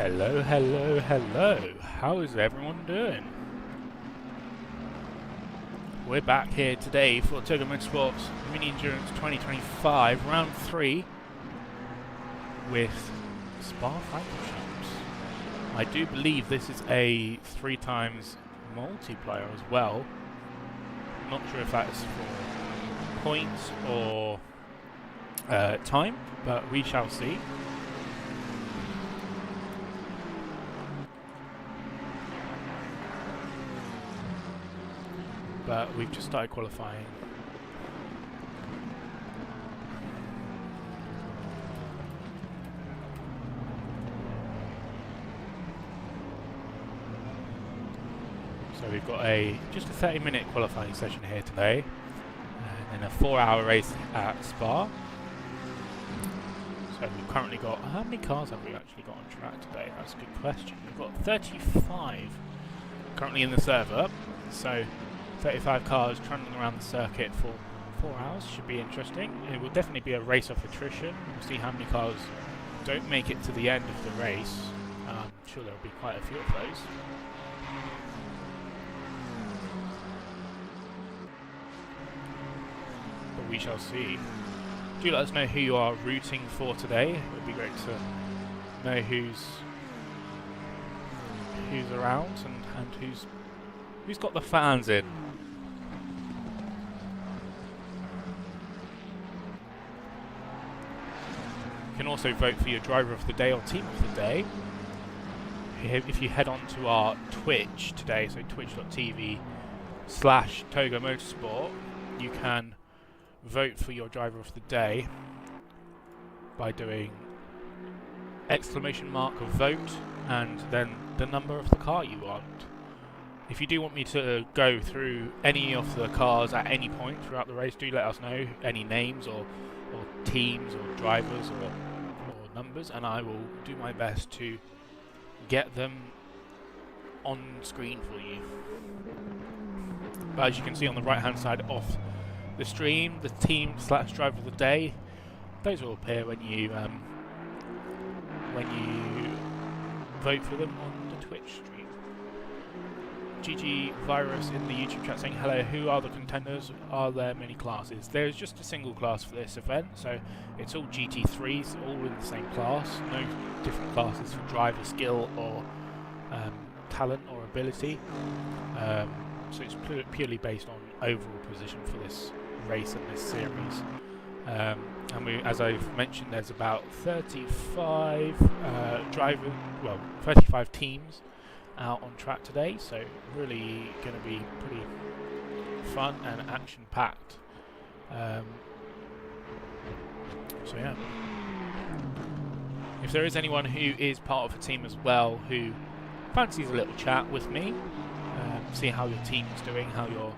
Hello, hello, hello. How is everyone doing? We're back here today for Togo Motorsports Mini Endurance 2025 Round 3 with Spa Francorchamps. I do believe this is a 3 times multiplayer as well. Not sure if that's for points or time, but we shall see. But we've just started qualifying. So we've got just a 30-minute qualifying session here today, and then a 4-hour race at Spa. So we've currently got, how many cars have we actually got on track today? That's a good question. We've got 35 currently in the server, so 35 cars trundling around the circuit for 4 hours. Should be interesting. It will definitely be a race off attrition. We'll see how many cars don't make it to the end of the race. I'm sure there will be quite a few of those. But we shall see. Do let us know who you are rooting for today. It would be great to know who's around and who's got the fans in. You can also vote for your driver of the day or team of the day. If you head on to our Twitch today, so twitch.tv/Togo Motorsport, you can vote for your driver of the day by doing !vote and then the number of the car you want. If you do want me to go through any of the cars at any point throughout the race, do let us know any names or teams or drivers or numbers, and I will do my best to get them on screen for you. But as you can see on the right hand side of the stream, the team/driver of the day, those will appear when you vote for them on the Twitch stream. GG Virus in the YouTube chat saying hello, who are the contenders? Are there many classes? There's just a single class for this event, so it's all GT3s, all in the same class, no different classes for driver skill or talent or ability. So it's purely based on overall position for this race and this series. And as I've mentioned, there's about 35 35 teams out on track today, so really going to be pretty fun and action-packed. So yeah, if there is anyone who is part of a team as well who fancies a little chat with me, see how your team's doing, how your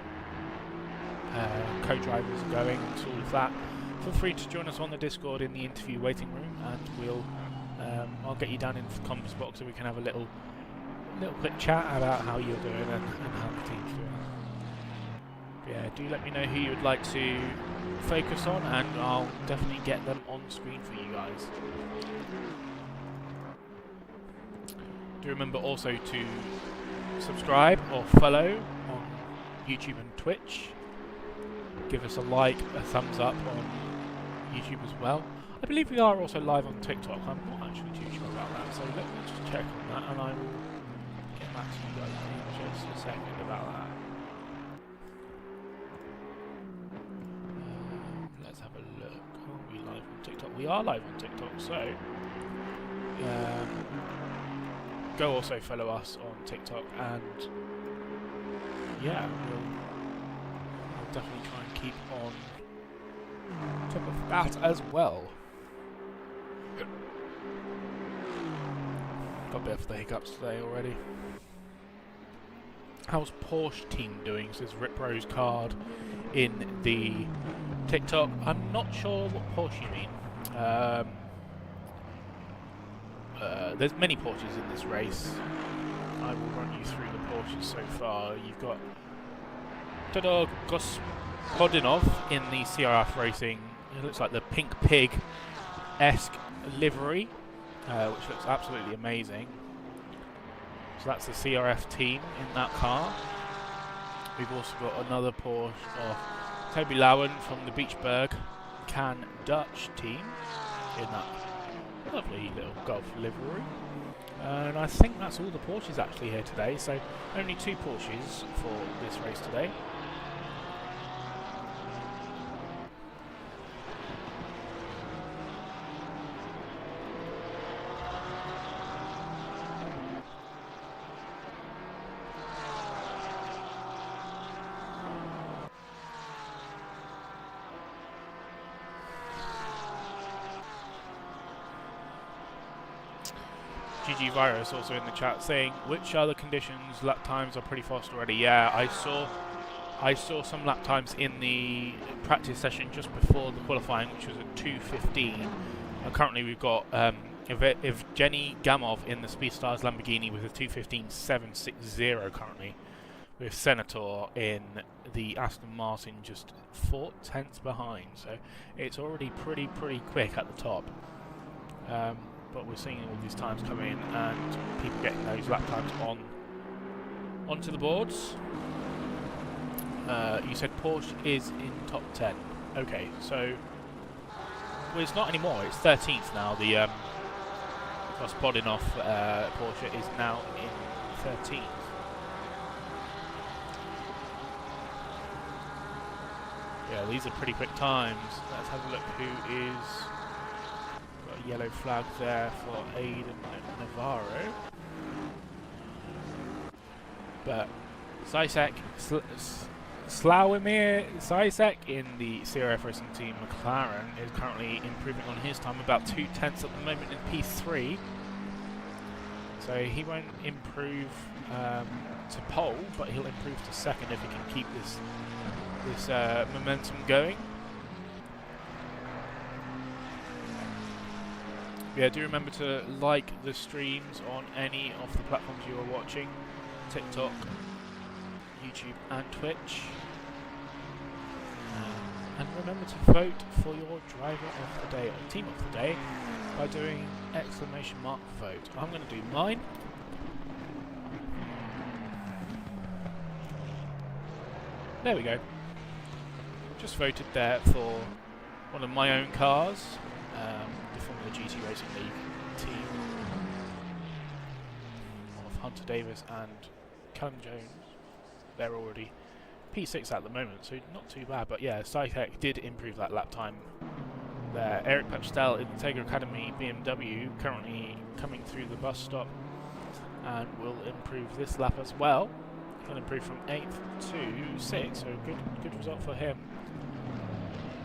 co-drivers are going, and all of that, feel free to join us on the Discord in the interview waiting room, and I'll get you down into the comments box so we can have a little quick chat about how you're doing and how the team's doing. But yeah, do let me know who you would like to focus on, and I'll definitely get them on screen for you guys. Do remember also to subscribe or follow on YouTube and Twitch. Give us a like, a thumbs up on YouTube as well. I believe we are also live on TikTok. I'm not actually too sure about that, so let me just check on that, and I will get back to you guys in just a second about that. Let's have a look. Are we live on TikTok? We are live on TikTok, so go also follow us on TikTok, and yeah, I'll definitely try and keep on top of that as well. Got a bit of the hiccups today already. How's Porsche team doing? Says Rip Rose Card in the TikTok. I'm not sure what Porsche you mean. There's many Porsches in this race. I will run you through the Porsches so far. You've got Todor Gospodinov in the CRF Racing. It looks like the Pink Pig-esque livery. which looks absolutely amazing. So that's the CRF team in that car. We've also got another Porsche of Toby Lowen from the Beechberg Can Dutch team in that lovely little Golf livery. And I think that's all the Porsches actually here today, so only 2 Porsches for this race today. GG Virus also in the chat saying, which other conditions lap times are pretty fast already? Yeah, I saw some lap times in the practice session just before the qualifying, which was at 2:15. Currently we've got Evgeny Gamov in the Speedstars Lamborghini with a 2:15.760 currently, with Senator in the Aston Martin just 4 tenths behind. So it's already pretty quick at the top. But we're seeing all these times come in and people getting those lap times onto the boards. You said Porsche is in top 10. Okay, so well, it's not anymore. It's 13th now. The Gospodinov Porsche is now in 13th. Yeah, these are pretty quick times. Let's have a look who is... Got a yellow flag there for Aiden Navarro. But Zysek, Slawomir Zysek in the CRF Racing Team McLaren is currently improving on his time, about 2 tenths at the moment in P3. So he won't improve to pole, but he'll improve to second if he can keep this momentum going. Yeah, do remember to like the streams on any of the platforms you are watching, TikTok, YouTube and Twitch. And remember to vote for your driver of the day or team of the day by doing !vote. I'm going to do mine. There we go. Just voted there for one of my own cars, the Formula GT Racing League team of Hunter Davis and Callum Jones. They're already P6 at the moment, so not too bad. But yeah, Cytec did improve that lap time there. Eric Pachtel in the Tegra Academy BMW currently coming through the bus stop and will improve this lap as well. He'll improve from 8th to 6th, so good result for him.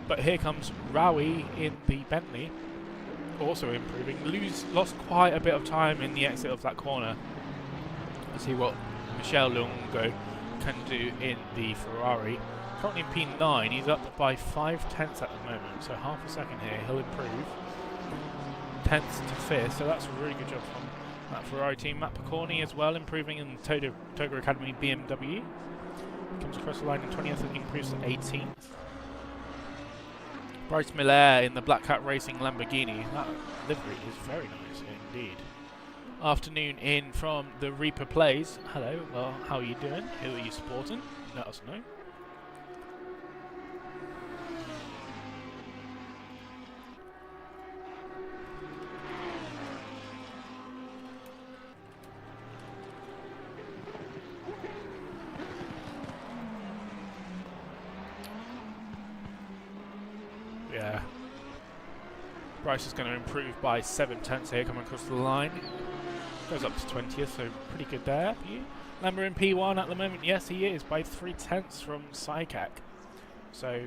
But here comes Rowie in the Bentley, also improving. Lost quite a bit of time in the exit of that corner. Let's see what Michel Lungo can do in the Ferrari. Currently in P9, he's up by 5 tenths at the moment, so half a second here, he'll improve. 10th to 5th, so that's a really good job from that Ferrari team. Matt Picorni as well, improving in the Toga Academy BMW. Comes across the line in 20th and improves to 18th. Bryce Miller in the Black Cat Racing Lamborghini. That livery is very nice indeed. Afternoon in from the Reaper Plays. Hello, well, how are you doing? Who are you supporting? Let us know. Yeah. Bryce is going to improve by 7 tenths here coming across the line. Goes up to 20th, so pretty good there for you. Lambo in P1 at the moment, yes he is, by 3 tenths from Psycac. So,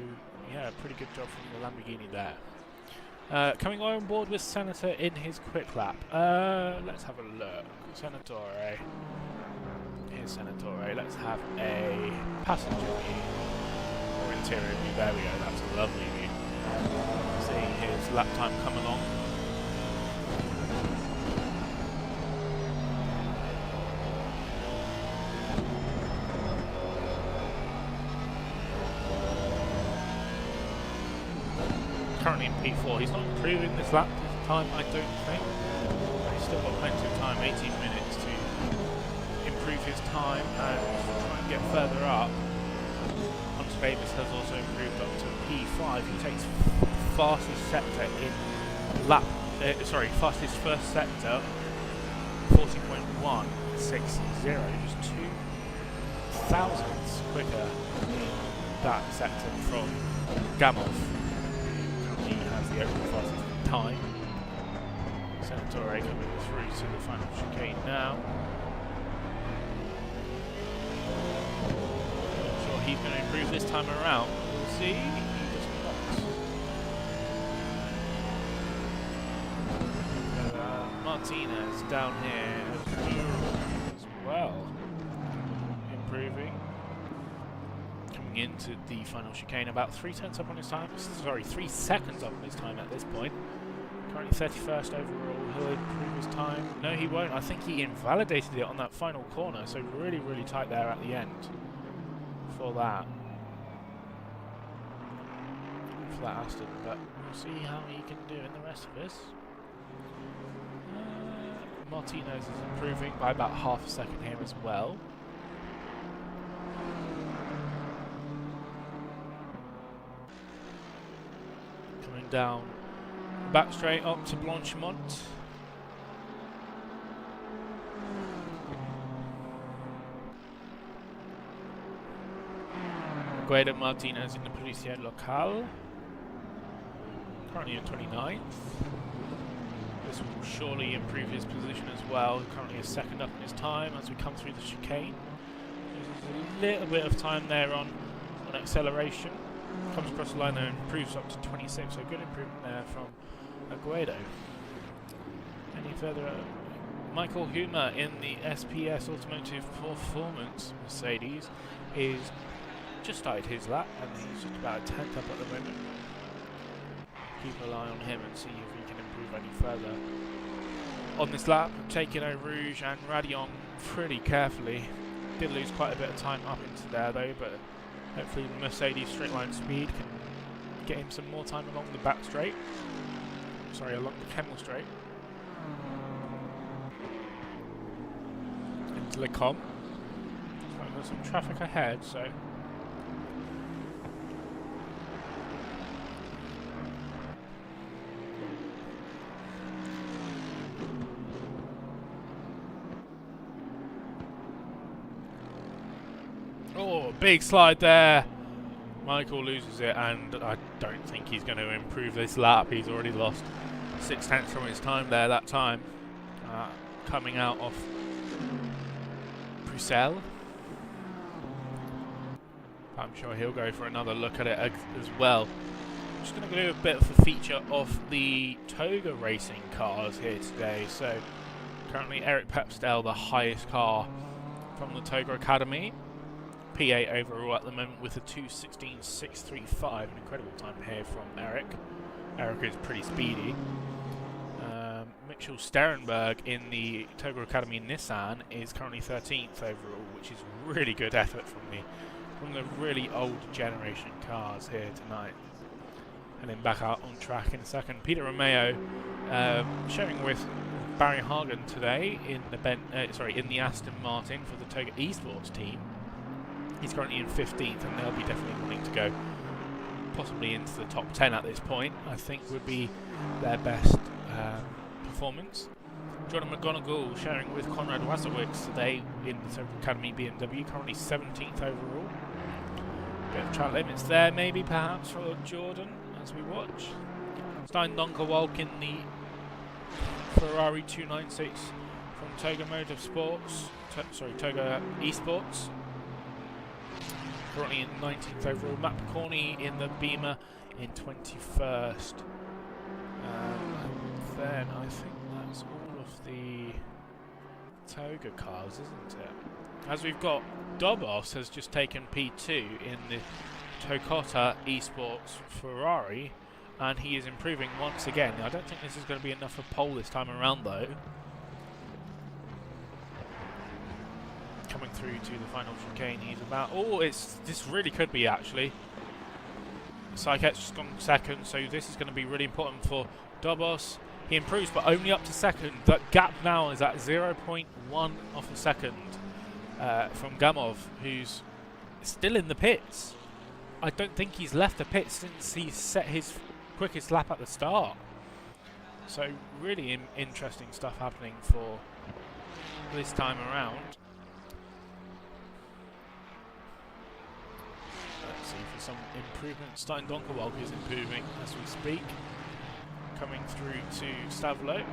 yeah, pretty good job from the Lamborghini there. Coming on board with Senator in his quick lap. Let's have a look. Senatore. Here's Senatore. Let's have a passenger view. Or interior view. There we go, that's a lovely view. Seeing his lap time come along. Currently in P4, he's not improving this lap time, I don't think. But he's still got plenty of time, 18 minutes to improve his time and try and get further up. Hans Davis has also improved up to P5. He takes fastest sector in fastest first sector, 40.160, just 2 thousandths quicker in that sector from Gamov. He has the overall fastest time. Senatore coming through to the final chicane now. Not sure he's going to improve this time around. We'll see. He does not. Martinez down here as well. Improving. Coming into the final chicane, about 3 tenths up on his time. Sorry, 3 seconds up on his time at this point. Currently 31st overall. He'll improve his time. No, he won't. I think he invalidated it on that final corner, so really, really tight there at the end for that. For that Aston, but we'll see how he can do in the rest of this. Martinez is improving by about half a second here as well. Coming down back straight up to Blanchimont. Guido Martinez in the Policia Locale. Currently in 29th. This will surely improve his position as well. Currently a second up in his time as we come through the chicane. There's a little bit of time there on acceleration. Comes across the line there and improves up to 26, so good improvement there from Aguedo. Any further? Michael Humer in the SPS Automotive Performance Mercedes is just started his lap and he's just about a tenth up at the moment. Keep an eye on him and see if he can improve any further on this lap. Taking Eau Rouge and Radion pretty carefully. Did lose quite a bit of time up into there though, but hopefully Mercedes straight line speed can get him some more time along the back straight. Sorry, along the Kemmel straight. Into Lecom. So there's some traffic ahead, so oh, big slide there. Michael loses it, and I don't think he's going to improve this lap. He's already lost 6 tenths from his time there that time. Coming out of Bruxelles. I'm sure he'll go for another look at it as well. I'm just going to do a bit of a feature of the Toga racing cars here today. So currently Eric Pepsdale, the highest car from the Toga Academy. P8 overall at the moment with a 2:16.635, an incredible time here from Eric. Eric is pretty speedy. Mitchell Sterenberg in the Toga Academy Nissan is currently 13th overall, which is really good effort from the really old generation cars here tonight. And then back out on track in a second. Peter Romeo showing with Barry Hagen today in the in the Aston Martin for the Toga Esports team. He's currently in 15th, and they'll be definitely wanting to go possibly into the top 10 at this point. I think would be their best performance. Jordan McGonigal sharing with Konrad Wasowicz today in the Toga Academy BMW, currently 17th overall. Bit of track limits there, maybe perhaps for Jordan as we watch. Stein Donkerwalk in the Ferrari 296 from Toga Motorsports, Toga Esports. Currently in 19th overall. Matt Corney in the Beamer in 21st. And then I think that's all of the Toga cars, isn't it? As we've got Dobos has just taken P2 in the Toyota Esports Ferrari, and he is improving once again. I don't think this is going to be enough for pole this time around though. Coming through to the final chicane, he's about... oh, this really could be actually. Syket's just gone second, so this is going to be really important for Dobos. He improves, but only up to second. That gap now is at 0.1 of a second from Gamov, who's still in the pits. I don't think he's left the pit since he set his quickest lap at the start. So really interesting stuff happening for this time around. Let's see for some improvement. Stein Donkerwalk is improving as we speak. Coming through to Stavlo.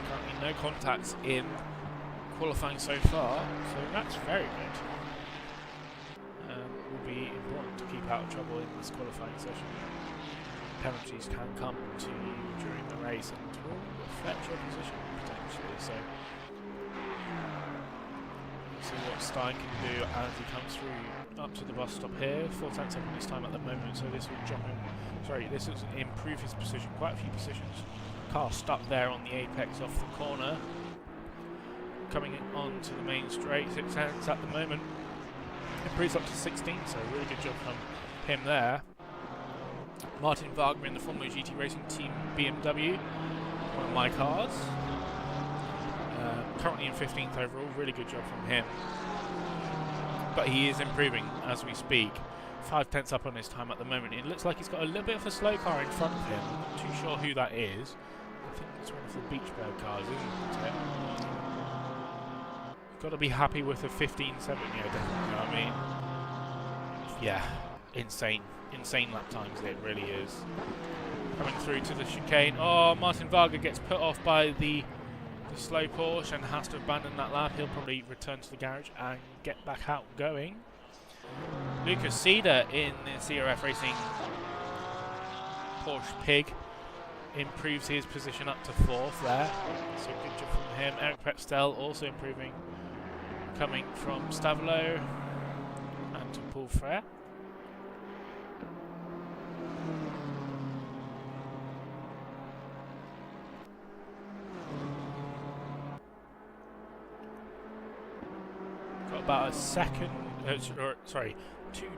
Currently no contacts in qualifying so far, so that's very good. Will be important to keep out of trouble in this qualifying session. Penalties can come to you during the race and will affect your position potentially, so we'll see what Stein can do as he comes through up to the bus stop here. 4 tenths up in his time at the moment, so this will drop him. Sorry, this will improve his position. Quite a few positions. Car stuck there on the apex off the corner. Coming on to the main straight, 6 tenths at the moment. Improves up to 16, so really good job from him there. Martin Wagner in the Formula GT Racing Team BMW, one of my cars. Currently in 15th overall, really good job from him. But he is improving as we speak. 5 tenths up on his time at the moment. It looks like he's got a little bit of a slow car in front of him. Not too sure who that is. I think it's one of the Beachbird cars, isn't it? Got to be happy with a 15.7, yeah, definitely. I mean, yeah, insane lap times. It really is. Coming through to the chicane. Oh, Martin Varga gets put off by the slow Porsche and has to abandon that lap. He'll probably return to the garage and get back out going. Lucas Cedar in the CRF Racing Porsche Pig improves his position up to 4th there. So good job from him. Eric Prepstel also improving. Coming from Stavlo and to Paul Frere. Got about a second, 2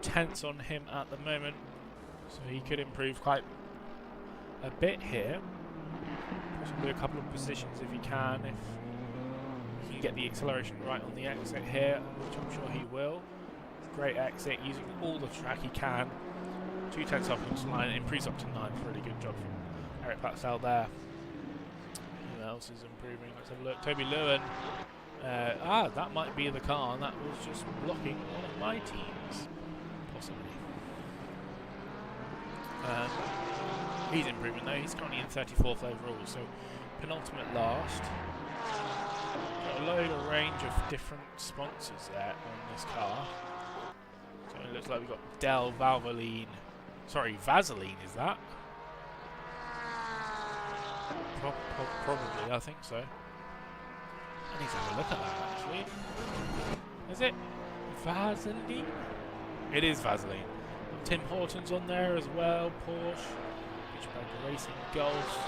tenths on him at the moment, so he could improve quite a bit here. Possibly a couple of positions if he can. If he can get the acceleration right on the exit here, which I'm sure he will. Great exit, using all the track he can. 2 tenths up on the line, improves up to 9th. Really good job from Eric Paxel there. Who else is improving? Let's have a look. Toby Lewin. That might be the car that was just blocking one of my teams. Possibly. He's improving though. He's currently in 34th overall, so penultimate last. Got a load of range of different sponsors there on this car. So it looks like we've got Vaseline, is that? Probably, I think so. I need to have a look at that actually. Is it Vaseline? It is Vaseline. Tim Horton's on there as well. Porsche, Beachbag Racing Golf,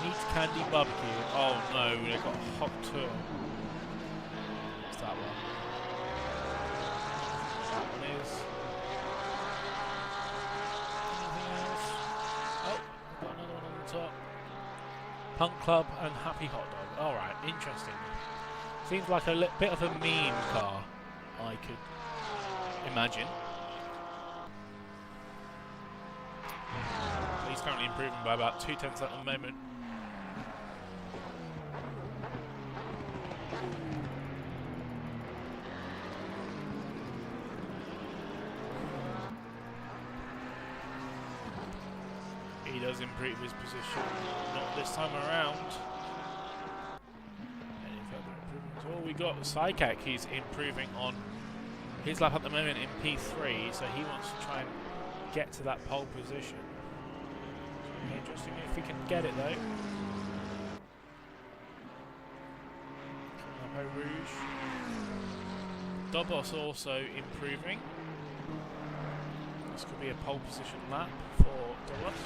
Meat Candy Barbecue. Oh no, they've got a Hot Tour. What's that one? That one is. Anything else? Oh, we've got another one on the top. Punk Club and Happy Hot Dog. Alright, interesting. Seems like a bit of a meme car, I could imagine. He's currently improving by about 2 tenths at the moment. He does improve his position, not this time around. Any further improvements? Oh, we got Psykek. He's improving on his lap at the moment in P3, so he wants to try and get to that pole position. Interesting if we can get it though. Rouge. Dobos also improving. This could be a pole position lap for Dobos.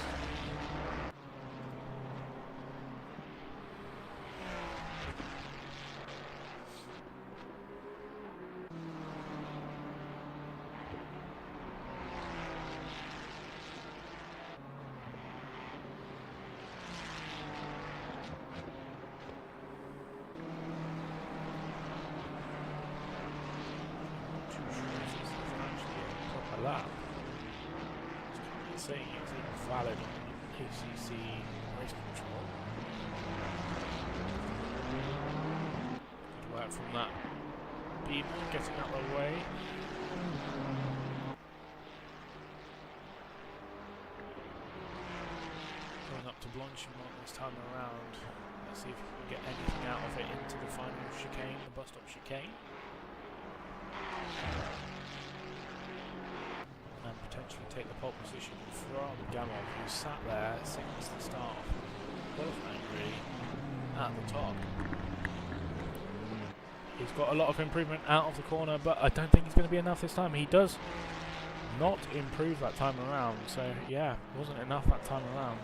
lap. It's saying it's invalid on ACC race control. Good work from that beam getting out of the way. Going up to Blanchimont this time around. Let's see if we can get anything out of it into the final chicane, the bus stop chicane. And potentially take the pole position from Gamov, who sat there since the start of qualifying, really, at the top. He's got a lot of improvement out of the corner, but I don't think he's going to be enough this time. He does not improve that time around, so yeah, wasn't enough that time around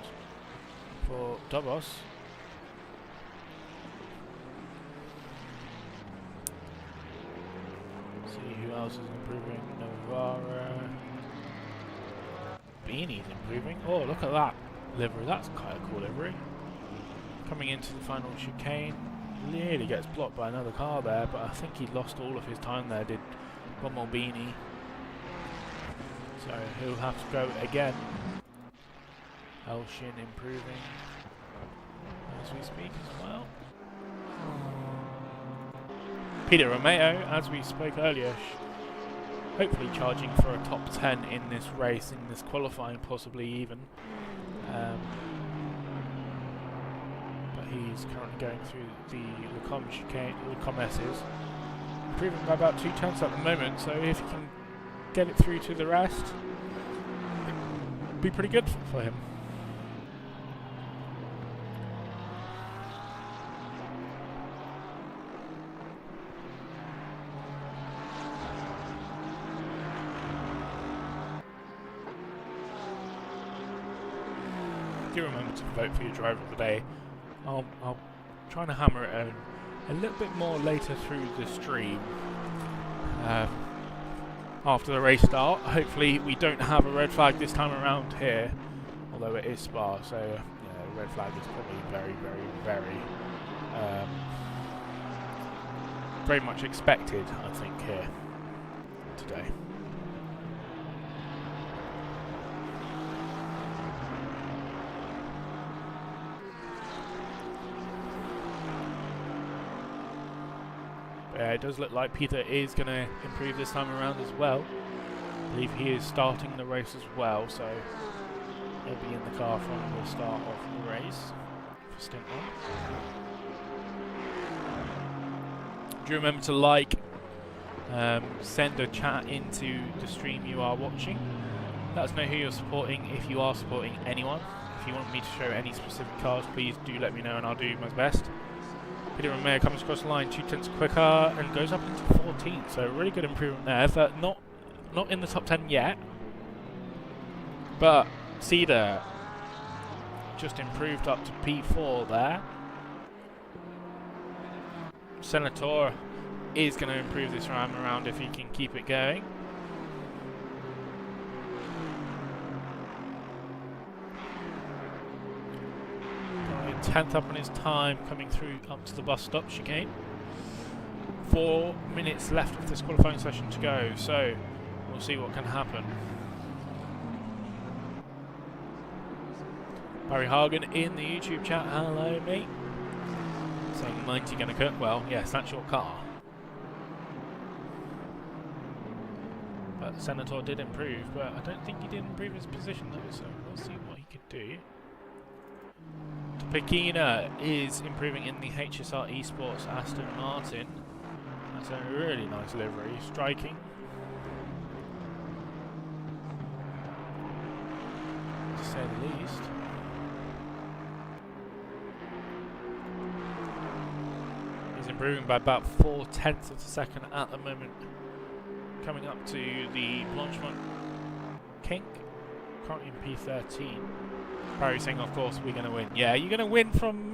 for Dobos. See who else is improving. Novara. Beanie's improving. Oh, look at that livery. That's quite a cool livery. Coming into the final chicane. Nearly gets blocked by another car there, but I think he lost all of his time there, did Beanie. So he'll have to go again. Elshin improving as we speak as well. Peter Romeo, as we spoke earlier, hopefully charging for a top 10 in this race, in this qualifying, possibly even. But he's currently going through the Lecom chicane, Lecom S's, improving by about 2 tenths at the moment. So if he can get it through to the rest, it'd be pretty good for him. Do remember to vote for your driver of the day. I'll try to hammer it a little bit more later through the stream. After the race start, hopefully we don't have a red flag this time around here, although it is Spa, so yeah, the red flag is probably very much expected, I think, here today. It does look like Peter is going to improve this time around as well. I believe he is starting the race as well, so he'll be in the car from the start of the race for stint 1. Do remember to like, send a chat into the stream you are watching. Let us know who you're supporting, if you are supporting anyone. If you want me to show any specific cars, please do let me know and I'll do my best. Peter Romeo comes across the line 2 tenths quicker and goes up into 14th, so really good improvement there, but not in the top 10 yet. But Cedar just improved up to P4 there. Senator is going to improve this time around if he can keep it going. Probably a 10th up on his time coming through up to the bus stop chicane. 4 minutes left of this qualifying session to go, so we'll see what can happen. Barry Hagen in the YouTube chat, hello mate. Saying 90 gonna cook, well yes, that's your car. But Senator did improve, but I don't think he did improve his position though, so we'll see what he could do. Pekina is improving in the HSR Esports Aston Martin. That's a really nice livery, striking. To say the least. He's improving by about 4/10 of a second at the moment. Coming up to the Blanchimont kink, currently in P13. Barry saying, of course, we're going to win. Yeah, you're going to win from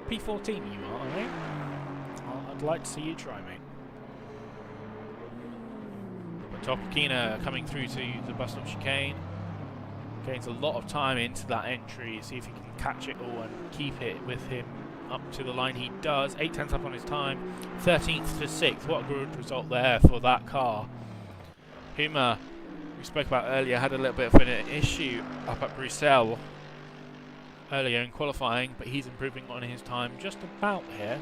P14, you are, right? I'd like to see you try, mate. But Topakina coming through to the bus stop chicane. Gains a lot of time into that entry. See if he can catch it all and keep it with him up to the line. He does. 8/10 up on his time. 13th to 6th. What a good result there for that car. Huma we spoke about earlier, had a little bit of an issue up at Bruxelles earlier in qualifying, but he's improving on his time just about here.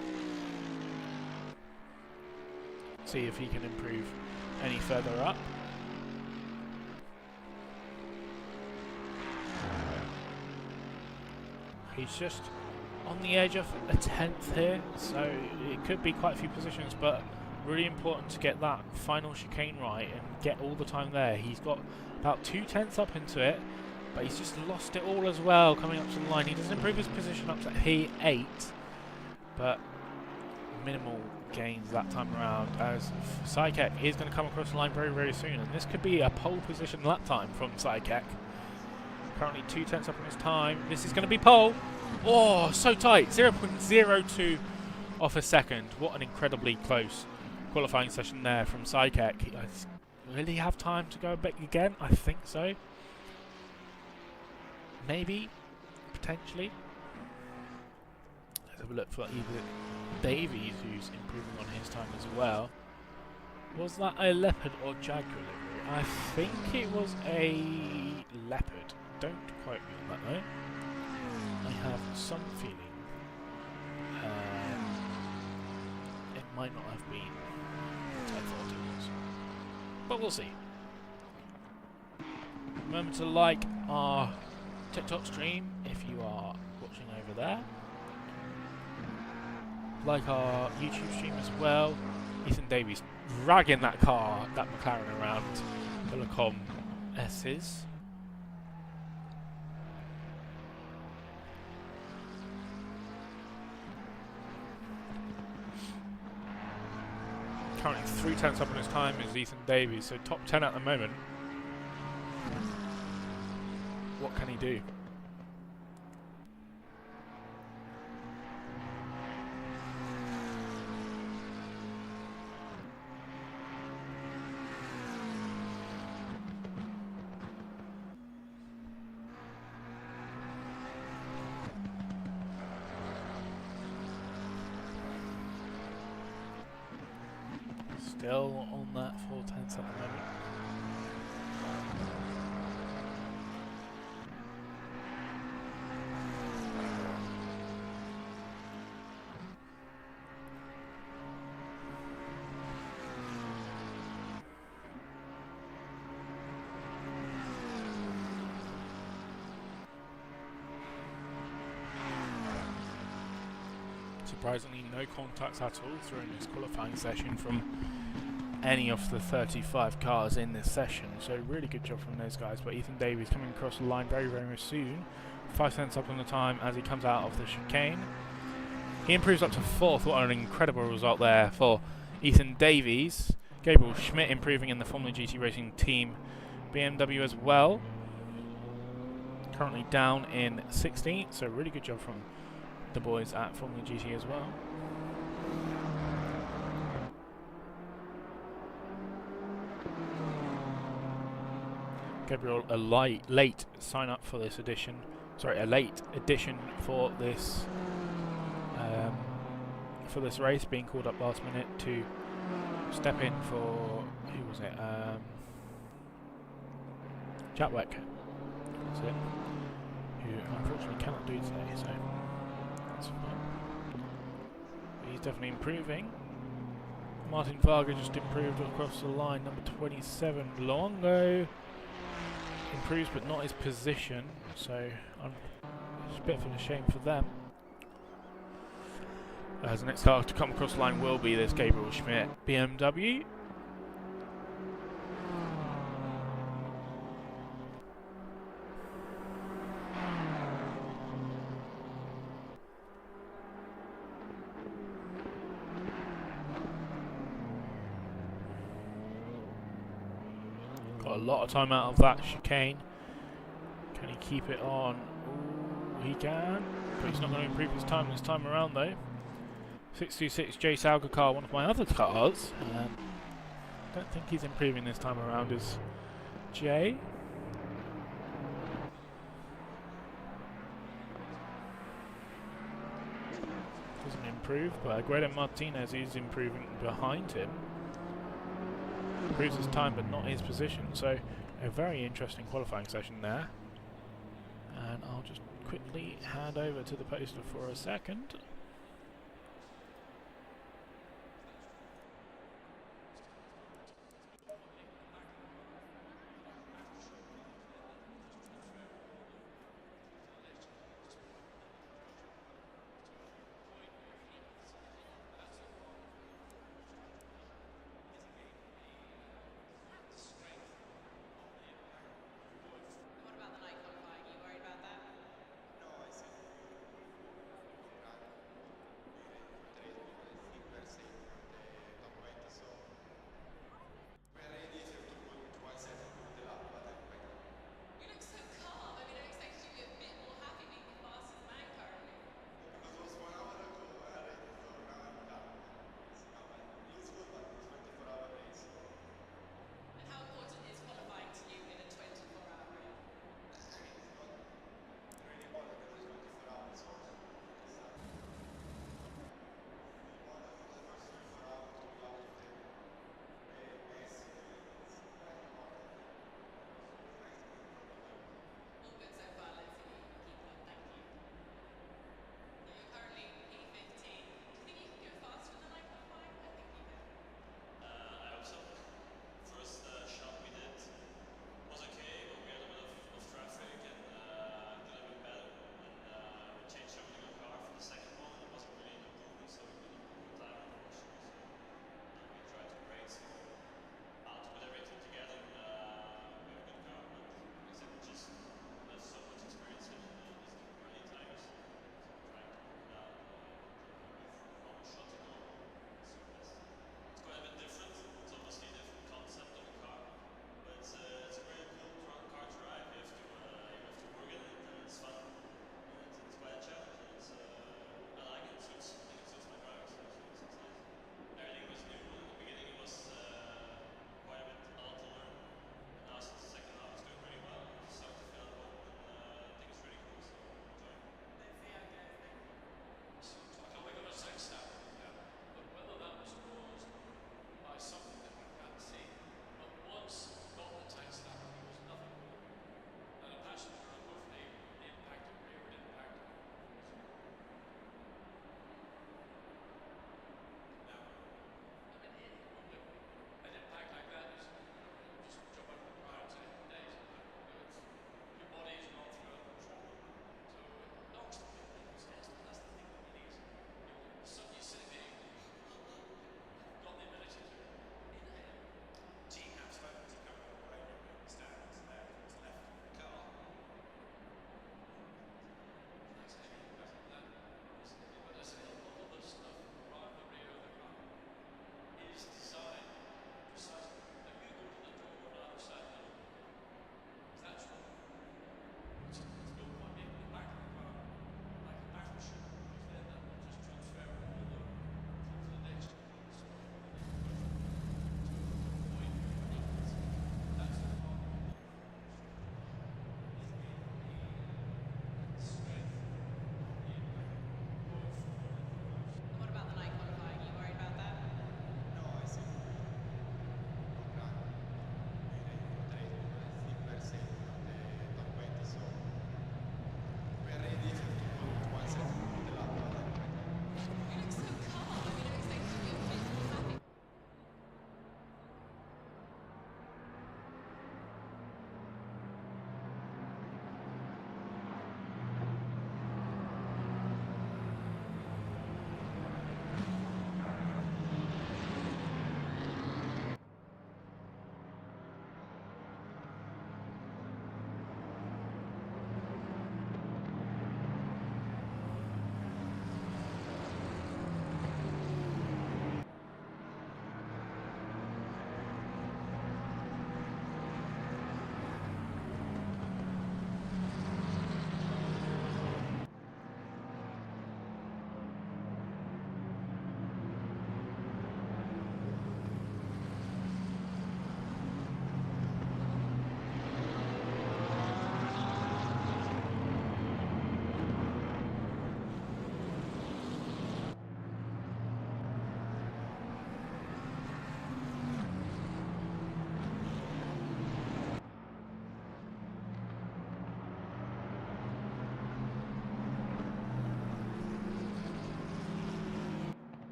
See if he can improve any further up. He's just on the edge of a 10th here, so it could be quite a few positions, but really important to get that final chicane right and get all the time there. He's got about 2/10 up into it, but he's just lost it all as well coming up to the line. He doesn't improve his position up to P8, but minimal gains that time around, as Psykek is going to come across the line very, very soon, and this could be a pole position lap time from Psykek. Currently 2/10 up on his time. This is going to be pole. Oh, so tight. 0.02 off a second. What an incredibly close qualifying session there from Psykek. Will he have time to go back again? I think so. Maybe. Potentially. Let's have a look for either Davies, who's improving on his time as well. Was that a leopard or jaguar livery? I think it was a leopard. Don't quote me on that though. I have some feeling it might not have been what I thought it was. But we'll see. Remember to like our TikTok stream if you are watching over there. Like our YouTube stream as well. Ethan Davies dragging that car, that McLaren around Telecom S's. Currently 3/10 up on his time is Ethan Davies, so top 10 at the moment. What can he do? Still on that 4/10 at the moment. Surprisingly, no contacts at all during this qualifying session from any of the 35 cars in this session, so really good job from those guys. But Ethan Davies coming across the line very, very soon. 5 up on the time as he comes out of the chicane. He improves up to 4th. What an incredible result there for Ethan Davies. Gabriel Schmidt improving in the Formula GT Racing Team BMW as well. Currently down in 16th, so really good job from the boys at Formula GT as well. Gabriel, a late sign up for this edition. Sorry, a late addition for this race, being called up last minute to step in for, who was it? Chatwick. That's it. Who unfortunately cannot do today, so that's fine. But he's definitely improving. Martin Varga just improved across the line. Number 27, Longo. Improves but not his position, so it's a bit of a shame for them. As the next car to come across the line will be this Gabriel Schmidt BMW. Got a lot of time out of that chicane. Can he keep it on? Ooh, he can, but he's not going to improve his time this time around though. 626 Jay Salga car, one of my other cars. Don't think he's improving this time around as Jay. Doesn't improve, but Aguero Martinez is improving behind him. Improves his time but not his position. So a very interesting qualifying session there. And I'll just quickly hand over to the poster for a second.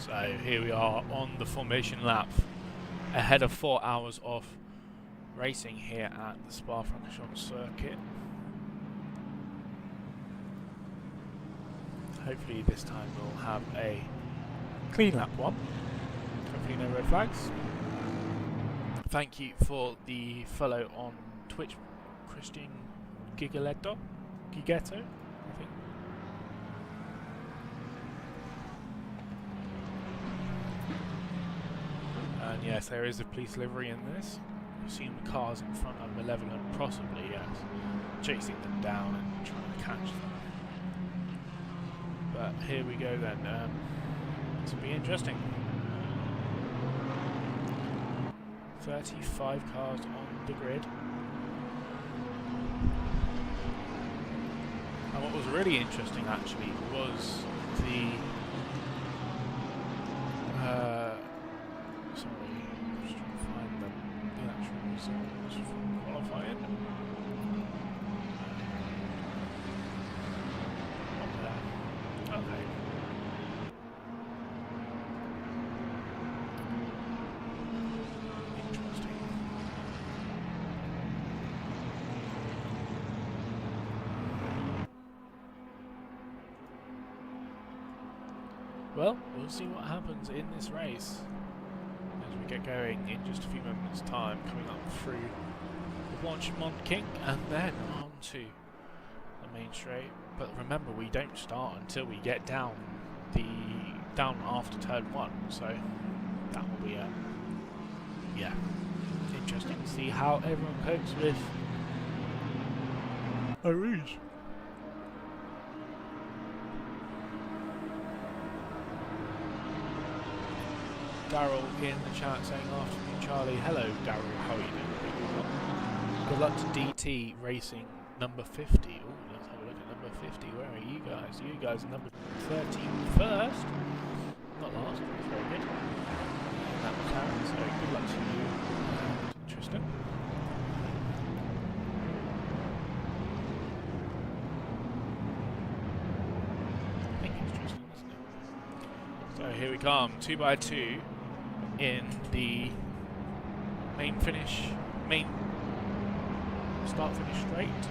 So here we are on the formation lap, ahead of 4 hours of racing here at the Spa-Francorchamps circuit. Hopefully this time we'll have a clean lap one. Hopefully no red flags. Thank you for the follow on Twitch, Christian Gigetto, I think. And yes, there is a police livery in this. You've seen the cars in front of Malevolent, possibly, yes, chasing them down and trying to catch them. But here we go then. This will be interesting. 35 cars on the grid. And what was really interesting actually was the sorry, I'm just trying to find the actual results from qualifying. Okay. Interesting. Well, we'll see what happens in this race as we get going in just a few moments' time, coming up through the Blanchimont King and then on to the main straight. But remember, we don't start until we get down after turn 1, so that will be yeah, interesting to see how everyone copes with Eau Rouge. Daryl in the chat saying afternoon Charlie. Hello Daryl, how are you doing? Good luck to DT Racing number 50. Ooh, let's have a look at number 50. Where are you guys? You guys are number 31st. Not last, that's very good. And that McLaren, so good luck to you and Tristan. I think it's Tristan, isn't it? So here we come, 2x2 in the main start-finish straight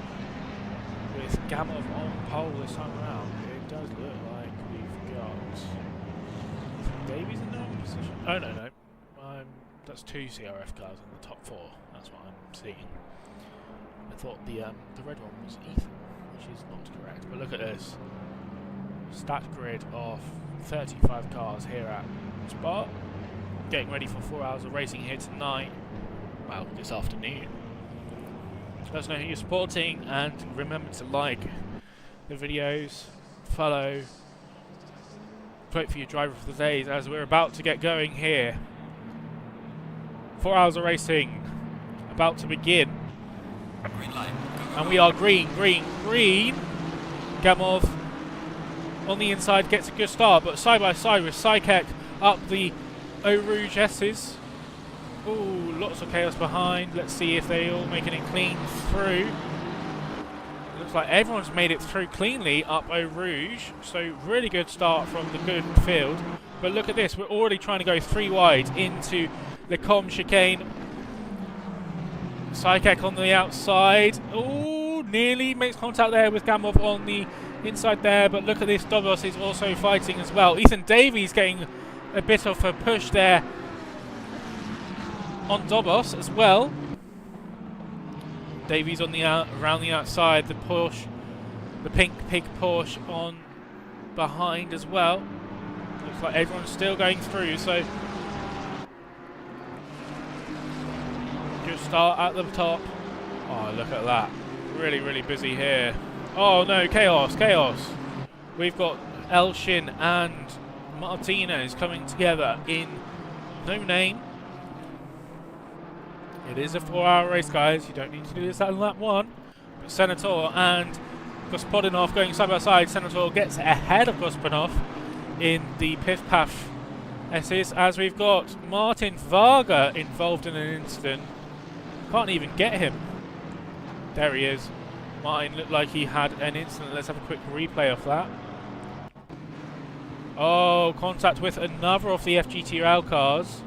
with Gamov on pole this time around. It does look like we've got Davies in the position. Oh no, that's 2 CRF cars in the top 4. That's what I'm seeing. I thought the red one was Ethan, which is not correct. But look at this stat grid of 35 cars here at Spa, getting ready for 4 hours of racing here tonight. Well, this afternoon. Let us know who you're supporting, and remember to like the videos, follow, vote for your driver for the days as we're about to get going here. 4 hours of racing about to begin. Green light. And we are green. Gamov on the inside gets a good start, but side by side with Psykek up the Eau Rouge S's. Ooh, lots of chaos behind. Let's see if they all making it clean through. Looks like everyone's made it through cleanly up Eau Rouge. So really good start from the good field. But look at this, we're already trying to go 3 wide into the Com chicane. Psykek on the outside. Ooh, nearly makes contact there with Gamov on the inside there. But look at this, Dobos is also fighting as well. Ethan Davies getting a bit of a push there on Dobos as well. Davies on the around the outside, the Porsche, the pink pig Porsche on behind as well. Looks like everyone's still going through, so good start at the top. Oh, look at that. Really busy here. Oh no, chaos. We've got Elshin and Martinez coming together in no name. It is a 4-hour race, guys. You don't need to do this at lap 1. But Senator and Gospodinov going side by side. Senator gets ahead of Gospodinov in the Piff Paff S's, as we've got Martin Varga involved in an incident. Can't even get him. There he is. Martin looked like he had an incident. Let's have a quick replay of that. Oh, contact with another of the FGTRL cars.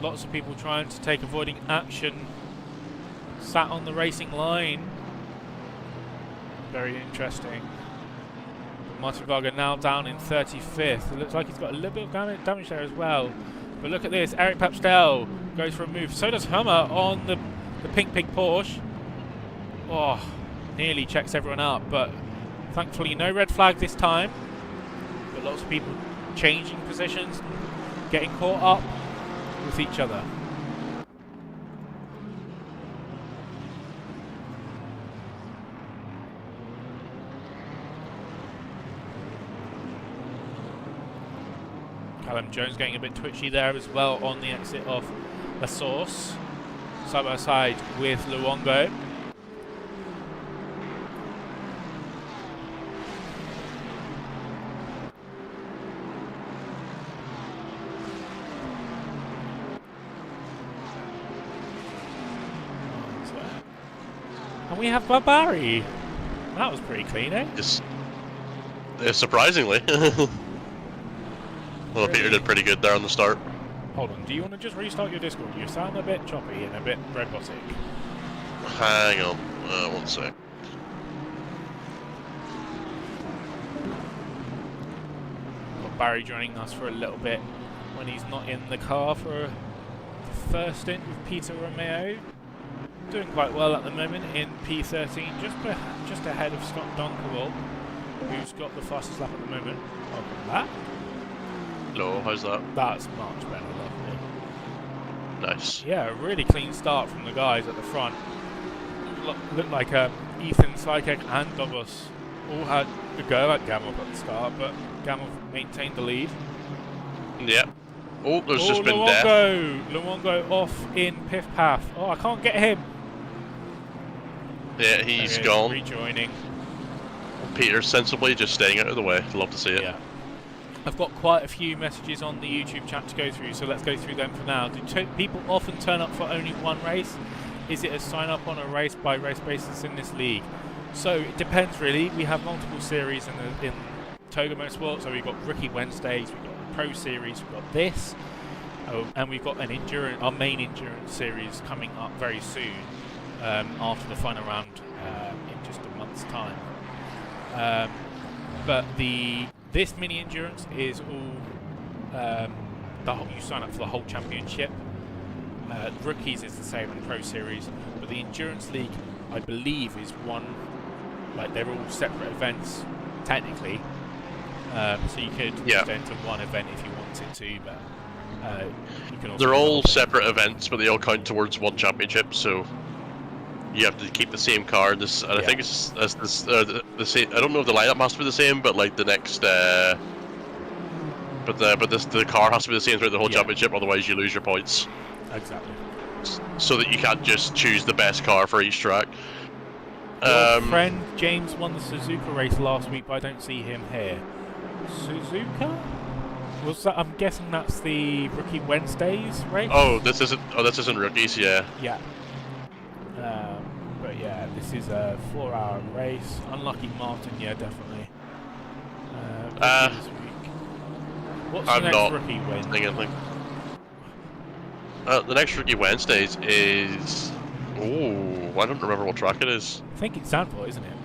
Lots of people trying to take avoiding action. Sat on the racing line. Very interesting. Martin Varga now down in 35th. It looks like he's got a little bit of damage there as well. But look at this. Eric Papstel goes for a move. So does Hummer on the Pink Pig Porsche. Oh, nearly checks everyone out. But thankfully no red flag this time. But lots of people changing positions, getting caught up with each other. Callum Jones getting a bit twitchy there as well on the exit of La Source. Side by side with Luongo. And we have Barbari. That was pretty clean, eh? Just surprisingly. Well, Really? Peter did pretty good there on the start. Hold on, do you want to just restart your Discord? You sound a bit choppy and a bit robotic. Hang on, 1 sec. Got Barry joining us for a little bit when he's not in the car for the first stint with Peter Romeo. Doing quite well at the moment in P13, just ahead of Scott Donkerwall, who's got the fastest lap at the moment. Welcome back. Hello, how's that? That's much better, lovely. Nice. Yeah, a really clean start from the guys at the front. Looked like Ethan, Sykek and Douglas all had a go at Gamov at the start, but Gamov maintained the lead. Yeah. Oh, there's just been death. Luongo off in Piff Path. Oh, I can't get him. Yeah, he's gone. Rejoining. Peter sensibly just staying out of the way. Love to see it. Yeah. I've got quite a few messages on the YouTube chat to go through, so let's go through them for now. Do people often turn up for only one race? Is it a sign up on a race by race basis in this league? So it depends really. We have multiple series in Toga Motorsport, so we've got Rookie Wednesdays, we've got the Pro Series, we've got this, and we've got our main endurance series coming up very soon after the final round in just a month's time. But this mini endurance is all you sign up for the whole championship. Rookies is the same in Pro Series, but the endurance league, I believe, is one. Like they're all separate events technically, so you could just enter one event if you wanted to, but you can also. They're all separate events, but they all count towards one championship. So you have to keep the same car. I think it's the same. I don't know if the lineup has to be the same, but like the next. The car has to be the same throughout the whole championship. Otherwise, you lose your points. Exactly. So that you can't just choose the best car for each track. Your friend James won the Suzuka race last week, but I don't see him here. Suzuka? Was that? I'm guessing that's the Rookie Wednesdays race. Oh, this isn't rookies. Yeah. Yeah. But yeah, this is a 4-hour race. Unlucky Martin, yeah, definitely. This week. What's the next Rookie Wednesday? The next Rookie Wednesdays is. Oh, I don't remember what track it is. I think it's Zandvoort, isn't it?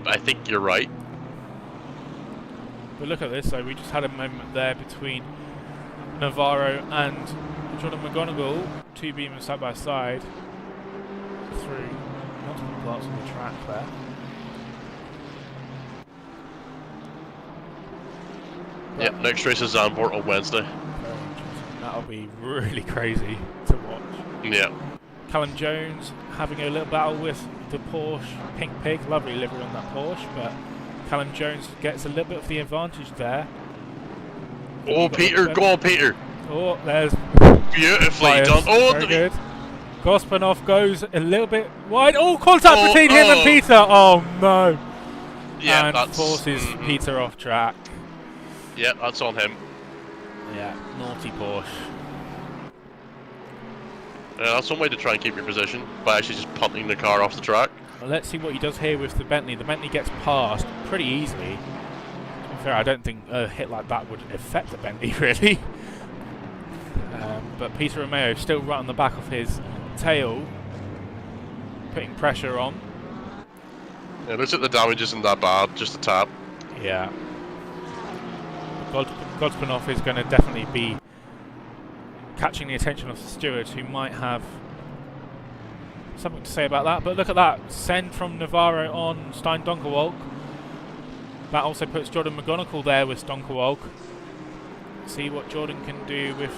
I think you're right. But look at this, so we just had a moment there between Navarro and Jordan McGonigal, two beamers side by side, through multiple parts of the track there. Yep, next race is Zandvoort on Wednesday. Very interesting. That'll be really crazy to watch. Yeah. Callum Jones having a little battle with the Porsche Pink Pig. Lovely livery on that Porsche, but Callum Jones gets a little bit of the advantage there. Oh, Peter, go on, Peter. Oh, there's beautifully Bias. done. Oh, very good. Gospanov goes a little bit wide. Oh, contact between him and Peter. Oh no. Yeah, and that's forces Peter off track. Yeah, that's on him. Yeah, naughty Porsche. That's one way to try and keep your position by actually just punting the car off the track. Well, let's see what he does here with the Bentley. The Bentley gets past pretty easily. fair, I don't think a hit like that would affect the Bentley, really. But Peter Romeo still right on the back of his tail, putting pressure on. Yeah, it looks like the damage isn't that bad, just a tap. Yeah. Godspinov is going to definitely be catching the attention of the stewards, who might have something to say about that. But look at that, send from Navarro on Stein Donkerwalk. That also puts Jordan McGonigal there with Donkerwalk. See what Jordan can do with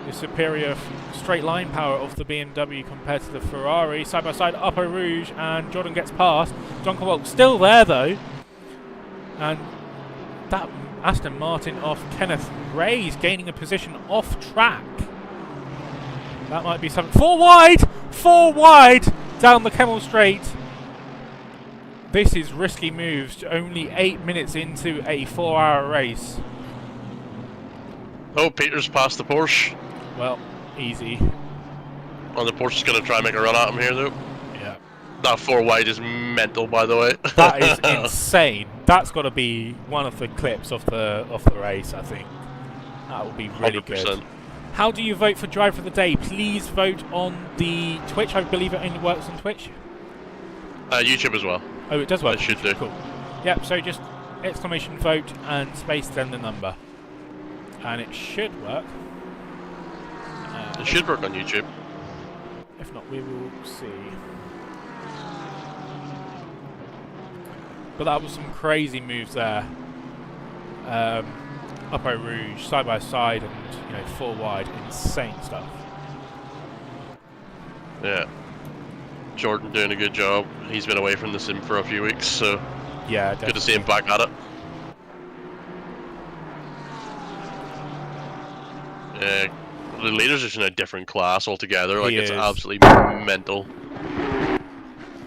the superior straight line power of the BMW compared to the Ferrari. Side by side, Upper Rouge, and Jordan gets past. Donkerwalk still there though, and that Aston Martin of Kenneth Ray's gaining a position off track. That might be something. Four wide down the Kemmel Straight. This is risky moves, only 8 minutes into a 4-hour race. Oh, Peter's passed the Porsche. Well, easy. Oh, the Porsche's going to try and make a run at him here, though. Yeah. That 4 wide is mental, by the way. That is insane. That's got to be one of the clips of the race, I think. That will be really 100%. Good. How do you vote for Driver of the Day? Please vote on the Twitch. I believe it only works on Twitch. YouTube as well. Oh, it does work. It should do. Cool. Yep, so just exclamation vote and space then the number. And it should work. It should work on YouTube. If not, we will see. But that was some crazy moves there. Upper Rouge, side by side, and 4 wide, insane stuff. Yeah. Jordan doing a good job. He's been away from the sim for a few weeks, so yeah, good to see him back at it. Yeah, the leader's just in a different class altogether. Like, it's absolutely mental.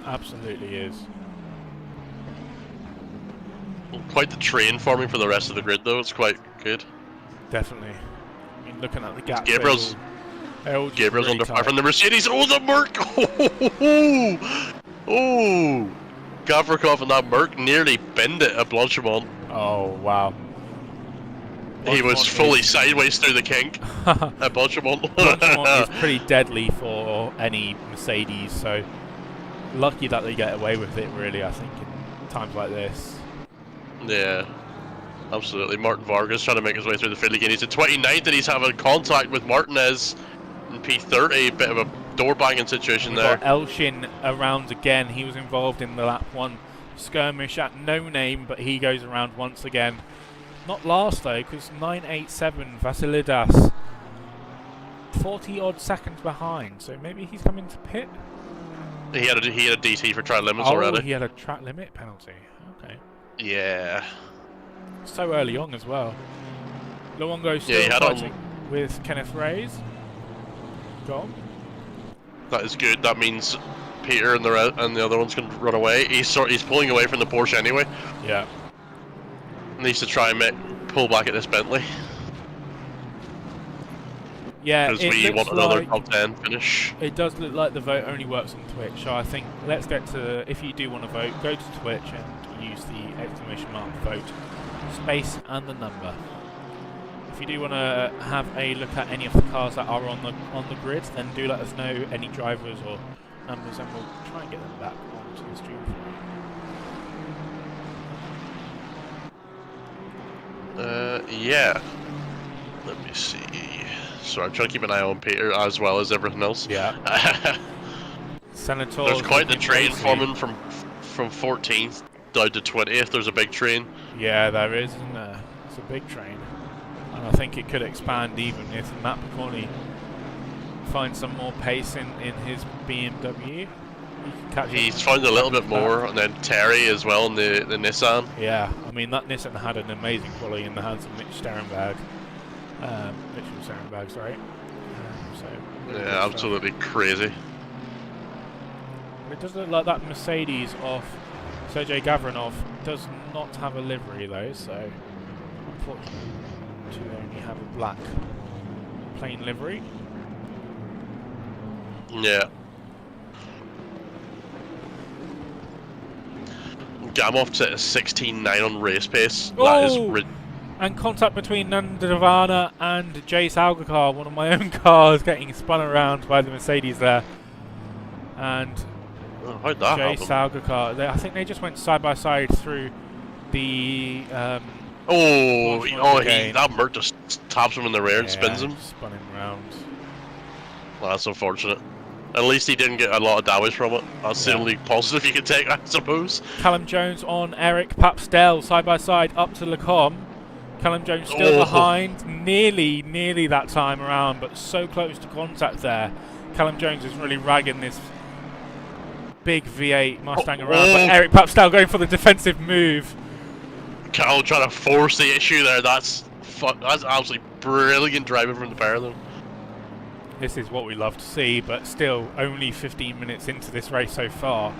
Absolutely is. Quite the train forming for the rest of the grid, though. It's quite good. Definitely. I mean, looking at the gap. Gabriel's really under fire tight. from the Mercedes. Oh, the Merc! Oh! Gavrikov and that Merc nearly binned it at Blanchimont. Oh, wow. He was fully sideways through the kink at Blanchimont. Blanchimont is pretty deadly for any Mercedes, so lucky that they get away with it, really, I think, in times like this. Yeah, absolutely. Martin Vargas trying to make his way through the field again. He's at 29th and he's having contact with Martinez in P30. Bit of a door banging situation there. Got Elshin around again. He was involved in the lap 1 skirmish at No Name, but he goes around once again. Not last though, because 987 Vasilidas 40 odd seconds behind, so maybe he's coming to pit. He had a DT for track limits already. Oh, he had a track limit penalty. Okay. Yeah. So early on as well. Luongo still fighting with Kenneth Ray's. Go on. That is good. That means Peter and the other ones can run away. He's pulling away from the Porsche anyway. Yeah. Needs to try and pull back at this Bentley. Yeah, because we want another top 10 finish. It does look like the vote only works on Twitch, so I think let's get to, if you do want to vote, go to Twitch and use the exclamation mark vote, space and the number. If you do want to have a look at any of the cars that are on the grid, then do let us know any drivers or numbers, and we'll try and get them back onto the stream for you. Yeah. Let me see. So I'm trying to keep an eye on Peter as well as everything else. Yeah. Senator. There's quite the train forming from 14th down to 20th. There's a big train. Yeah, there is, isn't there? It's a big train. And I think it could expand even if Matt McCauley finds some more pace in his BMW. He's found a little bit more, and then Terry as well in the Nissan. Yeah, I mean that Nissan had an amazing quality in the hands of Mitch Sterenberg. Mitchell Sterenberg, sorry. Yeah, absolutely crazy. It does look like that Mercedes of Sergei Gavrinov does not have a livery though, so unfortunately to only have a black plain livery. Yeah. Gamoff set a 16.9 on race pace. Oh! That is And contact between Nandavana and Jace Algacar, one of my own cars, getting spun around by the Mercedes there. And how'd that Jace happen? Algacar, I think they just went side by side through the. That Mert just taps him in the rear and spins him. Spun him around. Well, that's unfortunate. At least he didn't get a lot of damage from it. That's the only positive you can take, I suppose. Callum Jones on Eric Papstel, side by side up to Lecom. Callum Jones still behind, nearly that time around, but so close to contact there. Callum Jones is really ragging this big V8 Mustang around, but Eric Papstel going for the defensive move. Cal trying to force the issue there. That's absolutely brilliant driving from the pair of them. This is what we love to see, but still only 15 minutes into this race so far.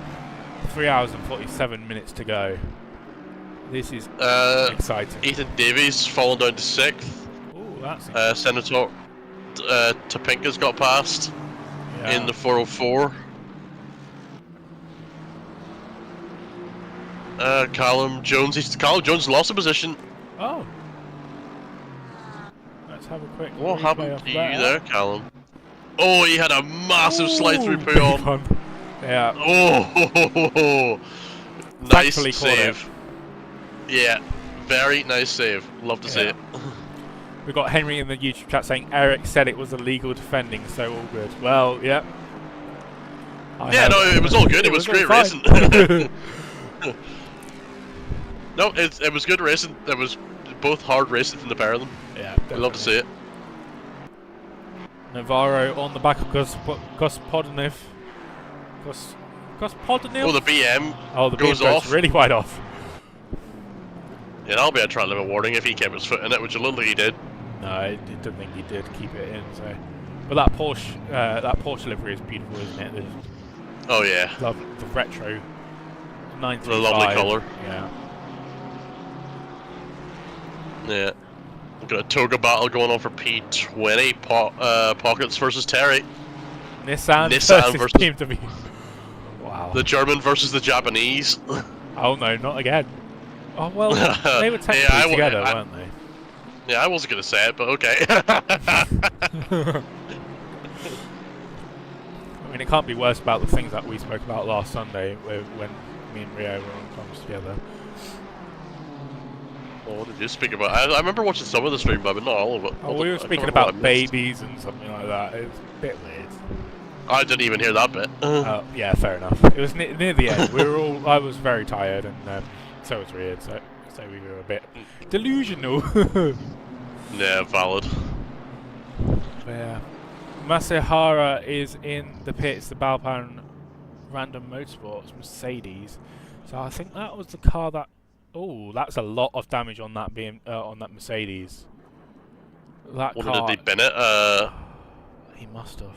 3 hours and 47 minutes to go. This is exciting. Ethan Davies falling down to 6th. Ooh, that's Senator Topinka's got past in the 404. Callum Jones lost a position. Oh. Let's have a quick What replay happened of to you that. there, Callum? Oh, he had a massive slide through Big Puyon. one. Yeah. Oh, nice Thankfully caught save. Yeah, very nice save. Love to see it. We've got Henry in the YouTube chat saying Eric said it was illegal defending, so all good. Well, yeah. It was all good. It was great racing. No, it was good racing. It was both hard racing from the pair of them. Yeah, I love to see it. Navarro on the back of Gospodinov. Gospodinov? Oh, the BM The goes BM off. really wide off. Yeah, that'll be a trial limit warning if he kept his foot in it, which I don't think he did. No, I didn't think he did keep it in. So, but that Porsche livery is beautiful, isn't it? Oh yeah. Love the retro 935. The lovely colour. Yeah. Yeah. We've got a toga battle going on for P20 Pockets versus Terry. Nissan versus Team W. Wow. The German versus the Japanese. Oh no, not again. Oh well, they were technically together, weren't they? Yeah, I wasn't gonna say it, but okay. I mean, it can't be worse about the things that we spoke about last Sunday when me and Rio were on comms together. Oh, what did you speak about? I remember watching some of the stream, but not all of it. Oh, we were speaking about babies and something like that. It was a bit weird. I didn't even hear that bit. Yeah, fair enough. It was near the end. I was very tired, and so was Riyad. So we were a bit delusional. Yeah, valid. Yeah. Masahara is in the pits. The Balpan Random Motorsports Mercedes. So I think that was the car that. Oh, that's a lot of damage on that on that Mercedes. That car. Did they bin it? He must have.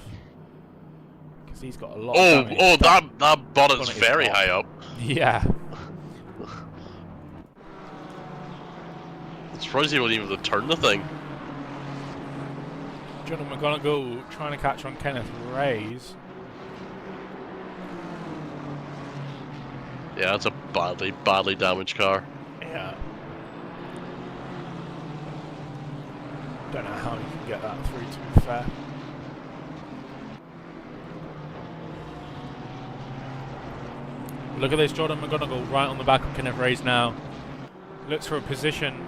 Because he's got a lot of damage. Oh, that bonnet's very high up. Yeah. I'm surprised he wasn't even able to turn the thing. John McGonigal trying to catch on Kenneth Ray's. Yeah, that's a badly damaged car. Yeah. Don't know how you can get that through, to be fair. Look at this, Jordan McGonigal right on the back of Kenneth Ray's now. Looks for a position.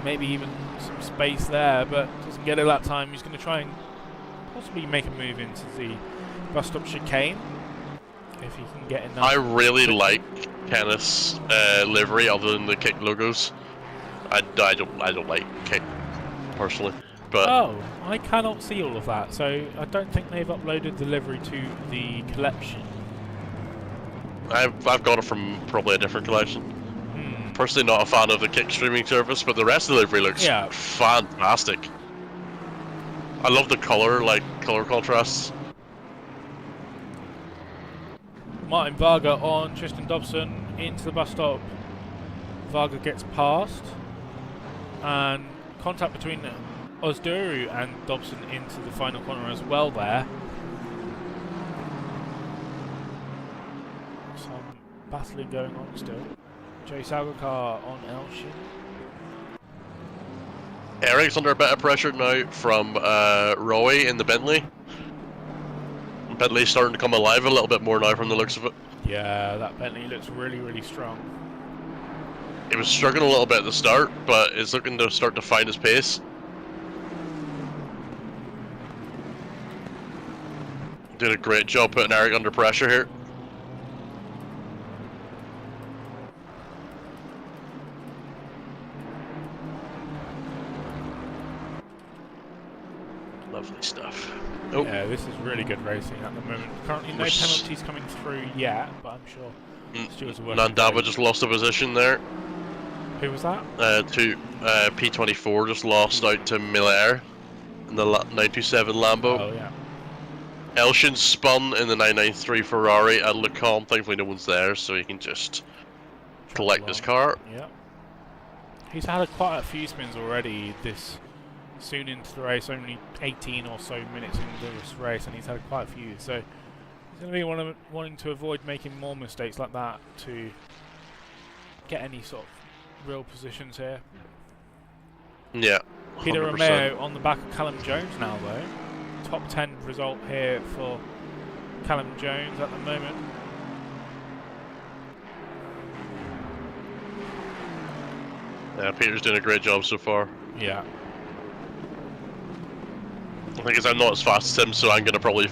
Maybe even some space there, but doesn't get it that time. He's going to try and possibly make a move into the bus stop chicane. If he can get enough. I really like Kenneth's livery, other than the Kick logos. I don't like Kick personally, but I cannot see all of that. So I don't think they've uploaded the livery to the collection. I've got it from probably a different collection. Personally, not a fan of the Kick streaming service, but the rest of the livery looks fantastic. I love the color contrasts. Martin Varga on Tristan Dobson into the bus stop. Varga gets past, and contact between Ozduru and Dobson into the final corner as well there. Some battling going on still. Joe Salgacar on Elshin. Eric's under a bit of pressure now from Roy in the Bentley. Bentley's starting to come alive a little bit more now from the looks of it. Yeah, that Bentley looks really, really strong. He was struggling a little bit at the start, but is looking to start to find his pace. Did a great job putting Eric under pressure here. Lovely stuff. Oh. Yeah, this is really good racing at the moment. Currently no penalties coming through yet, but I'm sure Stewart's working. Nandava just lost a position there. Who was that? To P24 just lost out to Miller in the 927 Lambo. Oh yeah. Elshin spun in the 993 Ferrari at Le Combe. Thankfully no one's there, so he can just collect his car. Yeah. He's had quite a few spins already this soon into the race, only 18 or so minutes into this race, and he's had quite a few. So he's going to be wanting to avoid making more mistakes like that to get any sort of real positions here. Yeah. 100%. Peter Romeo on the back of Callum Jones now, though. Top 10 result here for Callum Jones at the moment. Yeah, Peter's doing a great job so far. Yeah. The thing is, I'm not as fast as him, so I'm going to probably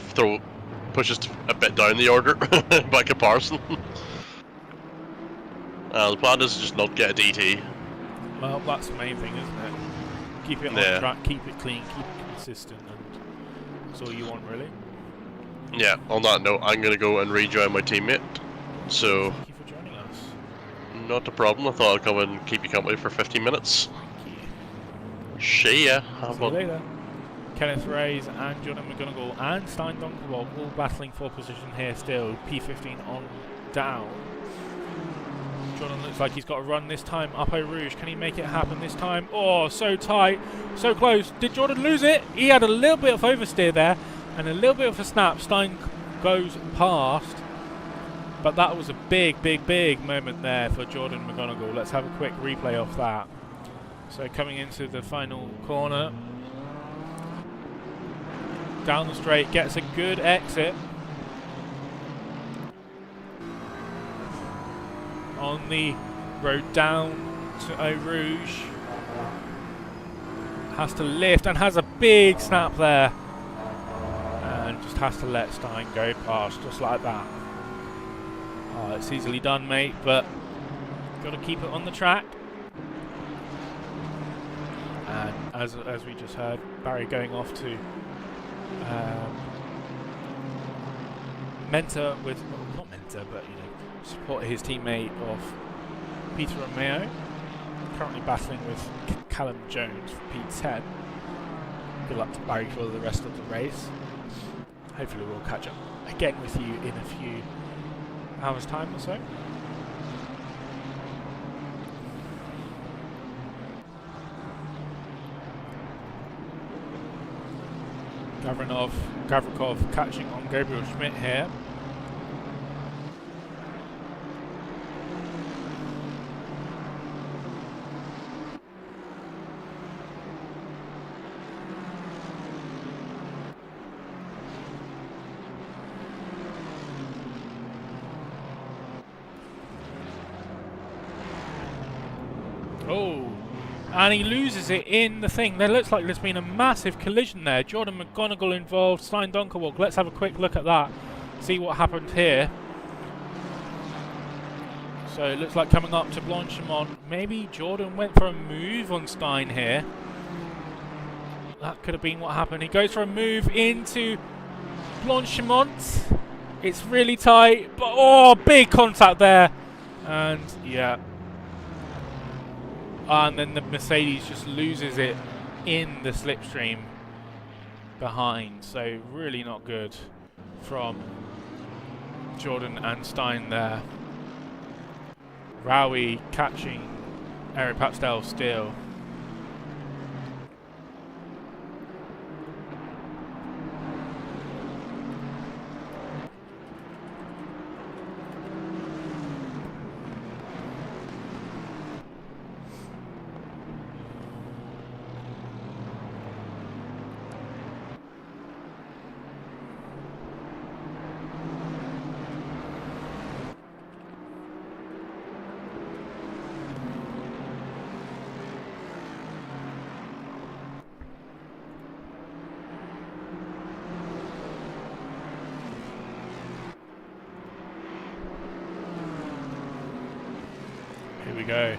push us a bit down the order by comparison. The plan is to just not get a DT. Well, that's the main thing, isn't it? Keep it on track, keep it clean, keep it consistent, and that's all you want, really. Yeah, on that note, I'm going to go and rejoin my teammate. So, thank you for joining us. Not a problem. I thought I'd come and keep you company for 15 minutes. Thank you. See ya. See you later. Kenneth Reyes and Jordan McGonigal and Stein Donkerwald all battling for position here still. P15 on down. Jordan looks like he's got a run this time. Upper Rouge, can he make it happen this time? Oh, so tight, so close. Did Jordan lose it? He had a little bit of oversteer there and a little bit of a snap. Stein goes past. But that was a big, big, big moment there for Jordan McGonigal. Let's have a quick replay of that. So coming into the final corner. Down the straight, gets a good exit. On the road down to Eau Rouge. Has to lift and has a big snap there. And just has to let Stein go past, just like that. Oh, it's easily done, mate, but got to keep it on the track. And as we just heard, Barry going off to mentor with, well, not mentor, but support his teammate of Peter Romeo, currently battling with Callum Jones for P10. Good luck to Barry for the rest of the race. Hopefully we'll catch up again with you in a few hours' time or so. Gavrakov catching on Gabriel Schmidt here. Oh, and he loses it in the thing. There looks like there's been a massive collision there. Jordan McGonigal involved, Stein Donkerwalk. Let's have a quick look at that. See what happened here. So it looks like coming up to Blanchimont. Maybe Jordan went for a move on Stein here. That could have been what happened. He goes for a move into Blanchimont. It's really tight, but oh, big contact there. And yeah. And then the Mercedes just loses it in the slipstream behind. So really not good from Jordan and Stein there. Rowie catching Eric Papsdale still. Here we go.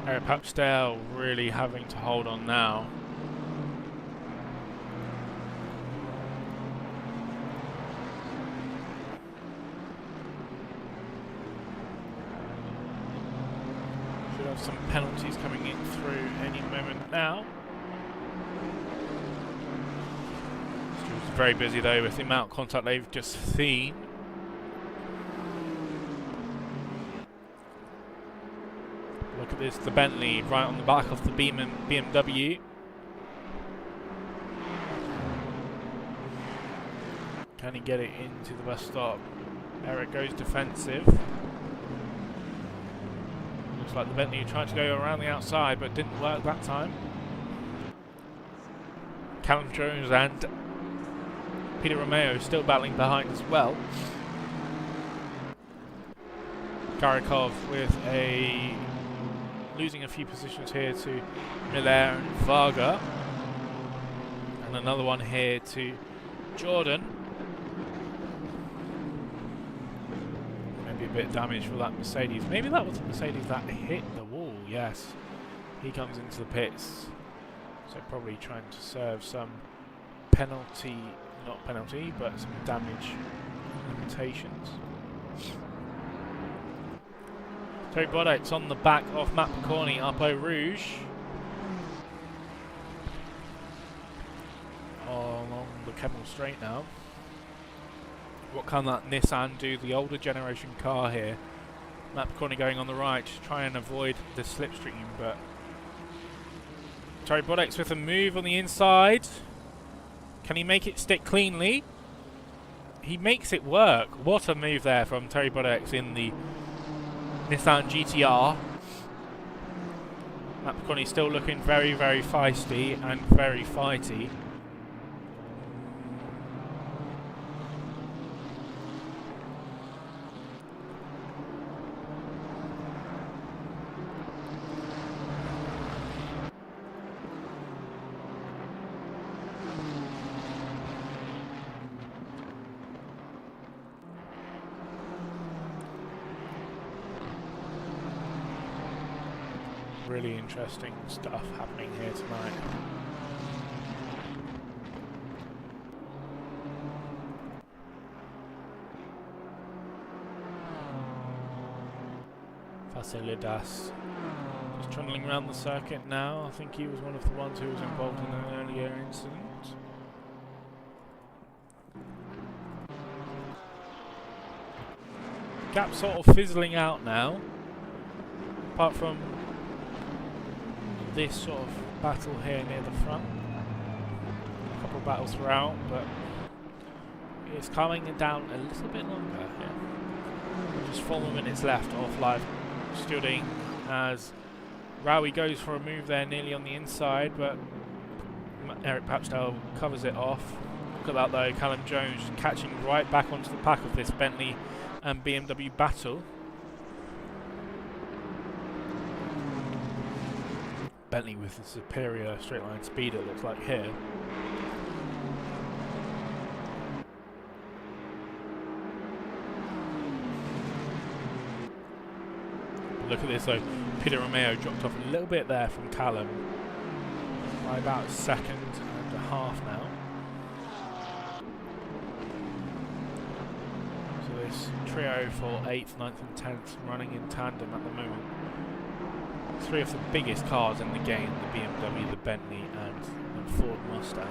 Eric Papsdale really having to hold on now. Should have some penalties coming in through any moment now. It's very busy though with the amount of contact they've just seen. Look at this, the Bentley right on the back of the BMW. Can he get it into the bus stop? Eric goes defensive. Looks like the Bentley tried to go around the outside but didn't work that time. Callum Jones and Peter Romeo still battling behind as well. Garikov with losing a few positions here to Miller and Varga. And another one here to Jordan. Maybe a bit of damage for that Mercedes. Maybe that was the Mercedes that hit the wall, yes. He comes into the pits. So probably trying to serve some penalty, not penalty, but some damage limitations. Terry Boddett's on the back of Matt McCorney up Eau Rouge. Along the Kemmel Straight now. What can that Nissan do? The older generation car here. Matt McCorney going on the right to try and avoid the slipstream, but Terry Boddett's with a move on the inside. Can he make it stick cleanly? He makes it work. What a move there from Terry Boddett's in the Nissan GTR. Matt McConaughey still looking very, very feisty and very fighty. Really interesting stuff happening here tonight. Fasilidas just trundling around the circuit now. I think he was one of the ones who was involved in an earlier incident. Gap sort of fizzling out now, apart from this sort of battle here near the front. A couple of battles throughout, but it's coming down a little bit longer here. Just 4 more minutes left of live studing as Rowie goes for a move there nearly on the inside, but Eric Papsdale covers it off. Look at that though, Callum Jones catching right back onto the pack of this Bentley and BMW battle. Bentley with the superior straight line speed, it looks like here. Look at this though, Peter Romeo dropped off a little bit there from Callum by about a second and a half now. So this trio for 8th, 9th and 10th running in tandem at the moment. 3 of the biggest cars in the game, the BMW, the Bentley and the Ford Mustang.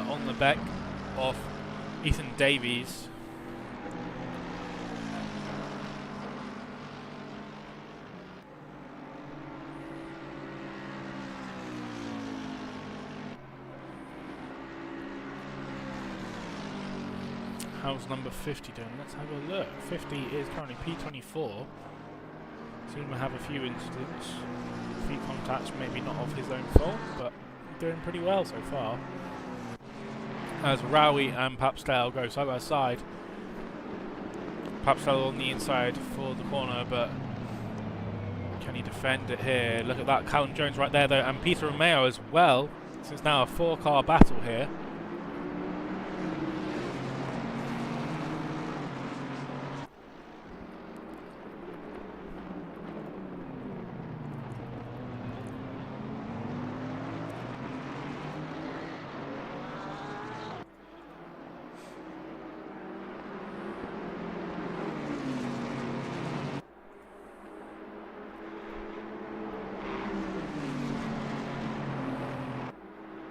On the back of Ethan Davies. how's number 50 doing? Let's have a look. 50 is currently P24. Seems to have a few incidents, a few contacts, maybe not of his own fault, but doing pretty well so far. As Rowie and Papsdale go side by side. Papsdale on the inside for the corner, but can he defend it here? Look at that, Callum Jones right there though, and Peter Romeo as well. So it's now a 4-car battle here.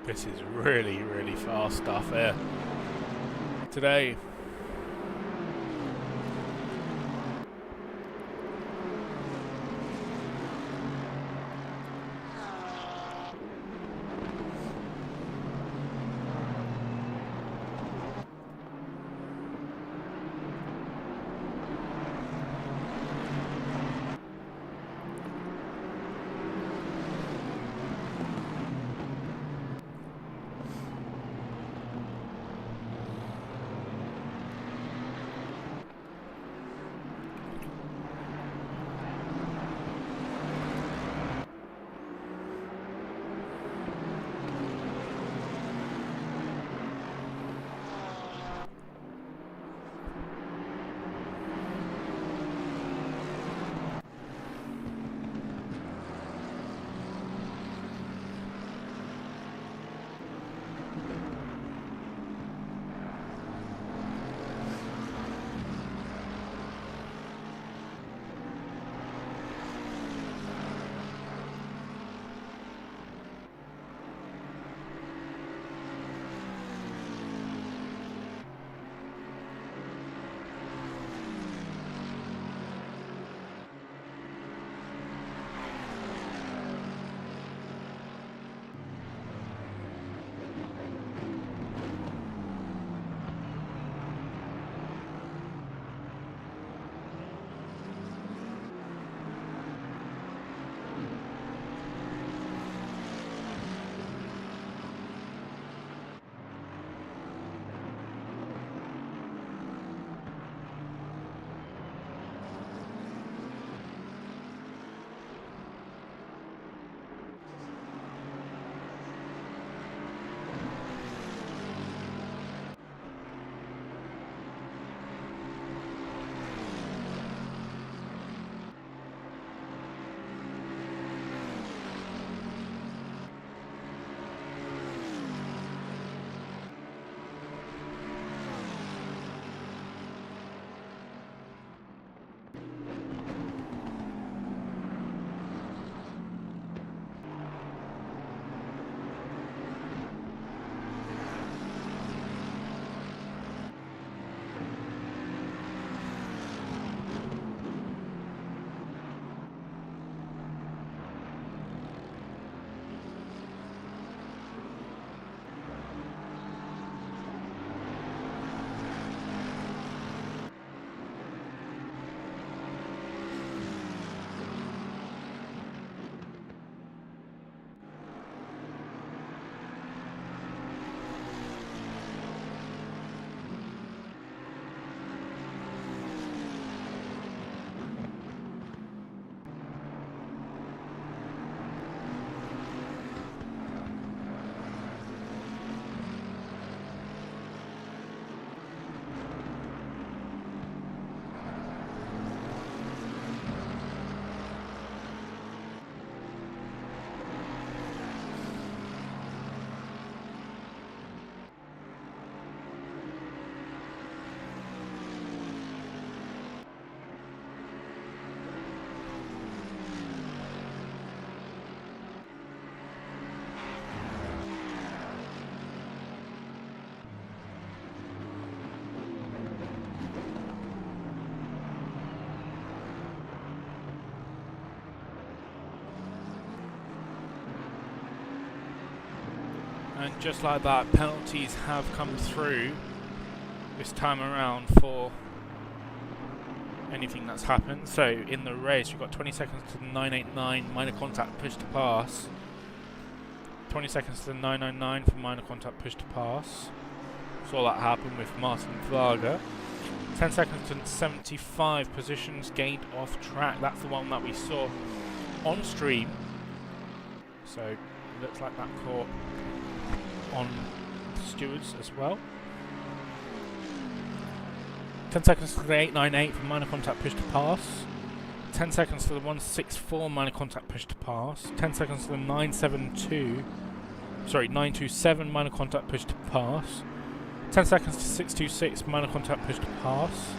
This is really, really fast stuff here today. And just like that, penalties have come through. this time around for anything that's happened. So in the race, we've got 20 seconds to the 989 minor contact push to pass. 20 seconds to the 999 for minor contact push to pass. Saw that happen with Martin Varga. 10 seconds to 75 positions gained off track. That's the one that we saw on stream. So it looks like that caught on the stewards as well. 10 seconds to the 898 for minor contact push to pass. 10 seconds to the 164 minor contact push to pass. 10 seconds to the 927 minor contact push to pass. 10 seconds to 626 minor contact push to pass.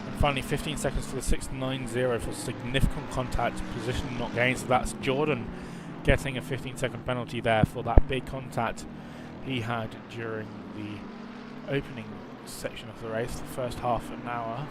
And finally 15 seconds to the 690 for significant contact position not gained. So that's Jordan getting a 15-second penalty there for that big contact he had during the opening section of the race, the first half an hour.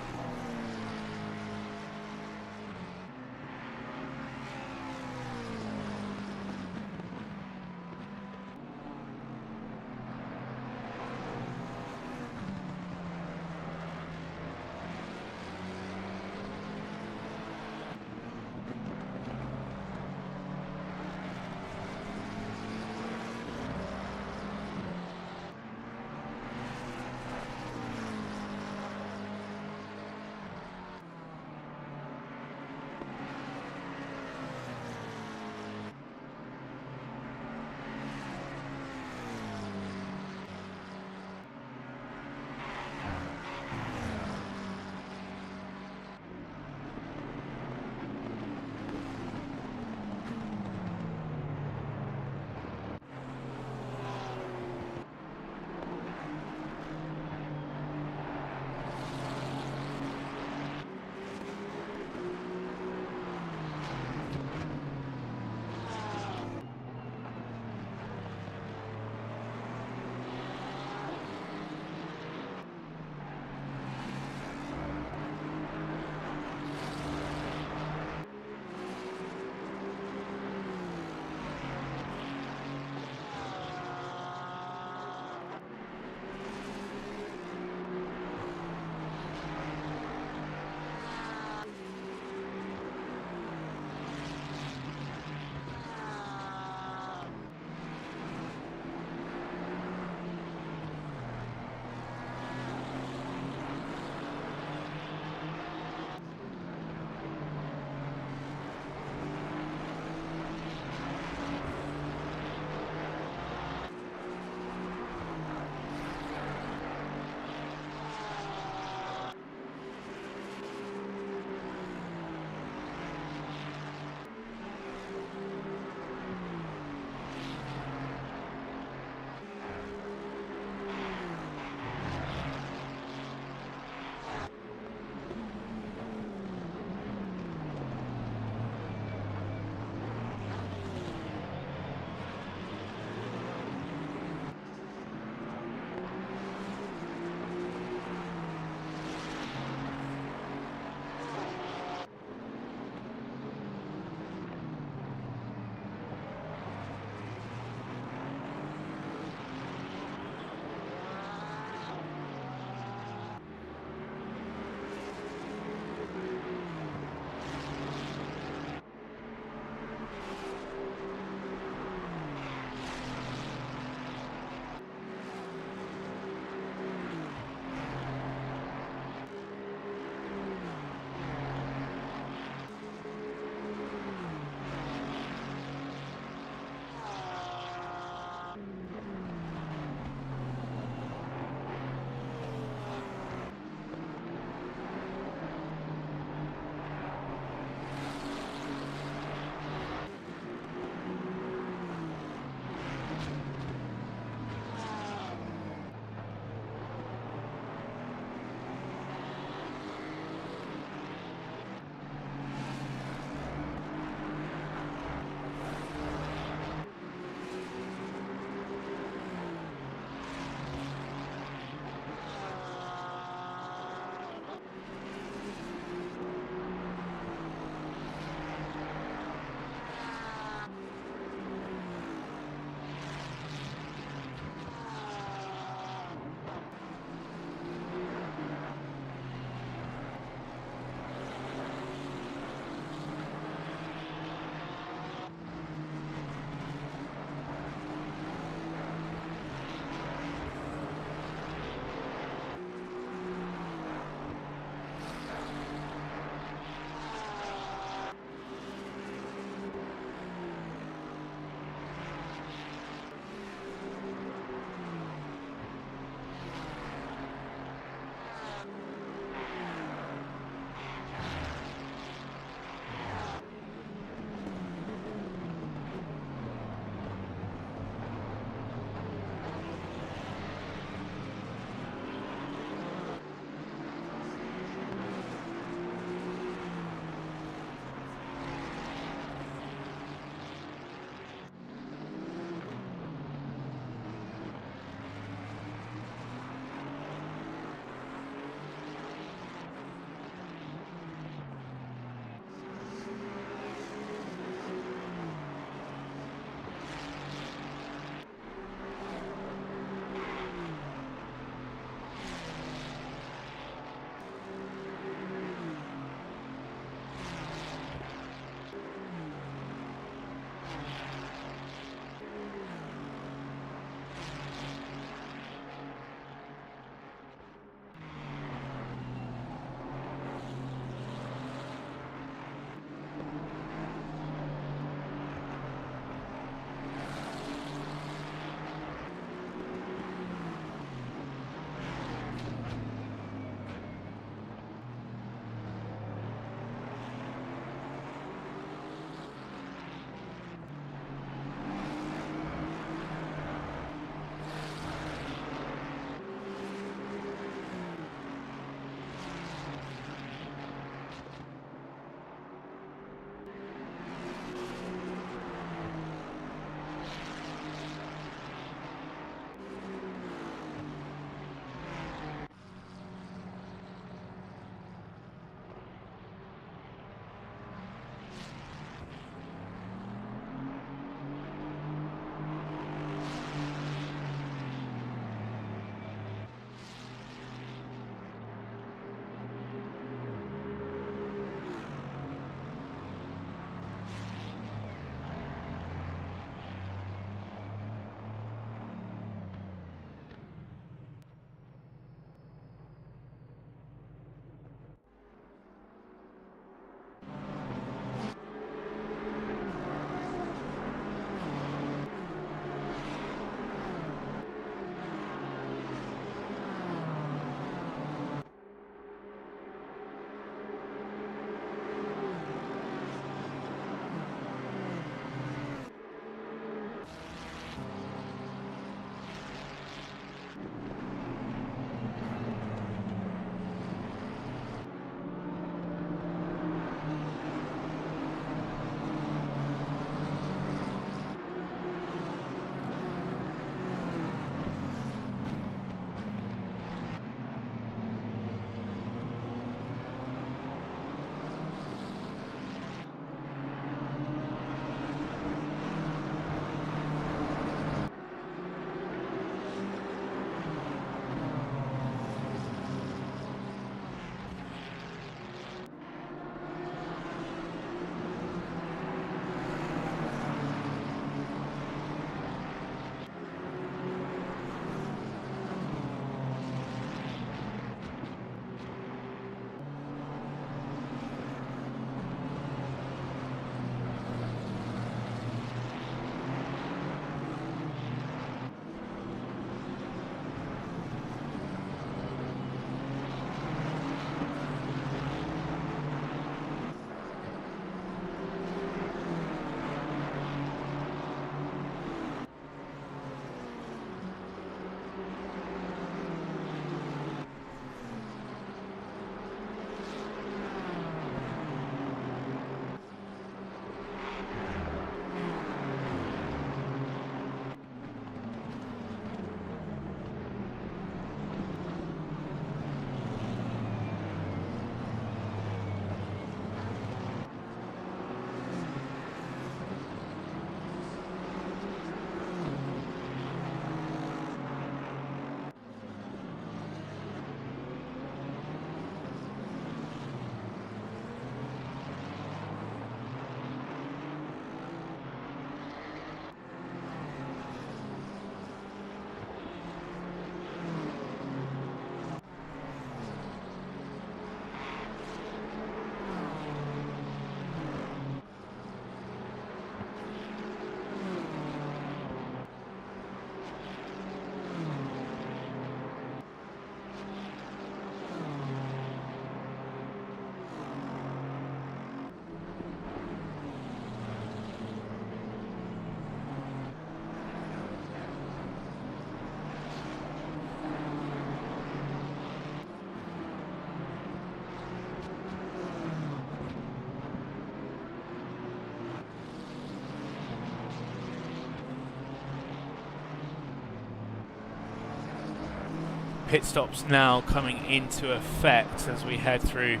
pit stops now coming into effect as we head through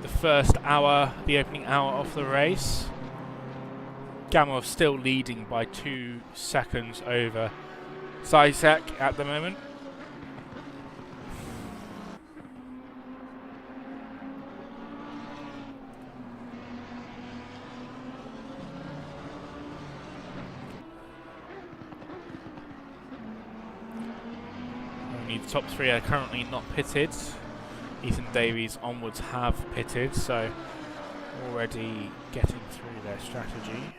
the first hour, the opening hour of the race. Gamov still leading by 2 seconds over Zizek at the moment. Only the top 3 are currently not pitted. Ethan Davies onwards have pitted, so already getting through their strategy.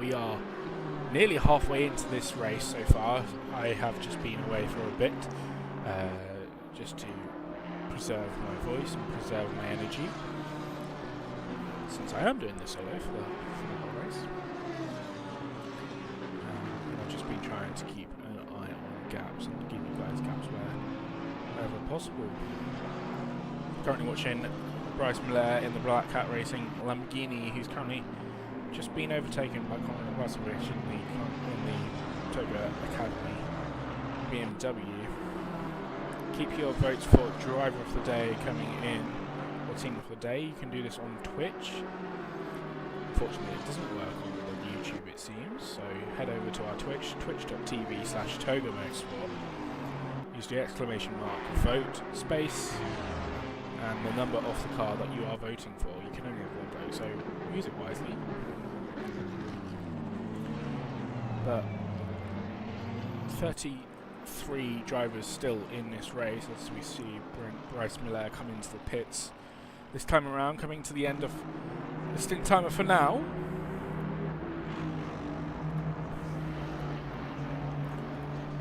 we are nearly halfway into this race so far. I have just been away for a bit, just to preserve my voice and preserve my energy, since I am doing this solo for the whole race. I've just been trying to keep an eye on gaps and give you guys gaps wherever possible. Currently watching Bryce Miller in the Black Cat Racing Lamborghini, who's currently just been overtaken by Conor Russellrich in the Toga Academy BMW. Keep your votes for Driver of the Day coming in, or Team of the Day. You can do this on Twitch. Unfortunately, it doesn't work on YouTube, it seems, so head over to our Twitch, twitch.tv/TogaMotorsport. Use the exclamation mark vote space and the number of the car that you are voting for. You can only have one vote, so use it wisely. But 33 drivers still in this race, as we see Bryce Miller come into the pits. This time around, coming to the end of the stint timer for now.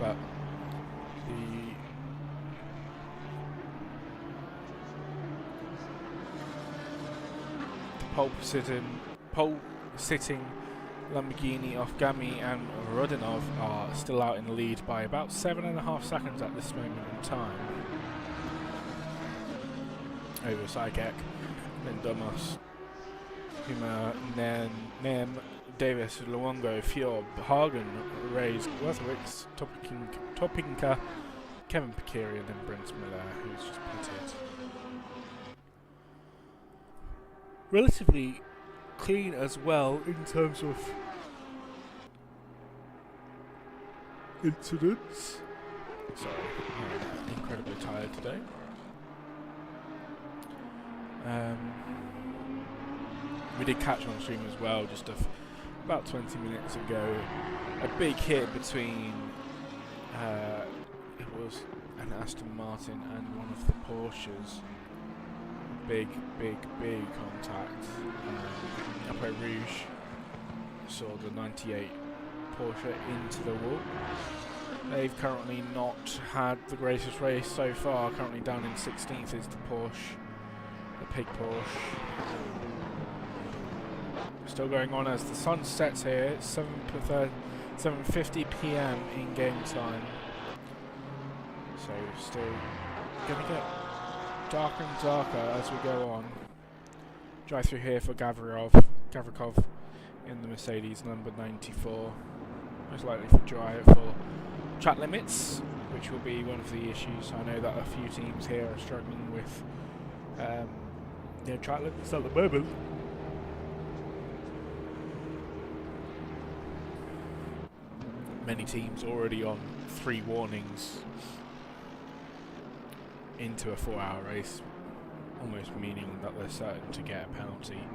But the pole sitting Lamborghini of Gami and Rodinov are still out in the lead by about 7.5 seconds at this moment in time. Over Sykek, Lindamos, Huma, Nem, Davis, Luongo, Fjord, Hagen, Reyes, Wazowicz, Topinka, Kevin Pekarian and Brent Miller, who's just pitted. Relatively clean as well in terms of incidents. Sorry, I'm incredibly tired today. We did catch on stream as well just about 20 minutes ago a big hit between it was an Aston Martin and one of the Porsches. Big contact. Up at Rouge, saw the 98 Porsche into the wall. They've currently not had the greatest race so far. Currently down in 16th is the Porsche, the pig Porsche. Still going on as the sun sets here. It's 7:50 p.m. in game time. So still gonna get darker and darker as we go on. Drive through here for Gavrikov in the Mercedes number 94. Most likely for track limits, which will be one of the issues. I know that a few teams here are struggling with track limits at the moment. Many teams already on 3 warnings into a 4-hour race, almost meaning that they're certain to get a penalty,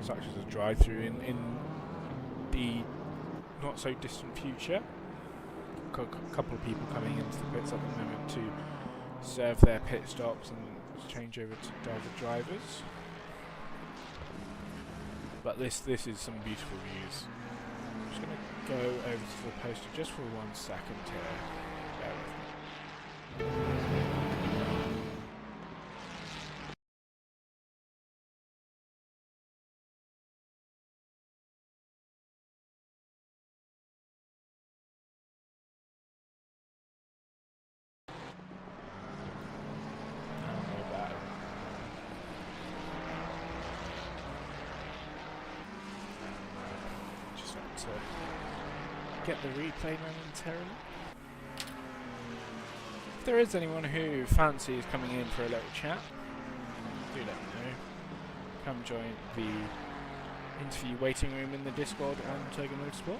such as a drive-through in the not so distant future. A couple of people coming into the pits at the moment to serve their pit stops and change over to other drivers. But this is some beautiful views. I'm just going to go over to the poster just for 1 second here. Bear with me. Get the replay momentarily. If there is anyone who fancies coming in for a little chat, do let me know. Come join the interview waiting room in the Discord and Toga Motorsport.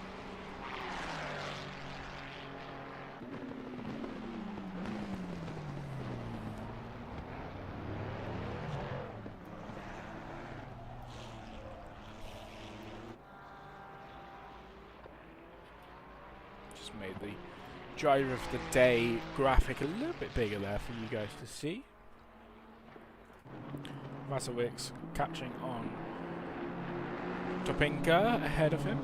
Made the driver of the day graphic a little bit bigger there for you guys to see. Vasowicz catching on Topinka ahead of him.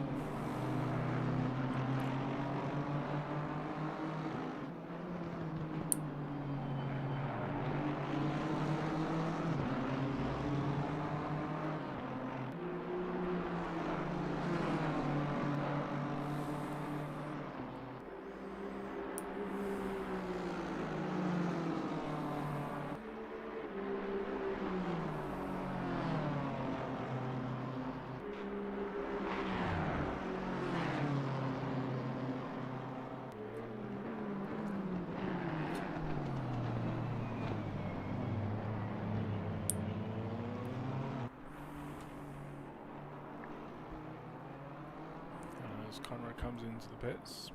Conrad comes into the pits.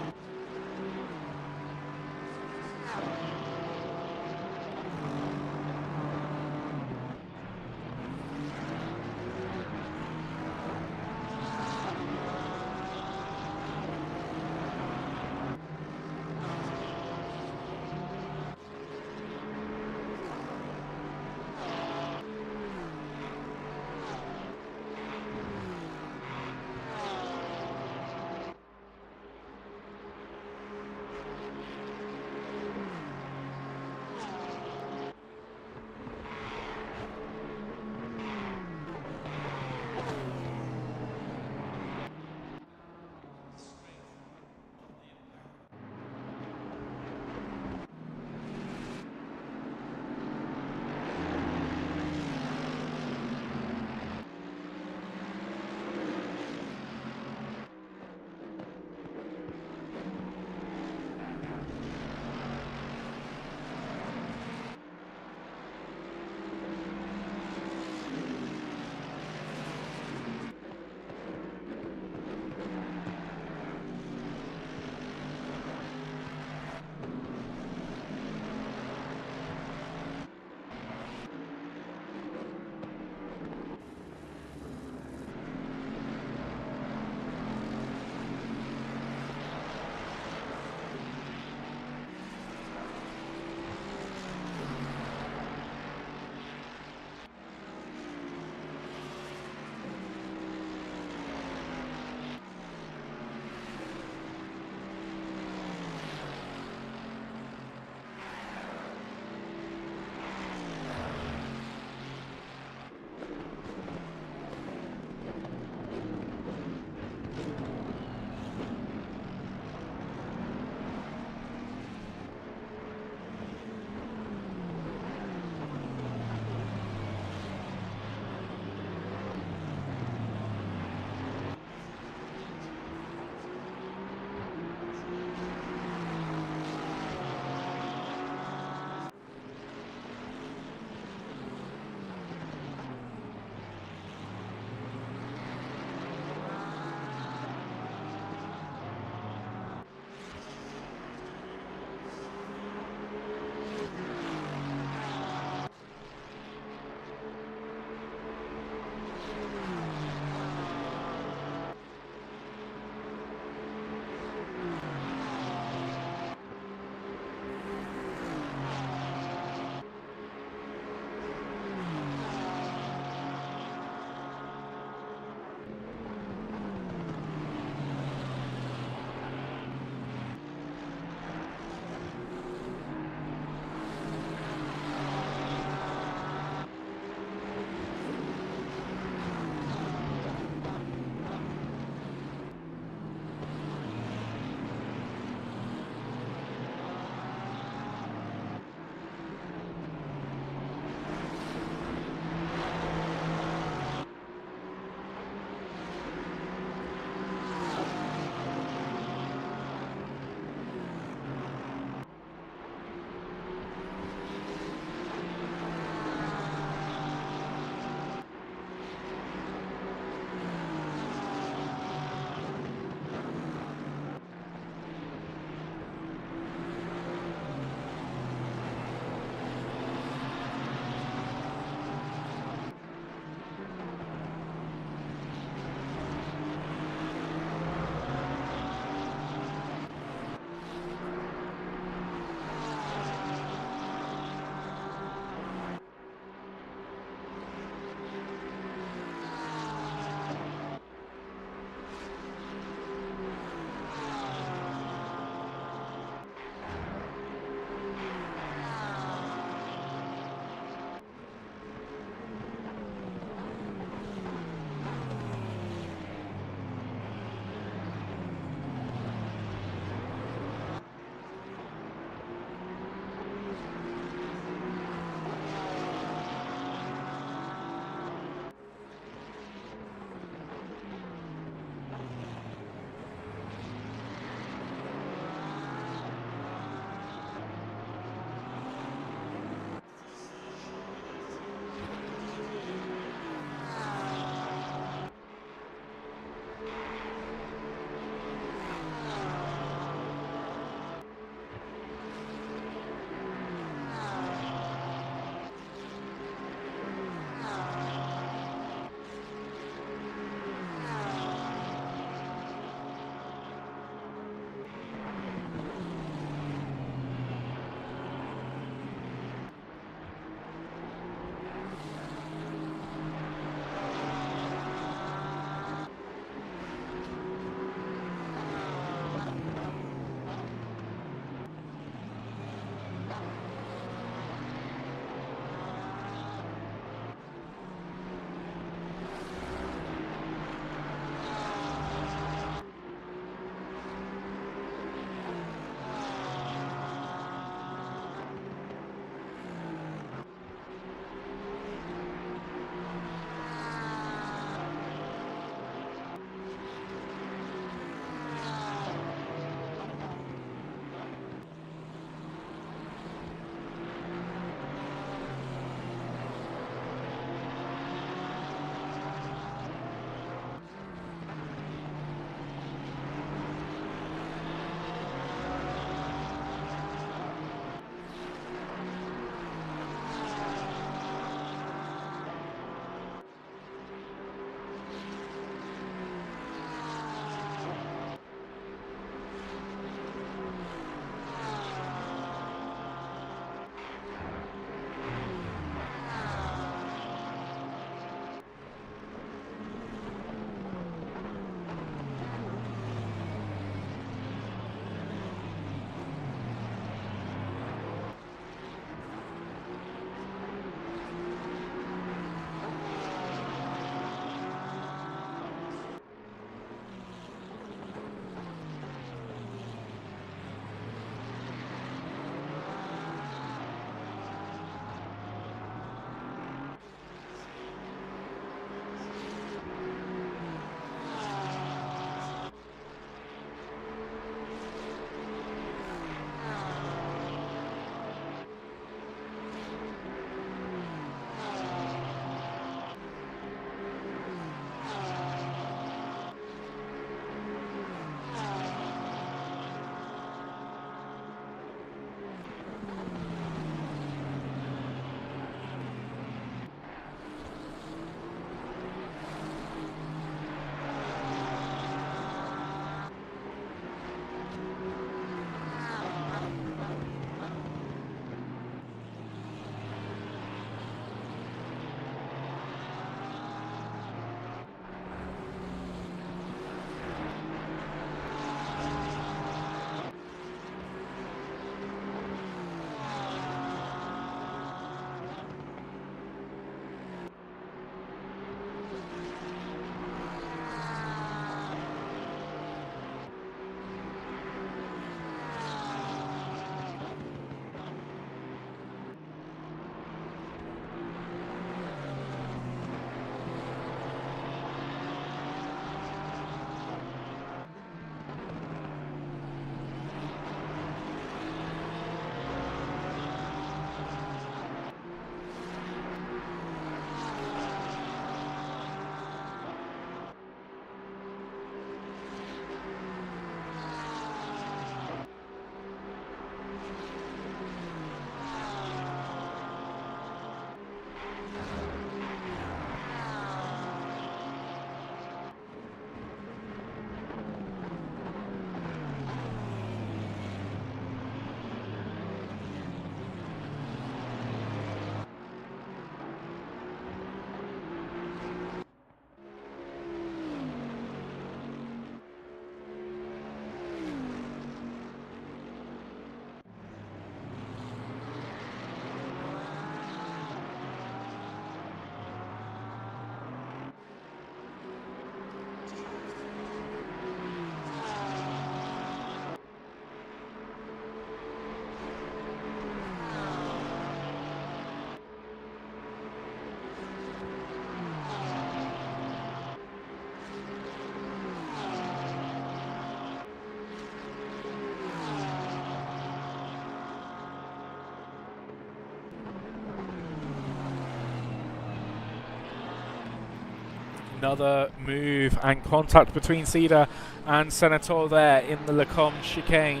another move and contact between Cedar and Senator there in the Lecombe chicane.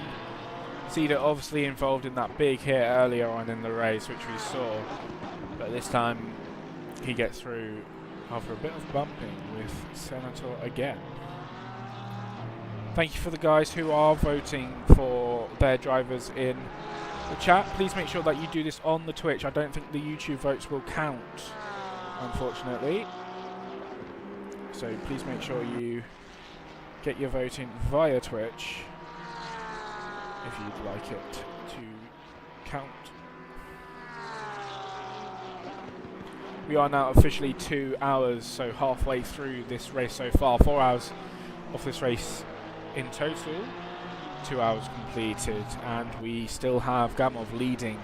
Cedar obviously involved in that big hit earlier on in the race, which we saw, but this time he gets through after a bit of bumping with Senator again. Thank you for the guys who are voting for their drivers in the chat. Please make sure that you do this on the Twitch. I don't think the YouTube votes will count, unfortunately. So please make sure you get your vote in via Twitch if you'd like it to count. We are now officially 2 hours, so halfway through this race so far. 4 hours of this race in total. 2 hours completed, and we still have Gamov leading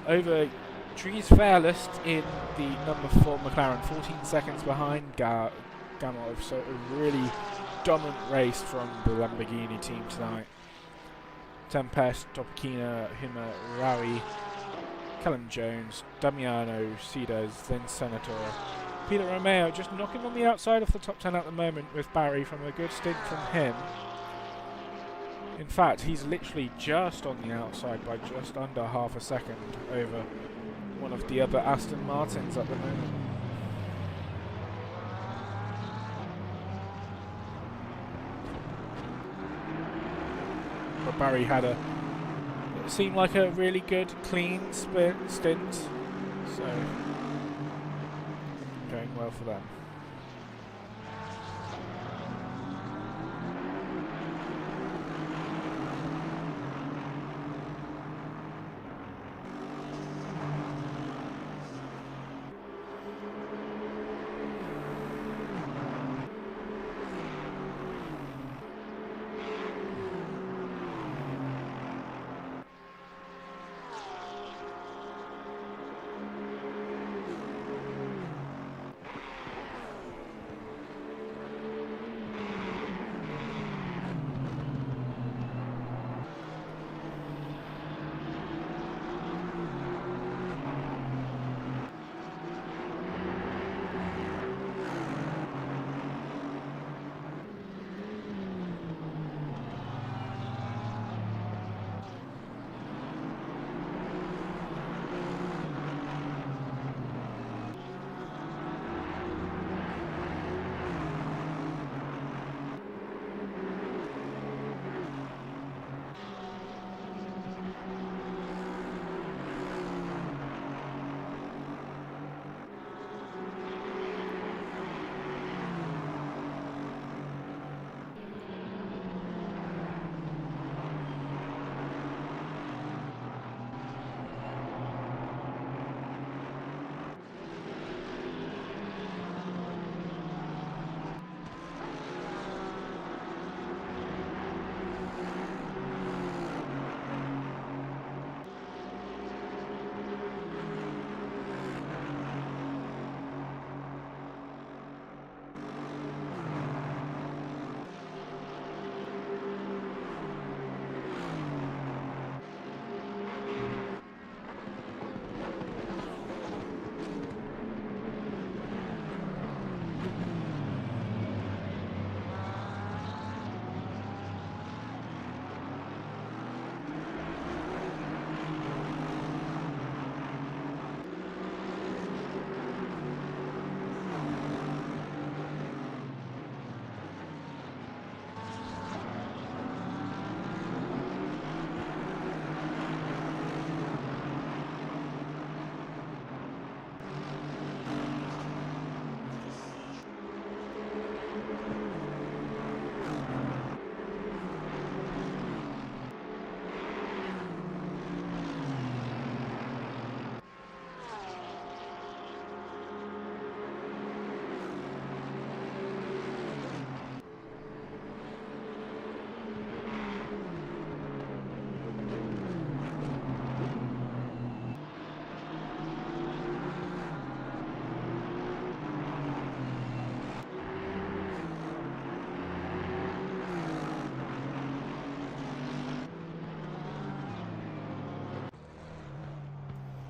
over Dries Verlust in the number 4 McLaren, 14 seconds behind Gamov. So a really dominant race from the Lamborghini team tonight. Tempest, Topakina, Hima, Rawi, Callum Jones, Damiano, Cedars, then Senator. Peter Romeo just knocking on the outside of the top 10 at the moment with Barry from a good stint from him. In fact, he's literally just on the outside by just under half a second over one of the other Aston Martins at the moment. But Barry had it seemed like a really good, clean stint, so going well for them.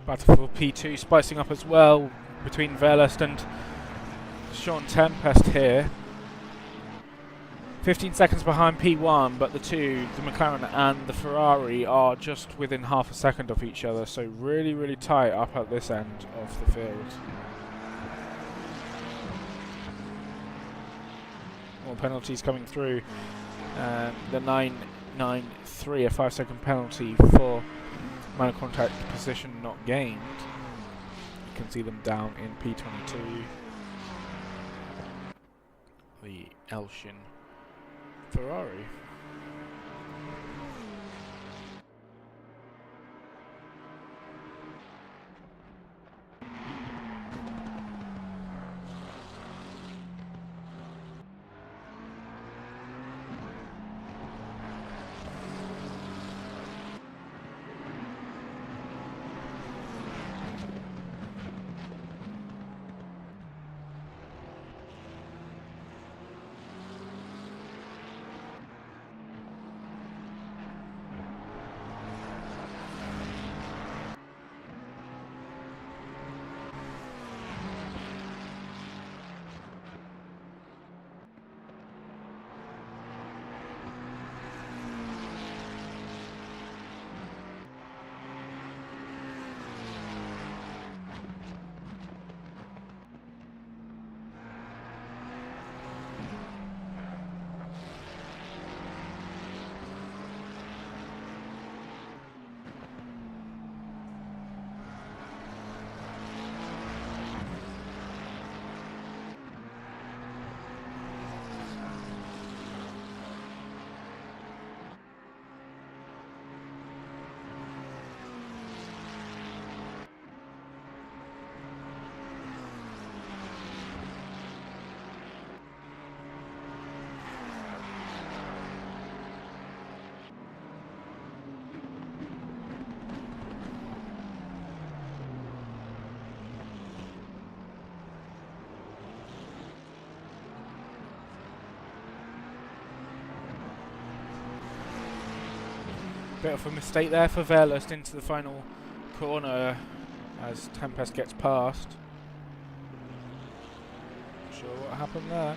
Battle for P2 spicing up as well between Verlust and Sean Tempest here. 15 seconds behind P1, but the McLaren and the Ferrari, are just within half a second of each other, so really, really tight up at this end of the field. More penalties coming through. The 993, a 5-second penalty for minor contact position not gained. You can see them down in P22. The Elshin Ferrari. Bit of a mistake there for Verlust into the final corner as Tempest gets past. Not sure what happened there.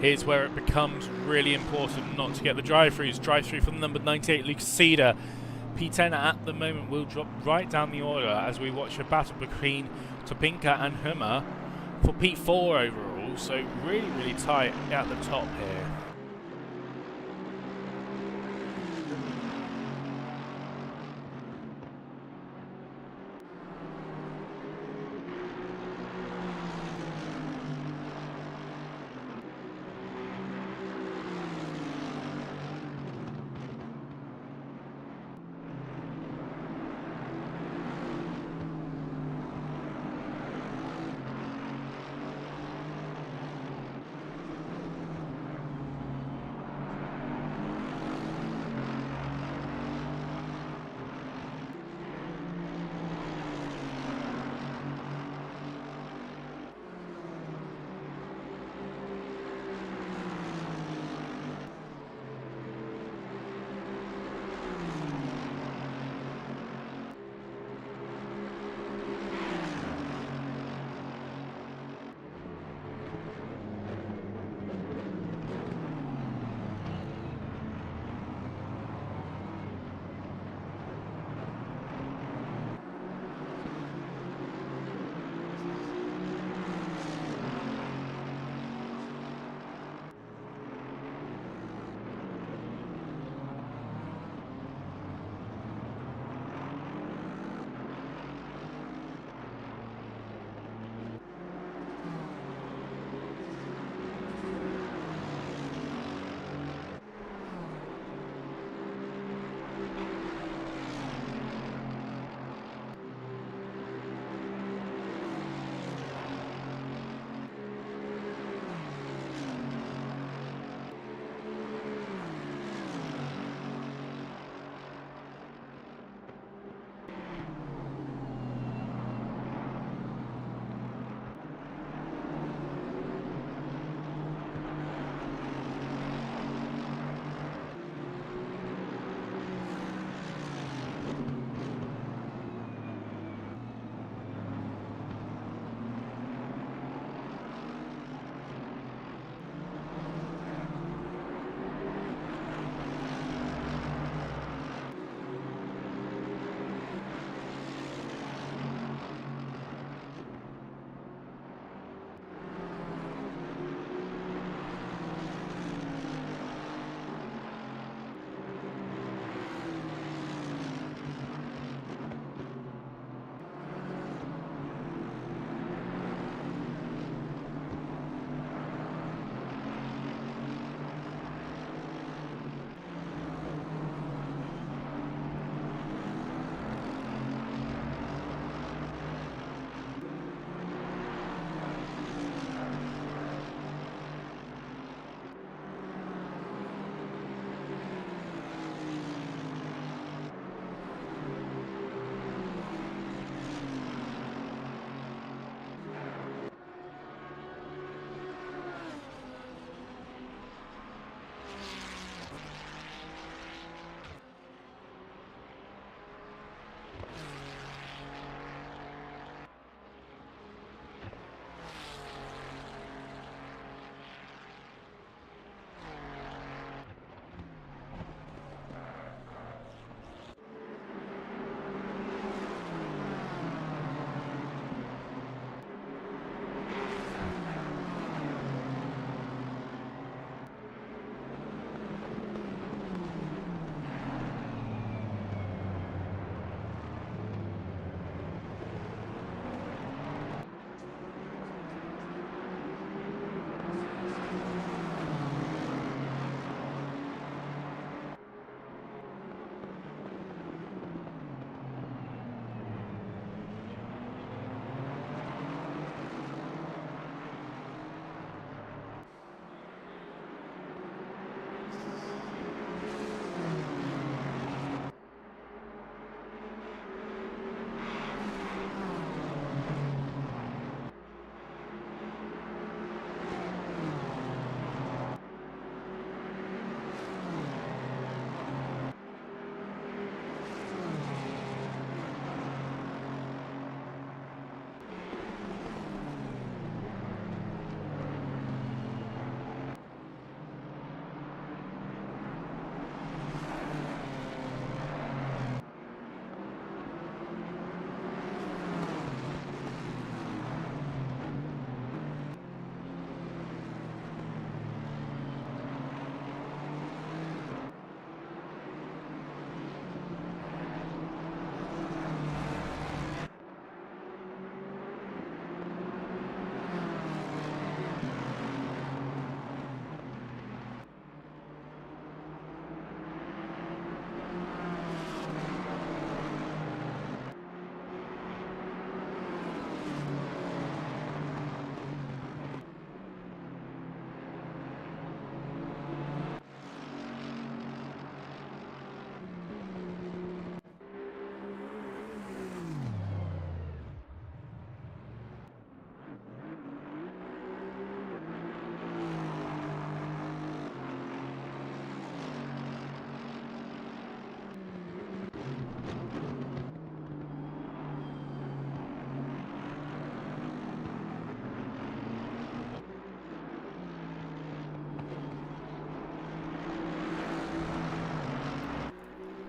Here's where it becomes really important not to get the drive-throughs. Drive-through from number 98, Luke Cedar. P10 at the moment will drop right down the order as we watch a battle between Topinka and Hummer for P4 overall. So really, really tight at the top here.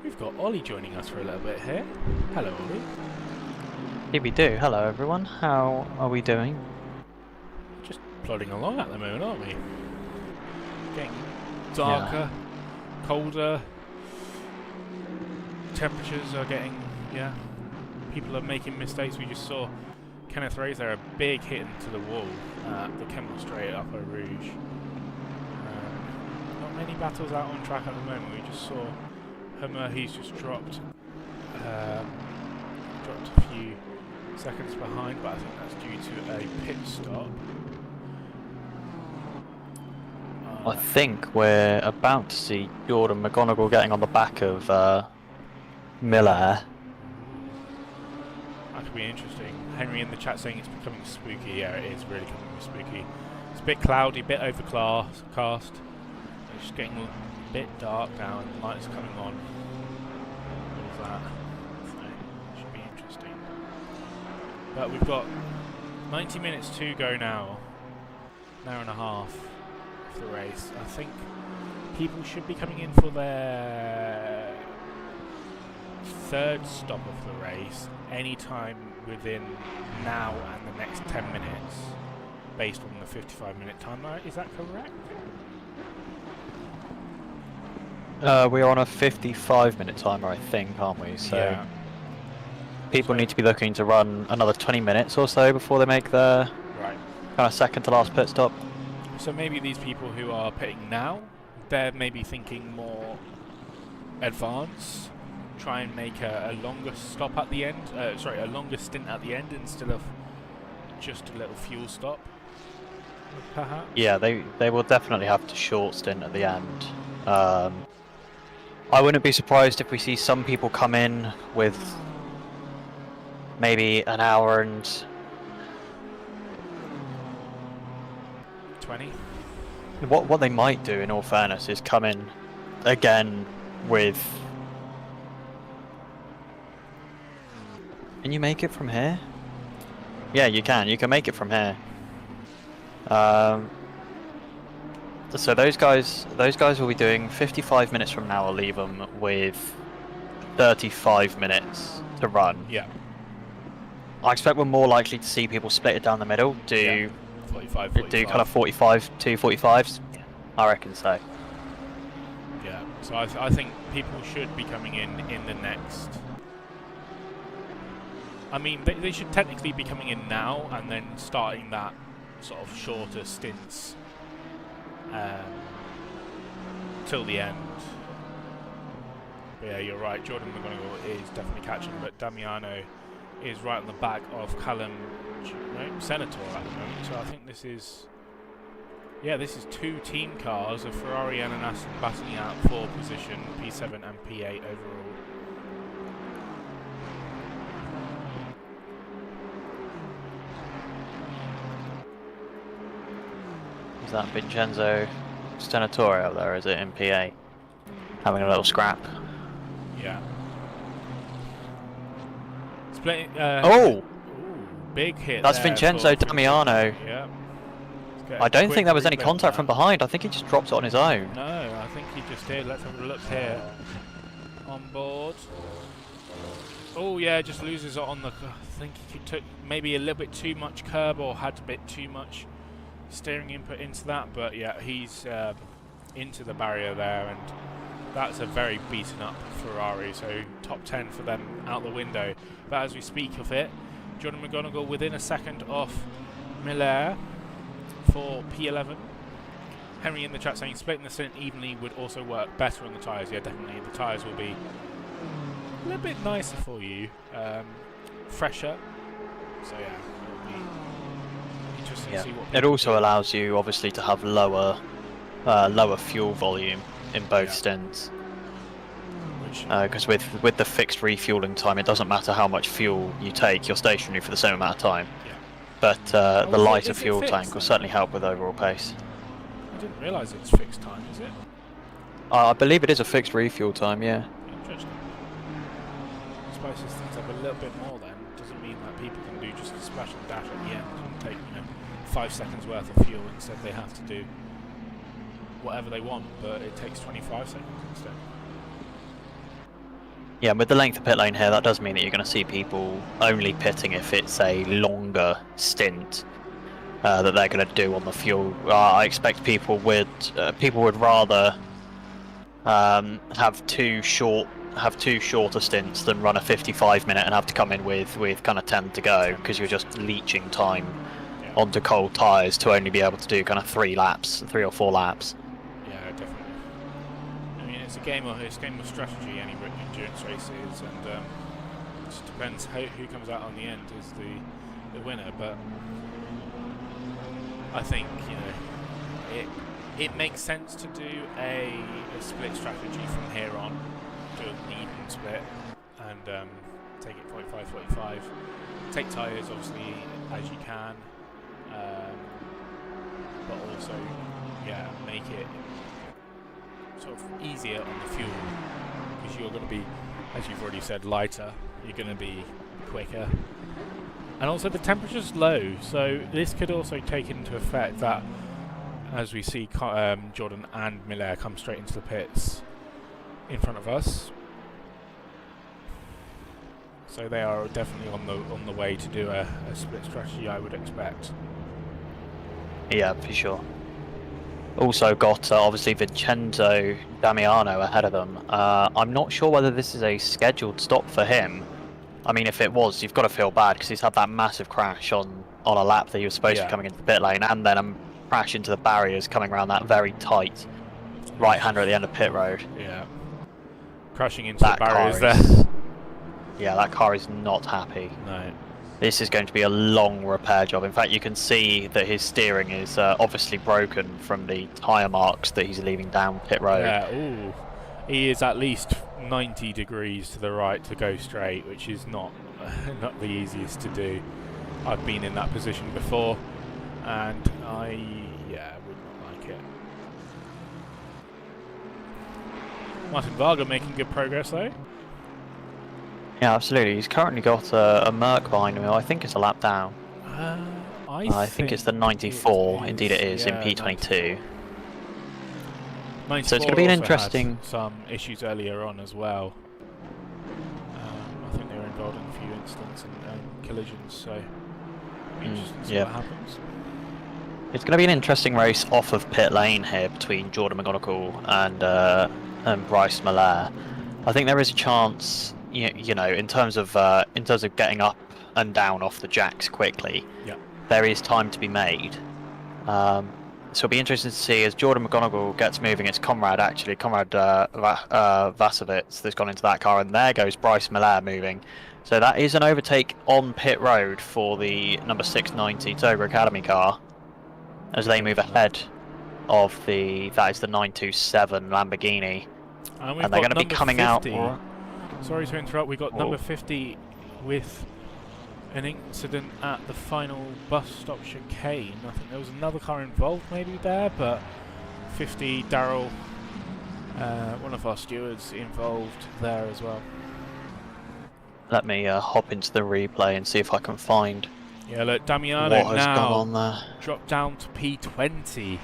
We've got Ollie joining us for a little bit here. Hello, Ollie. Here we do. Hello, everyone. How are we doing? Just plodding along at the moment, aren't we? Getting darker, colder. Temperatures are getting, people are making mistakes. We just saw Kenneth Ray's there, a big hit into the wall at the Kemmel Straight Upper Rouge. Not many battles out on track at the moment. We just saw Hummer, he's just dropped a few seconds behind, but I think that's due to a pit stop. I think we're about to see Jordan McGonigal getting on the back of Miller. That could be interesting. Henry in the chat saying it's becoming spooky. Yeah, it is really becoming spooky. It's a bit cloudy, a bit overcast. It's just getting a bit dark now, and the lights are coming on. All of that. So, it should be interesting. But we've got 90 minutes to go now. An hour and a half of the race. I think people should be coming in for their third stop of the race anytime within now and the next 10 minutes based on the 55-minute timeline. Is that correct? We're on a 55-minute timer, I think, aren't we? So people need to be looking to run another 20 minutes or so before they make their kind of second to last pit stop. So maybe these people who are pitting now, they're maybe thinking more advanced, try and make a longer stop at the end, a longer stint at the end instead of just a little fuel stop, perhaps? Yeah, they will definitely have to short stint at the end. I wouldn't be surprised if we see some people come in with maybe an hour and 20. What they might do, in all fairness, is come in again with. Can you make it from here? Yeah, you can. You can make it from here. So those guys will be doing 55 minutes from now. I'll leave them with 35 minutes to run. Yeah. I expect we're more likely to see people split it down the middle. Do 45. Do kind of 45 to 45s. Yeah. I reckon so. Yeah. So I think people should be coming in the next. I mean, they should technically be coming in now and then starting that sort of shorter stints till the end. But yeah, you're right. Jordan McGonigal is definitely catching, but Damiano is right on the back of Callum Senator at the moment. So I think this is two team cars, a Ferrari and an Aston battling out for position, P7 and P8 overall. Is that Vincenzo Stenatore out there, is it, in PA? Having a little scrap. Yeah. Split, ooh, big hit. That's there Vincenzo for Damiano. Yeah. I don't think there was any contact from behind. I think he just dropped it on his own. No, I think he just did. Let's have a look here. On board. Oh yeah, just loses it on the. I think he took maybe a little bit too much curb or had a bit too much steering input into that, but yeah, he's into the barrier there, and that's a very beaten up Ferrari, so top 10 for them out the window. But as we speak of it, Jordan McGonigal within a second off Miller for P11. Henry in the chat saying splitting the stint evenly would also work better on the tyres. Yeah, definitely, the tyres will be a little bit nicer for you, fresher, so yeah, it'll be interesting to see what it also allows you obviously to have lower fuel volume in both stints, because with the fixed refueling time, it doesn't matter how much fuel you take, you're stationary for the same amount of time. But the lighter fuel tank will certainly help with overall pace. I didn't realise it's fixed time, is it? I believe it is a fixed refuel time, yeah. Interesting. Spices things up a little bit more then. Doesn't mean that people can do just a splash and dash at the end and take 5 seconds worth of fuel. Instead they have to do whatever they want, but it takes 25 seconds instead. Yeah, with the length of pit lane here, that does mean that you're going to see people only pitting if it's a longer stint that they're going to do on the fuel. I expect people would rather have two shorter stints than run a 55-minute and have to come in with kind of 10 to go, because you're just leeching time onto cold tyres to only be able to do kind of 3 or 4 laps. Yeah, definitely. I mean, it's a game of strategy. Any endurance race is, and it just depends who comes out on the end is the winner. But I think it makes sense to do a split strategy from here on, do an even split, and take it 45-45. Take tyres obviously as you can, but also make it sort of easier on the fuel, because you're going to be, as you've already said, lighter. You're going to be quicker. And also the temperature's low, so this could also take into effect that as we see Jordan and Miller come straight into the pits in front of us. So they are definitely on the way to do a split strategy, I would expect. Yeah, for sure. Also got obviously Vincenzo Damiano ahead of them. I'm not sure whether this is a scheduled stop for him. I mean, if it was, you've got to feel bad, because he's had that massive crash on a lap that he was supposed to be coming into the pit lane, and then a crash into the barriers coming around that very tight right-hander at the end of pit road. Yeah. Crashing into the barriers there. Yeah, that car is not happy. No. This is going to be a long repair job. In fact, you can see that his steering is obviously broken from the tyre marks that he's leaving down pit road. Yeah, ooh. He is at least 90 degrees to the right to go straight, which is not the easiest to do. I've been in that position before, and I would not like it. Martin Varga making good progress though. Yeah, absolutely. He's currently got a Merc behind him. I think it's a lap down. I think it's the 94. Indeed, it is in P22. So it's going to be an interesting. Had some issues earlier on as well. I think they were involved in a few incidents and collisions. So interesting to see what happens. It's going to be an interesting race off of pit lane here between Jordan McGonigal and Bryce Miller. I think there is a chance. You know, in terms of getting up and down off the jacks quickly, there is time to be made. So it'll be interesting to see as Jordan McGonigal gets moving. It's Conrad Vasovitz that's gone into that car, and there goes Bryce Miller moving. So that is an overtake on pit road for the number 690 Toga Academy car as they move ahead of that is the 927 Lamborghini, and they're going to be coming 50. out. Sorry to interrupt, we got number 50 with an incident at the final bus stop chicane. I think there was another car involved maybe there, but 50, Daryl, one of our stewards, involved there as well. Let me hop into the replay and see if I can find look, Damiano what has gone on there. Dropped down to P20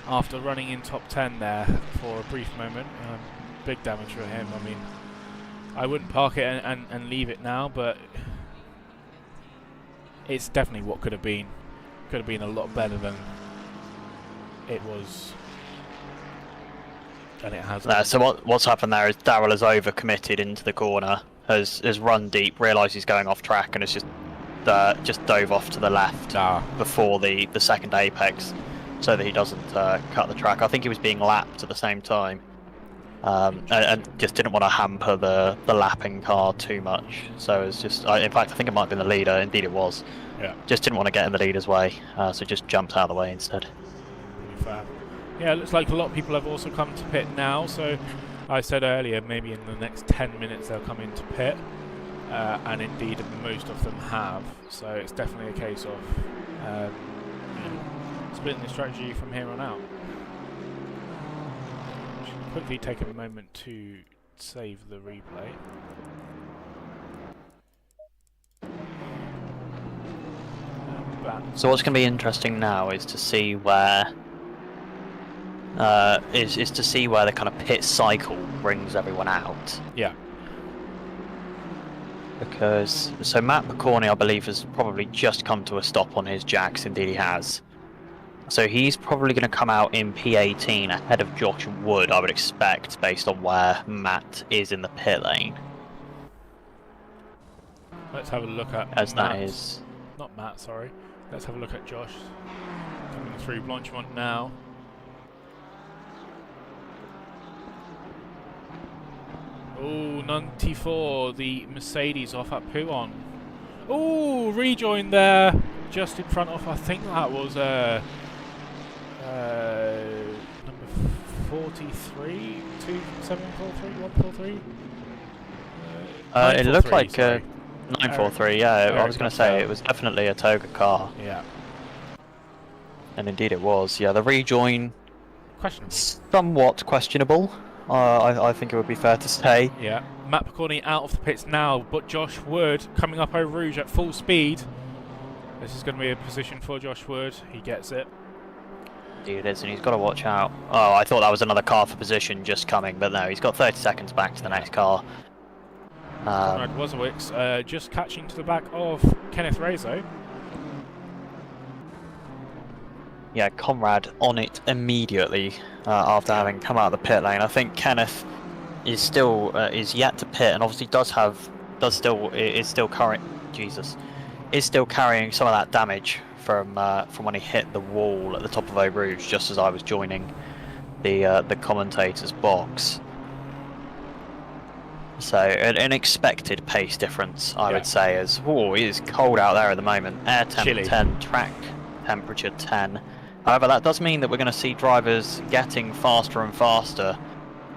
after running in top 10 there for a brief moment. Big damage for him. I mean, I wouldn't park it and leave it now, but it's definitely what could have been. Could have been a lot better than it was, and it has. So what's happened there is Daryl has overcommitted into the corner, has run deep, realised he's going off track, and has just dove off to the left before the second apex, so that he doesn't cut the track. I think he was being lapped at the same time. And just didn't want to hamper the lapping car too much. So it's just, in fact, I think it might have been the leader. Indeed, it was. Yeah. Just didn't want to get in the leader's way, so just jumped out of the way instead. Pretty fair. Yeah, it looks like a lot of people have also come to pit now. So I said earlier, maybe in the next 10 minutes they'll come into pit, and indeed most of them have. So it's definitely a case of splitting the strategy from here on out. Quickly take a moment to save the replay. So what's going to be interesting now is to see where is to see where the kind of pit cycle brings everyone out. Yeah. Because so Matt Picorni, I believe, has probably just come to a stop on his jacks. Indeed, he has. So he's probably going to come out in P18 ahead of Josh Wood, I would expect, based on where Matt is in the pit lane. Let's have a look at As Matt. that is. Not Matt, sorry. Let's have a look at Josh. Coming through Blanchimont now. Oh, 94, the Mercedes off at Pateron. Oh, rejoin there, just in front of, I think that was number 43, 2743, 143? It looked like 943, 943, yeah, I was going to say, it was definitely a Toga car. Yeah. And indeed it was, yeah, the rejoin, Questionable. somewhat questionable. I think it would be fair to say. Yeah, Matt Picorni out of the pits now, but Josh Wood coming up over Rouge at full speed. This is going to be a position for Josh Wood. He gets it. Indeed it is, and he's got to watch out. Oh, I thought that was another car for position just coming, but no, he's got 30 seconds back to the next car. Conrad Wozowicz just catching to the back of Kenneth Rezo. Yeah, Conrad on it immediately after having come out of the pit lane. I think Kenneth is still is yet to pit, and obviously is still carrying some of that damage from when he hit the wall at the top of Eau Rouge, just as I was joining the commentator's box. So an expected pace difference, I would say, as it is cold out there at the moment. Air temp 10, track temperature 10. However, that does mean that we're going to see drivers getting faster and faster.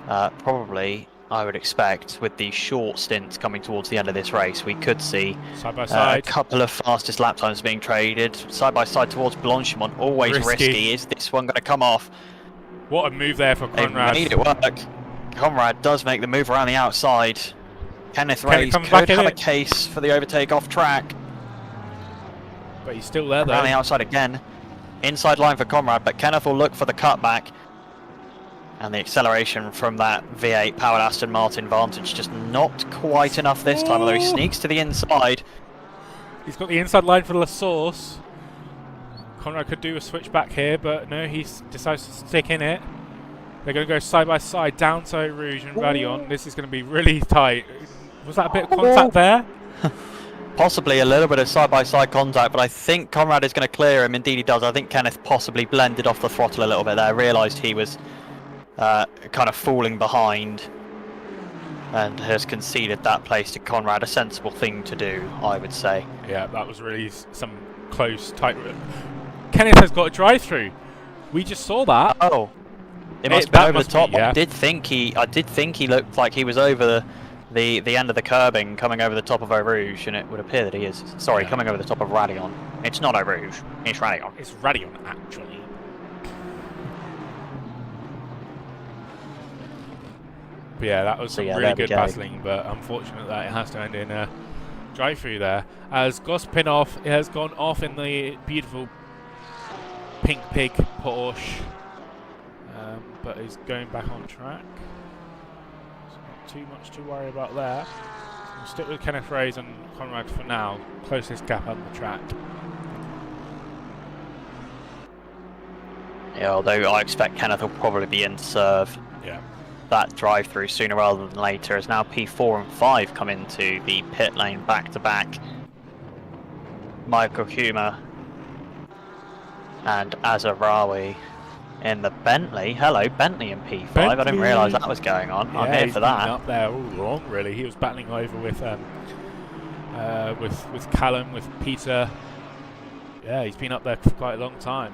Probably, I would expect, with the short stints coming towards the end of this race, we could see side by side. A couple of fastest lap times being traded. Side by side towards Blanchimont, always risky. Is this one going to come off? What a move there for Conrad. They made it work. Conrad does make the move around the outside. Kenneth Reyes could have a case for the overtake off track. But he's still there though. Around the outside again. Inside line for Conrad, but Kenneth will look for the cutback. And the acceleration from that V8 powered Aston Martin Vantage just not quite enough this time, although he sneaks to the inside. He's got the inside line for La Source. Conrad could do a switch back here, but no, he decides to stick in it. They're going to go side by side down to Eau Rouge and Radion. This is going to be really tight. Was that a bit of contact there? Possibly a little bit of side-by-side contact, but I think Conrad is going to clear him. Indeed he does. I think Kenneth possibly blended off the throttle a little bit there, realised he was kind of falling behind and has conceded that place to Conrad. A sensible thing to do, I would say. Yeah, that was really some close, tight... Kenneth has got a drive-through. We just saw that. Oh. It must have been over the top. Yeah. I did think he looked like he was over the end of the curbing, coming over the top of Eau Rouge, and it would appear that he is. Sorry, coming over the top of Radion. It's not Eau Rouge. It's Radion. It's Radion, actually. But yeah, that was some really good battling, but unfortunate that it has to end in a drive-through there. As Gospinov has gone off in the beautiful pink pig Porsche. But he's going back on track. So not too much to worry about there. So we'll stick with Kenneth Reyes and Conrad for now. Closest gap on the track. Yeah, although I expect Kenneth will probably be in to serve that drive-through sooner rather than later, as now P4 and 5 come into the pit lane back-to-back. Michael Humer and Azarawi in the Bentley. Hello, Bentley in P5. Bentley. I didn't realise that was going on. Yeah, I'm here for that. Up there all wrong, really. He was battling over with Callum, with Peter. Yeah, he's been up there for quite a long time.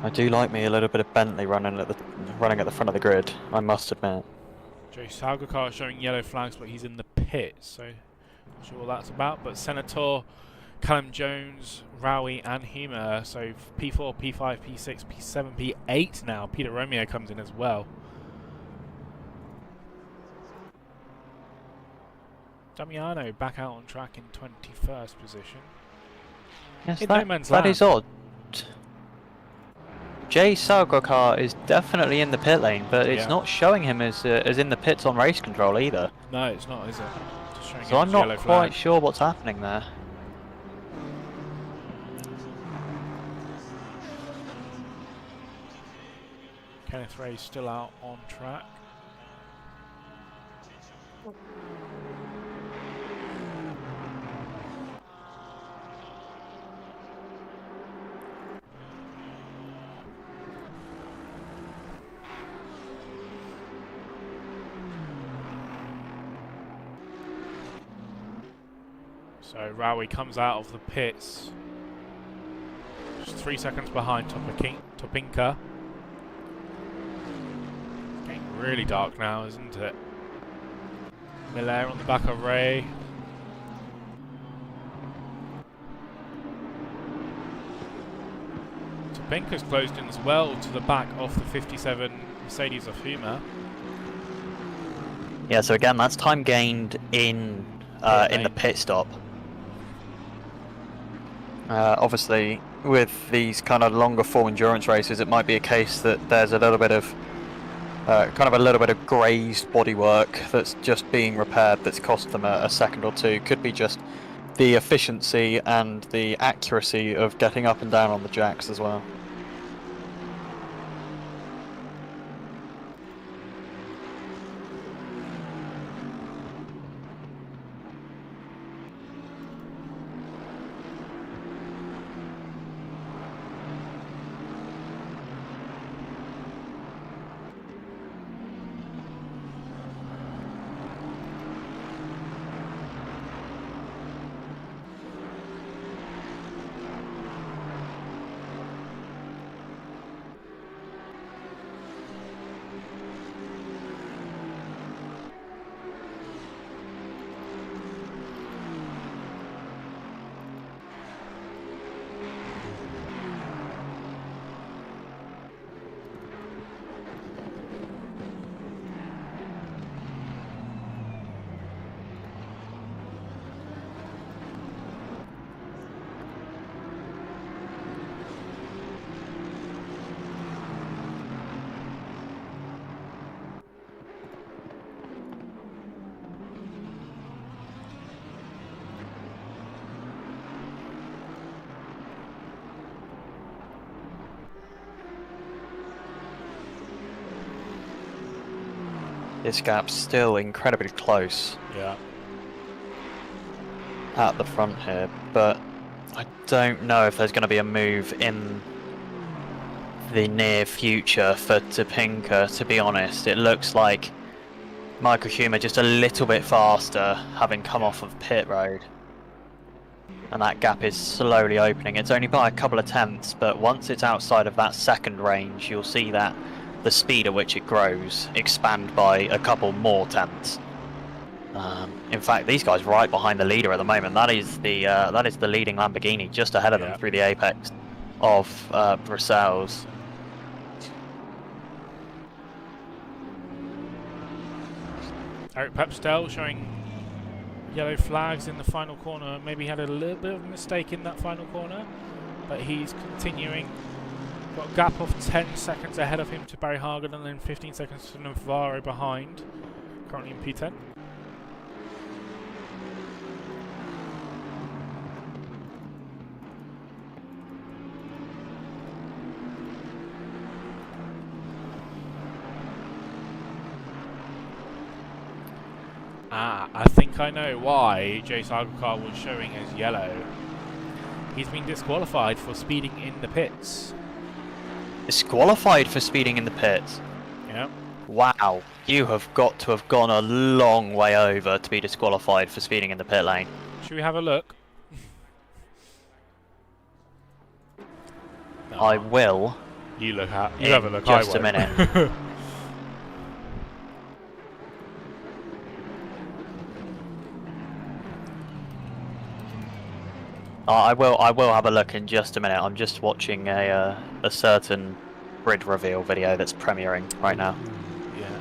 I do like me a little bit of Bentley running at the front of the grid, I must admit. Joe Salgakar showing yellow flags, but he's in the pit, so not sure what that's about. But Senator, Callum Jones, Rowie and Humer, so P4, P5, P6, P7, P8 now. Peter Romeo comes in as well. Damiano back out on track in 21st position. Yes, that is odd. Jay Salgakar is definitely in the pit lane, but it's not showing him as in the pits on race control either. No, it's not, is it? Just showing So I'm yellow not flag. quite sure what's happening there. Kenneth Ray's still out on track. So Rowie comes out of the pits, just 3 seconds behind Topinka. It's getting really dark now, isn't it? Miller on the back of Ray. Topinka's closed in as well to the back of the 57 Mercedes of Huma. Yeah, so again, that's time gained in the pit stop. Obviously, with these kind of longer form endurance races, it might be a case that there's a little bit of grazed bodywork that's just being repaired that's cost them a second or two. Could be just the efficiency and the accuracy of getting up and down on the jacks as well. This gap's still incredibly close. Yeah. At the front here, but I don't know if there's going to be a move in the near future for Topinka, to be honest. It looks like Michael Humer just a little bit faster, having come off of pit road. And that gap is slowly opening. It's only by a couple of tenths, but once it's outside of that second range, you'll see that the speed at which it grows expand by a couple more tenths. In fact, these guys are right behind the leader at the moment. That is the leading Lamborghini, just ahead of them through the apex of Brussels. Eric Pepstell showing yellow flags in the final corner. Maybe had a little bit of a mistake in that final corner, but he's continuing. Got a gap of 10 seconds ahead of him to Barry Hargan, and then 15 seconds to Navarro behind, currently in P10. I think I know why Jay Sagarkar was showing as yellow. He's been disqualified for speeding in the pits. Disqualified for speeding in the pits? Yeah. Wow, you have got to have gone a long way over to be disqualified for speeding in the pit lane. Should we have a look? No. I will. You have a look. Just a minute. I will have a look in just a minute. I'm just watching a certain grid reveal video that's premiering right now. Yeah.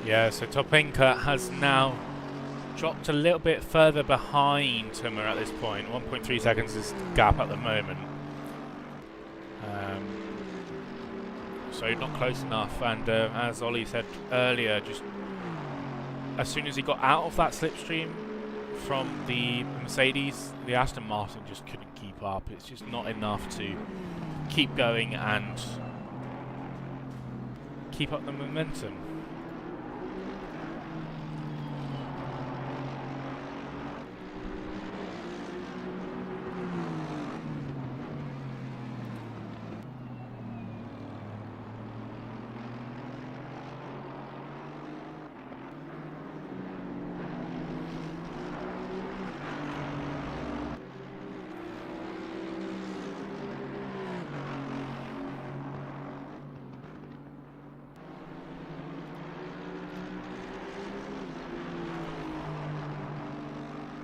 Yeah, so Topinka has now dropped a little bit further behind Timmer at this point. 1.3 seconds is the gap at the moment. So not close enough, and as Ollie said earlier, just as soon as he got out of that slipstream from the Mercedes, the Aston Martin just couldn't keep up. It's just not enough to keep going and keep up the momentum.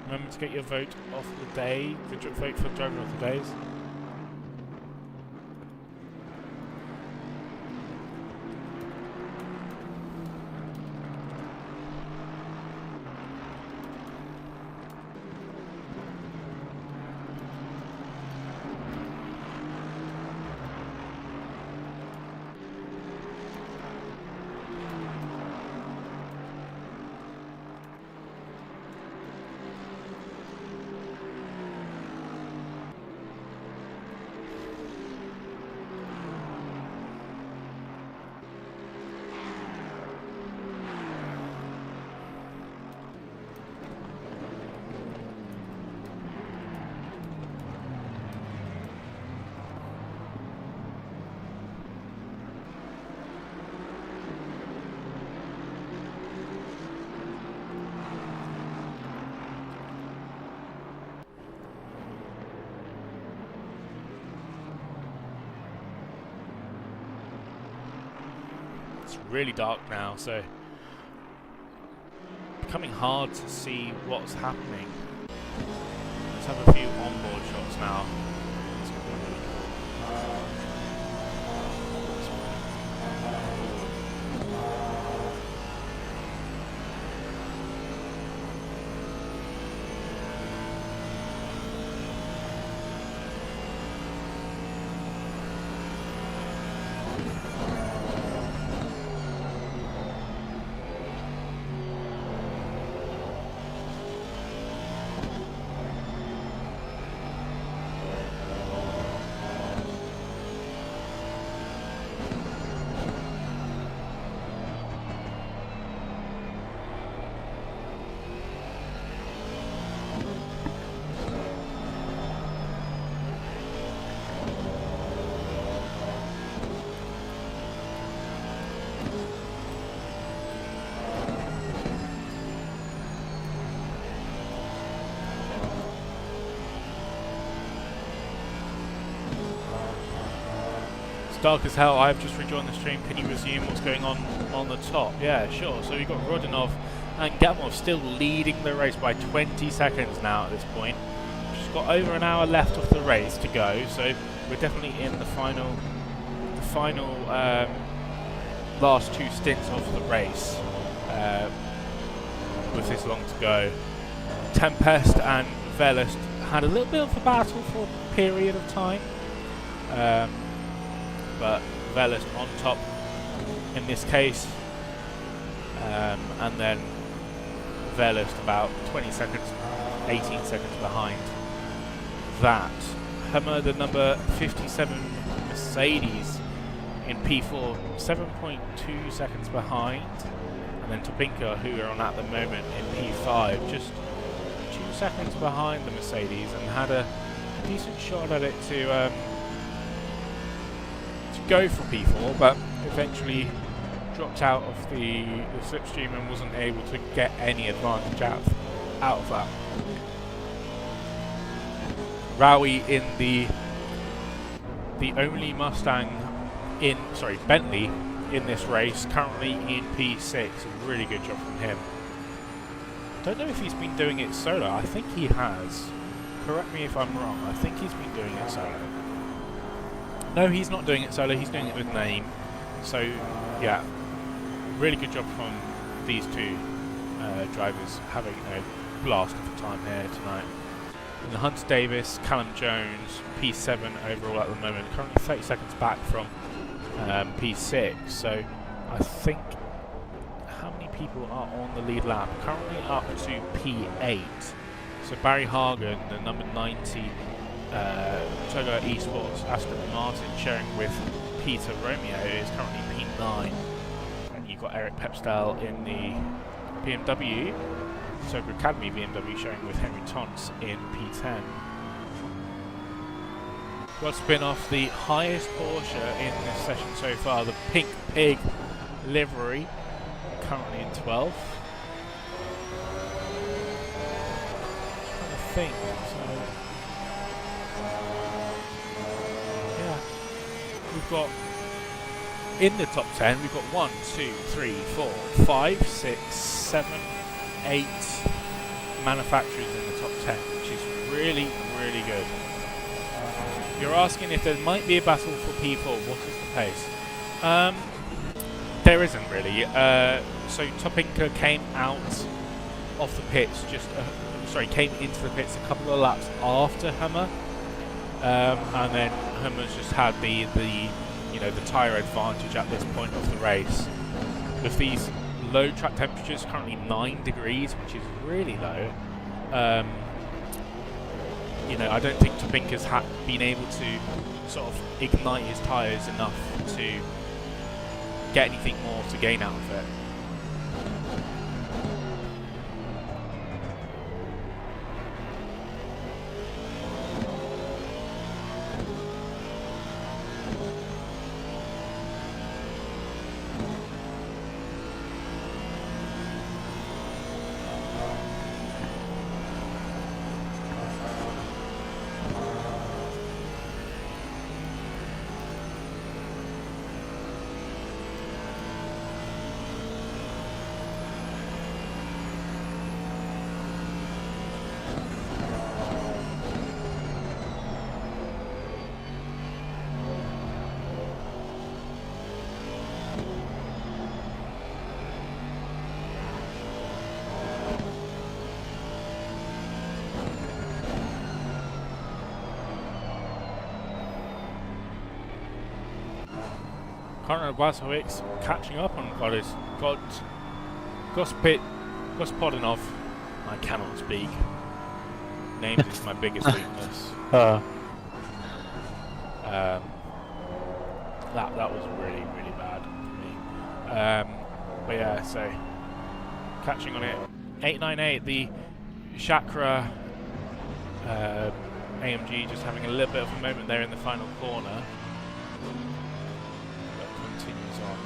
Remember to get your vote of the day, the vote for driver of the days. It's really dark now, so becoming hard to see what's happening. Let's have a few onboard shots now. Dark as hell. I've just rejoined the stream. Can you resume what's going on the top? Yeah, sure. So we've got Rodionov and Gamov still leading the race by 20 seconds now at this point. We've just got over an hour left of the race to go, so we're definitely in the final last two stints of the race with this long to go. Tempest and Velest had a little bit of a battle for a period of time. But Velest on top in this case, and then Velest about 20 seconds, 18 seconds behind that. Hummer, the number 57 Mercedes in P4, 7.2 seconds behind, and then Topinka, who are on at the moment in P5, just 2 seconds behind the Mercedes, and had a decent shot at it to go for P4, but eventually dropped out of the slipstream and wasn't able to get any advantage out of that. Rowie in the only Bentley in this race, currently in P6. A really good job from him. Don't know if he's been doing it solo. I think he has. Correct me if I'm wrong. I think he's been doing it solo. No, he's not doing it solo, he's doing it with Name. So, yeah, really good job these two drivers having a blast of a time here tonight. And the Hunter Davis, Callum Jones, P7 overall at the moment, currently 30 seconds back from P6. So I think, how many people are on the lead lap? Currently up to P8. So Barry Hagen, the number 90 Togo Esports Aston Martin, sharing with Peter Romeo, is currently P9. And you've got Eric Pepsdale in the BMW, Sober Academy BMW, showing with Henry Tons in P10. Got to spin off the highest Porsche in this session so far, the Pink Pig livery, currently in 12th. Trying to think, so yeah, we've got in the top 10, we've got 1, 2, 3, 4, 5, 6, 7, 8 manufacturers in the top 10, which is really, really good. You're asking if there might be a battle for P4, what is the pace? There isn't really. So Topinka came out of the pits came into the pits a couple of laps after Hummer, and then Hummer's just had the tyre advantage at this point of the race. With these low track temperatures, currently 9 degrees, which is really low. I don't think Topinka's been able to sort of ignite his tyres enough to get anything more to gain out of it. Conrad Wasowicz catching up on Gospodinov. I cannot speak. Names is my biggest weakness. That was really, really bad for me. But yeah, so catching on it. 898, the Chakra AMG just having a little bit of a moment there in the final corner. Continues on.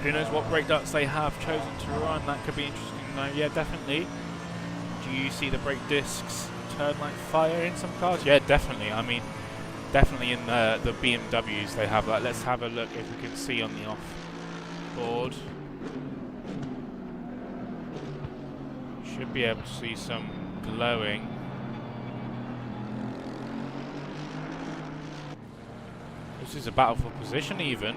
Who knows what brake ducts they have chosen to run? That could be interesting. No, yeah, definitely. Do you see the brake discs turn like fire in some cars? Yeah, definitely. I mean, definitely in the BMWs they have that. Let's have a look if we can see on the off board. Should be able to see some glowing. This is a battle for position even.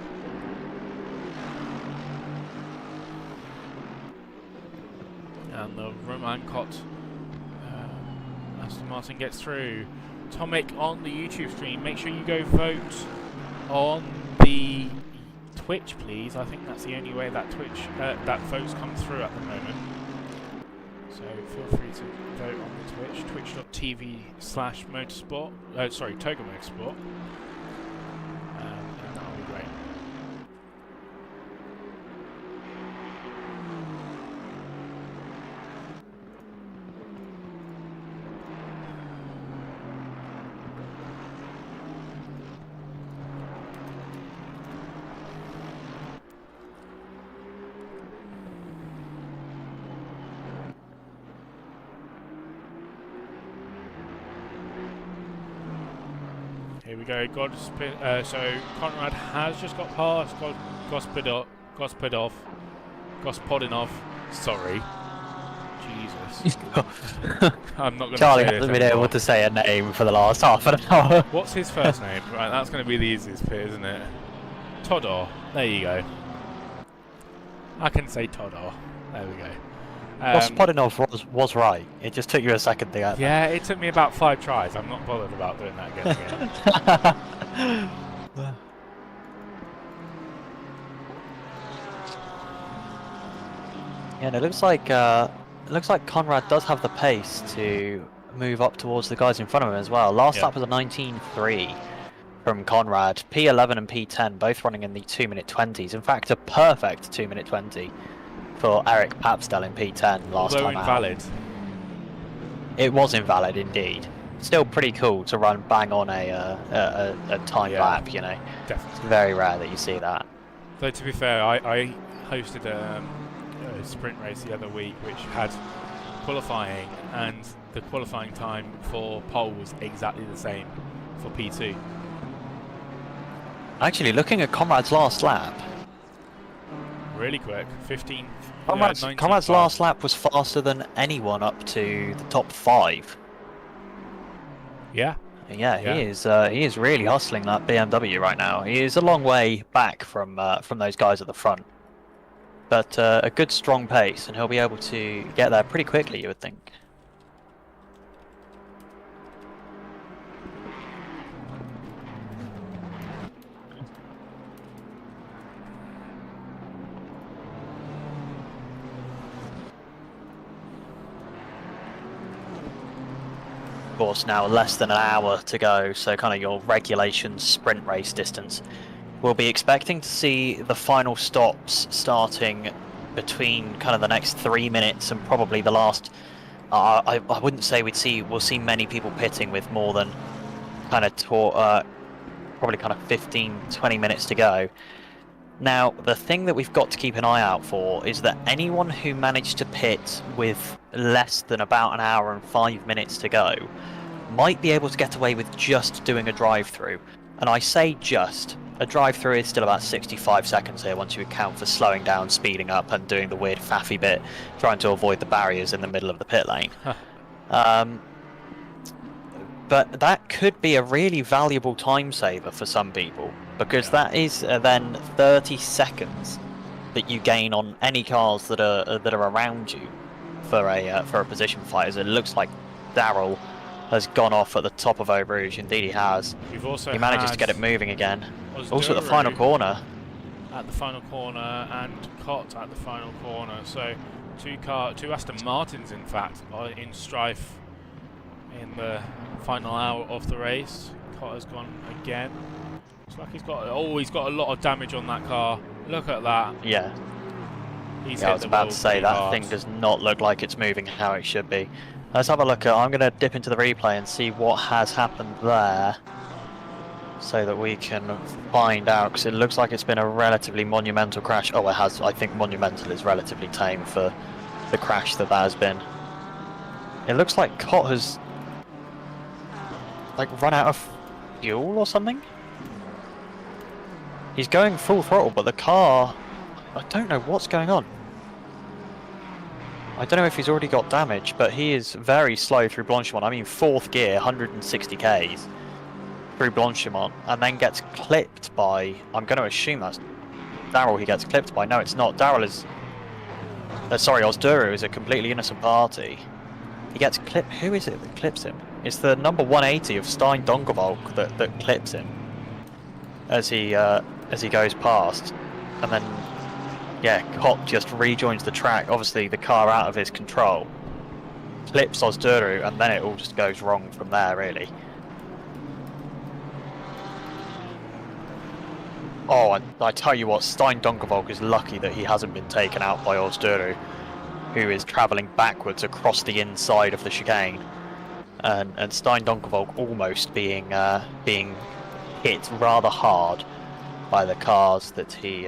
And the Roman Cot Aston Martin gets through. Tomic on the YouTube stream. Make sure you go vote on the Twitch, please. I think that's the only way that that votes come through at the moment. So feel free to vote on the Twitch. Twitch.tv/motorsport. Sorry, Togo Motorsport. And that'll be great. go. So Conrad has just got past Gospodinov. Sorry. Jesus. I'm not going to Charlie say this hasn't been anymore. able to say a name for the last half an hour. What's his first name? Right, that's going to be the easiest bit, isn't it? Todor. There you go. I can say Todor. There we go. Gospodinov was right. It just took you a second to get there. Yeah, it took me about 5 tries. I'm not bothered about doing that again. Yeah, and it looks like Conrad does have the pace to move up towards the guys in front of him as well. Last lap was a 19.3 from Conrad. P11 and P10 both running in the 2-minute 20s. In fact, a perfect 2-minute 20 for Eric Papstel in P10 last Although time invalid. out. It was invalid indeed. Still pretty cool to run bang on a time lap, you know. Definitely. It's very rare that you see that. Though to be fair, I hosted a sprint race the other week which had qualifying, and the qualifying time for pole was exactly the same for P2. Actually, looking at Conrad's last lap, Really quick, 15. Conrad's last lap was faster than anyone up to the top 5. Yeah. Yeah, he is really hustling that BMW right now. He is a long way back from those guys at the front, but a good strong pace, and he'll be able to get there pretty quickly, you would think. Of course, now less than an hour to go, so kind of your regulation sprint race distance. We'll be expecting to see the final stops starting between kind of the next 3 minutes and probably the last. I wouldn't say we'll see many people pitting with more than kind of probably kind of 15-20 minutes to go. Now, the thing that we've got to keep an eye out for is that anyone who managed to pit with less than about an hour and 5 minutes to go might be able to get away with just doing a drive-through. And I say just. A drive-through is still about 65 seconds here once you account for slowing down, speeding up, and doing the weird faffy bit, trying to avoid the barriers in the middle of the pit lane. But that could be a really valuable time saver for some people, because that is then 30 seconds that you gain on any cars that are around you for a position fight. As it looks like Darrell has gone off at the top of Eau Rouge. Indeed, he has. Also he manages to get it moving again. Osduru also at the final corner. At the final corner, and Cott at the final corner. So two Aston Martins, in fact, are in strife in the final hour of the race. Cott has gone again. Looks like he's got a lot of damage on that car. Look at that. Yeah. He's I was about to say that thing does not look like it's moving how it should be. Let's have a look at. I'm going to dip into the replay and see what has happened there, so that we can find out, because it looks like it's been a relatively monumental crash. Oh, it has. I think monumental is relatively tame for the crash that has been. It looks like Cott has run out of fuel or something. He's going full throttle, but the car, I don't know what's going on. I don't know if he's already got damage, but he is very slow through Blanchimont. I mean, 4th gear, 160 Ks through Blanchimont, and then gets clipped by, I'm going to assume that's Darrell he gets clipped by. No, it's not. Darrell is... sorry, Osduru is a completely innocent party. He gets clipped. Who is it that clips him? It's the number 180 of Stein Donkervolk that clips him as he goes past, and then Cott just rejoins the track. Obviously, the car out of his control, clips Osduru, and then it all just goes wrong from there, really. Oh, I tell you what, Stein Donkervolk is lucky that he hasn't been taken out by Osduru, who is travelling backwards across the inside of the chicane, and Stein Donkervolk almost being hit rather hard by the cars that he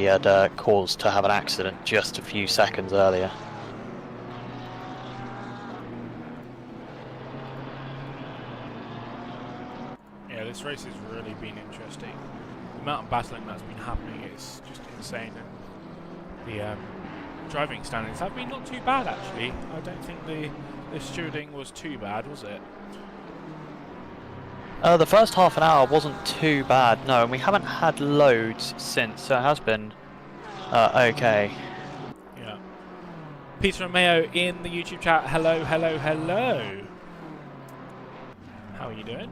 had caused to have an accident just a few seconds earlier. this race has really been interesting. The amount of battling that's been happening is just insane, and the driving standards have been not too bad actually. I don't think the stewarding was too bad, was it? The first half an hour wasn't too bad, no, and we haven't had loads since, so it has been okay. Yeah. Peter and Mayo in the YouTube chat. Hello, hello, hello. How are you doing?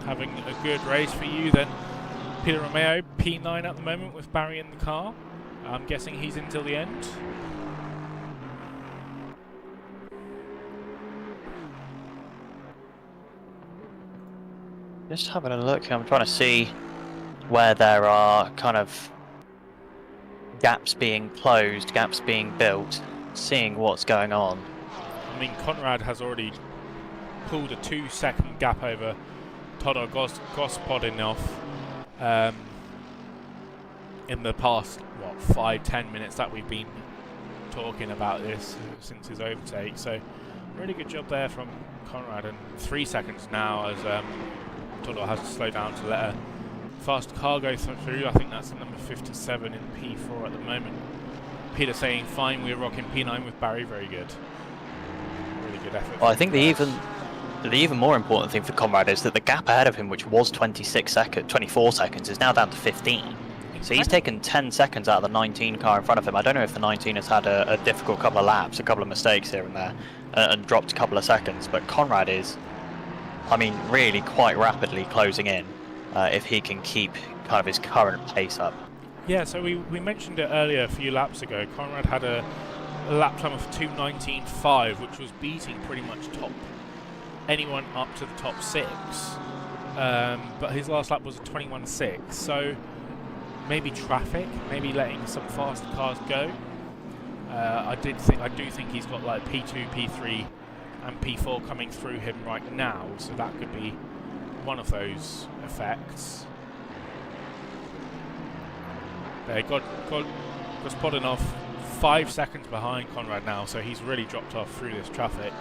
Having a good race for you then, Peter Romeo, P9 at the moment with Barry in the car. I'm guessing he's until the end. Just having a look, I'm trying to see where there are kind of gaps being closed, gaps being built, seeing what's going on. I mean, Conrad has already pulled a 2-second gap over Todor Gospodinov in the past, what, 5-10 minutes that we've been talking about this since his overtake. So, really good job there from Conrad, and 3 seconds now as Todor has to slow down to let a fast car go through. I think that's the number 57 in P4 at the moment. Peter saying, fine, we're rocking P9 with Barry, very good. Really good effort. Well, I think the even more important thing for Conrad is that the gap ahead of him, which was 24 seconds, is now down to 15. So he's taken 10 seconds out of the 19 car in front of him. I don't know if the 19 has had a difficult couple of laps, a couple of mistakes here and there, and dropped a couple of seconds. But Conrad is, I mean, really quite rapidly closing in if he can keep kind of his current pace up. Yeah, so we mentioned it earlier a few laps ago. Conrad had a lap time of 2:19.5, which was beating pretty much anyone up to the top 6. But his last lap was a 21.6. So maybe traffic, maybe letting some faster cars go. I do think he's got like P2, P3, and P4 coming through him right now, so that could be one of those effects. There, Gospodinov 5 seconds behind Conrad now, so he's really dropped off through this traffic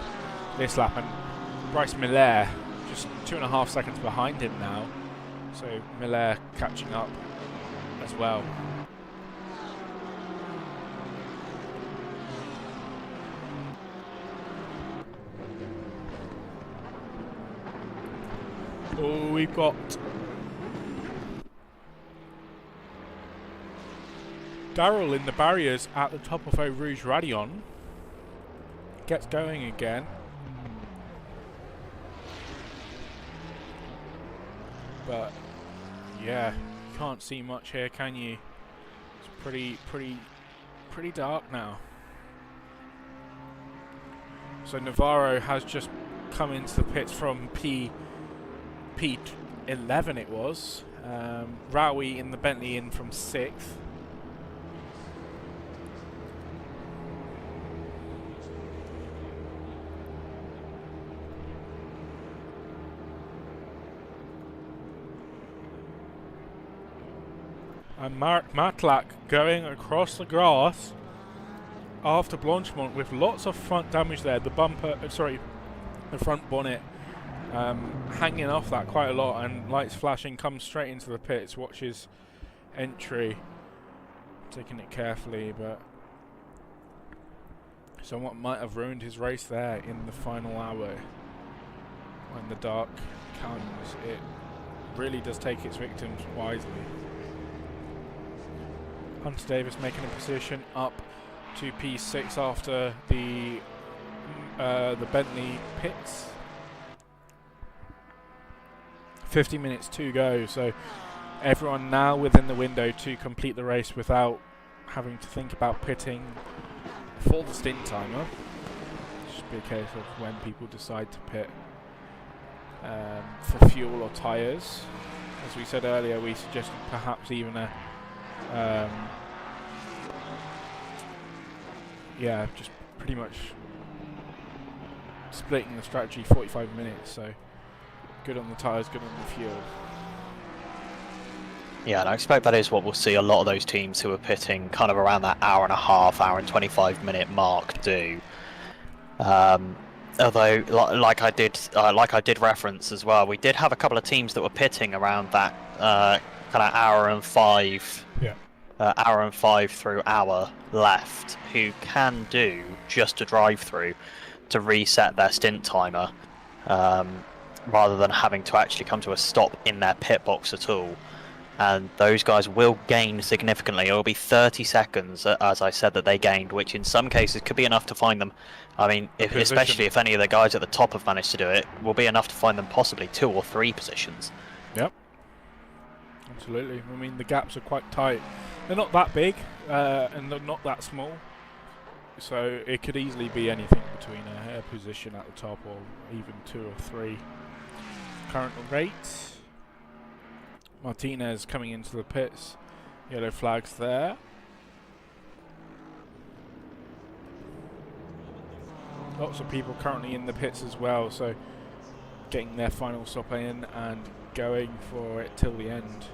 this lap, and Bryce Miller just 2.5 seconds behind him now, so Miller catching up as well. Oh, we've got Darrell in the barriers at the top of Eau Rouge Radion. Gets going again. But yeah, you can't see much here, can you? It's pretty dark now. So Navarro has just come into the pits from P11 it was. Rowie in the Bentley in from 6th. And Mark Matlack going across the grass after Blanchimont with lots of front damage there. The bumper, the front bonnet hanging off that quite a lot, and lights flashing, comes straight into the pits, watches entry, taking it carefully, but somewhat might have ruined his race there in the final hour. When the dark comes, it really does take its victims wisely. Hunter Davis making a position up to P6 after the Bentley pits. 50 minutes to go, so everyone now within the window to complete the race without having to think about pitting for the stint timer. Should be a case of when people decide to pit for fuel or tyres. As we said earlier, we suggested perhaps even a yeah, just pretty much splitting the strategy 45 minutes, so good on the tyres, good on the fuel. Yeah, and I expect that is what we'll see a lot of those teams who are pitting kind of around that hour and a half, hour and 25-minute mark do. Although, like I did reference as well, we did have a couple of teams that were pitting around that kind of hour and five through hour left, who can do just a drive-through to reset their stint timer, rather than having to actually come to a stop in their pit box at all. And those guys will gain significantly. It will be 30 seconds, as I said, that they gained, which in some cases could be enough to find them. I mean, especially if any of the guys at the top have managed to do it, will be enough to find them possibly 2 or 3 positions. Yep. Absolutely. I mean, the gaps are quite tight. They're not that big, and they're not that small. So it could easily be anything between a hair position at the top or even 2 or 3. Current rates. Martinez coming into the pits. Yellow flags there. Lots of people currently in the pits as well, so getting their final stop in and going for it till the end.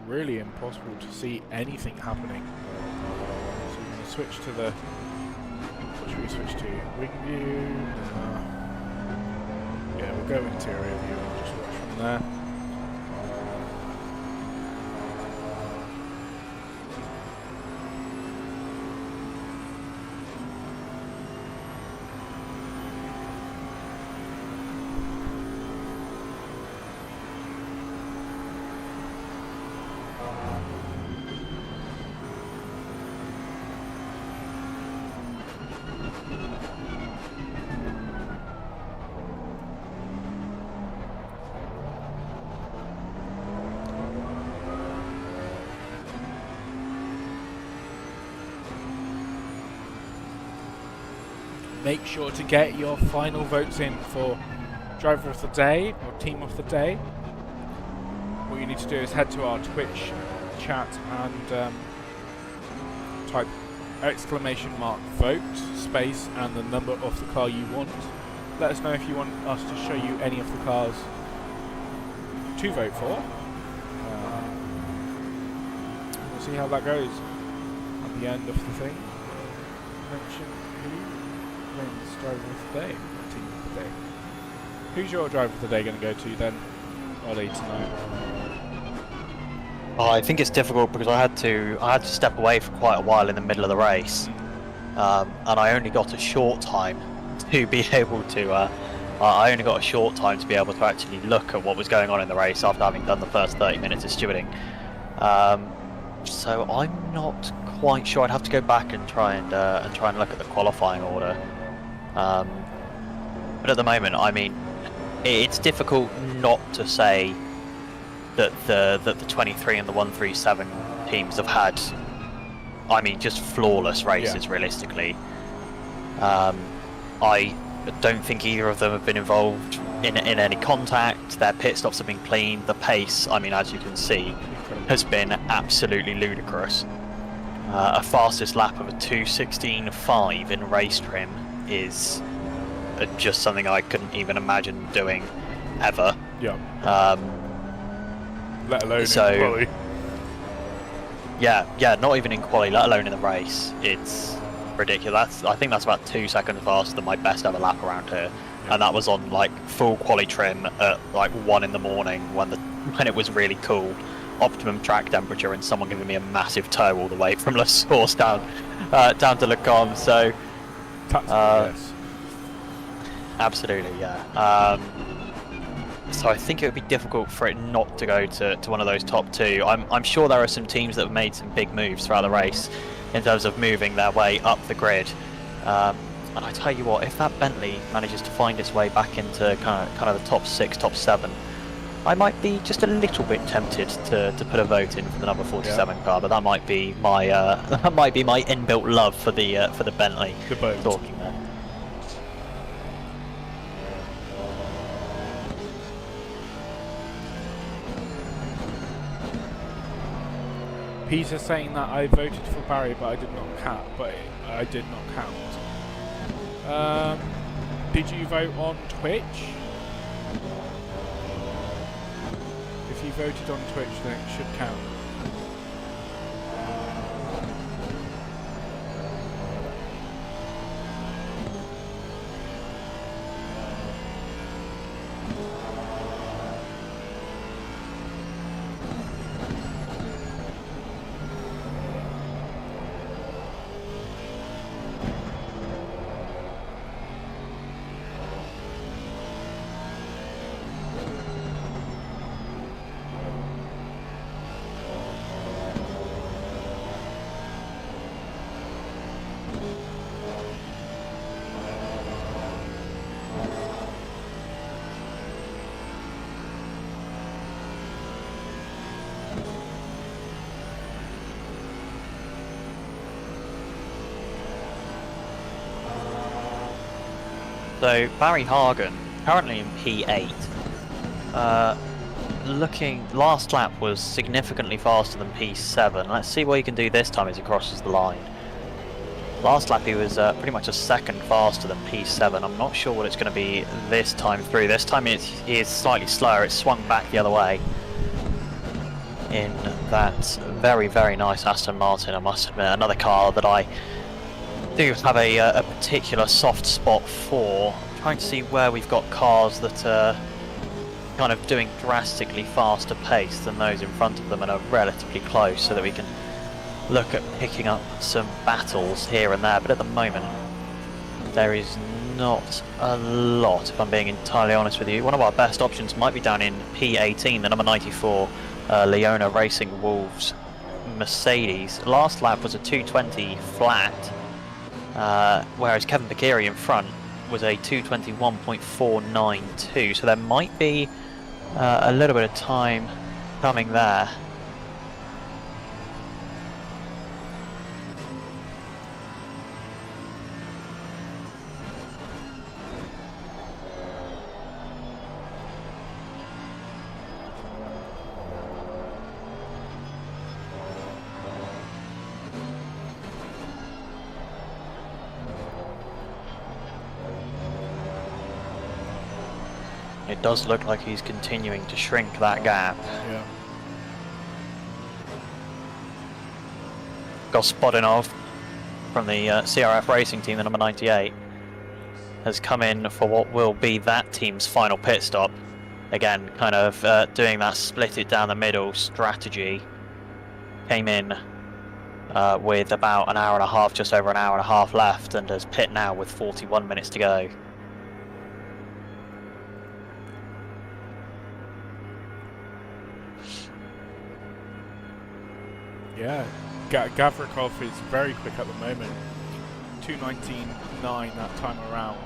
Really impossible to see anything happening. So we're going to switch to the... What should we switch to? Wing view? Yeah, we'll go interior view and just watch from there. Make sure to get your final votes in for Driver of the Day or Team of the Day. What you need to do is head to our Twitch chat and type !vote space and the number of the car you want. Let us know if you want us to show you any of the cars to vote for. We'll see how that goes at the end of the thing. Mention who wins Driver of the Day, Team of the Day. Who's your Driver of the Day going to go to then, Ollie, tonight? Oh, I think it's difficult because I had to step away for quite a while in the middle of the race, and I only got a short time to be able to. I only got a short time to be able to actually look at what was going on in the race after having done the first 30 minutes of stewarding. So I'm not quite sure. I'd have to go back and try and look at the qualifying order. But at the moment, I mean, it's difficult not to say that the 23 and the 137 teams have had, I mean, just flawless races, realistically. I don't think either of them have been involved in any contact. Their pit stops have been clean. The pace, I mean, as you can see, has been absolutely ludicrous. A fastest lap of a 2:16.5 in race trim is just something I couldn't even imagine doing ever. Yeah. Let alone in quali. Yeah, not even in quali, let alone in the race. It's ridiculous. I think that's about 2 seconds faster than my best ever lap around here, and that was on like full quali trim at like 1 in the morning when it was really cool, optimum track temperature, and someone giving me a massive tow all the way from La Source down to Le Combe. So, yes. Absolutely, yeah. So I think it would be difficult for it not to go to one of those top two. I'm sure there are some teams that have made some big moves throughout the race in terms of moving their way up the grid. And I tell you what, if that Bentley manages to find its way back into kind of the top 6, top 7, I might be just a little bit tempted to put a vote in for the number 47 car. But that might be my inbuilt love for the Bentley. The boat. Talking there. Peter's saying that I voted for Barry, but I did not count. Did you vote on Twitch? If you voted on Twitch, then it should count. So Barry Hagen, currently in P8, last lap was significantly faster than P7. Let's see what he can do this time as he crosses the line. Last lap he was pretty much a second faster than P7. I'm not sure what it's going to be this time through. This time he is slightly slower. It's swung back the other way in that very, very nice Aston Martin, I must admit. Another car that I do have a particular soft spot for. I'm trying to see where we've got cars that are kind of doing drastically faster pace than those in front of them and are relatively close, so that we can look at picking up some battles here and there. But at the moment there is not a lot, if I'm being entirely honest with you. One of our best options might be down in P18, the number 94 Leona Racing Wolves Mercedes. Last lap was a 220 flat, whereas Kevin Bakiri in front was a 221.492, so there might be a little bit of time coming there. It does look like he's continuing to shrink that gap. Yeah. Gospodinov from the CRF Racing team, the number 98, has come in for what will be that team's final pit stop. Again, kind of doing that split it down the middle strategy. Came in with about an hour and a half, just over an hour and a half left, and has pit now with 41 minutes to go. Yeah, Gavrikov is very quick at the moment. 2:19.9 that time around.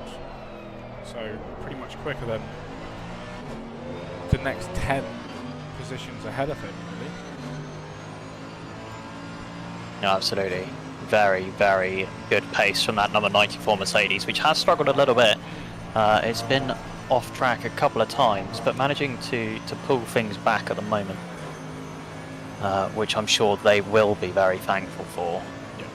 So pretty much quicker than the next 10 positions ahead of him, really. No, absolutely. Very, very good pace from that number 94 Mercedes, which has struggled a little bit. It's been off track a couple of times, but managing to pull things back at the moment. Which I'm sure they will be very thankful for. Yeah.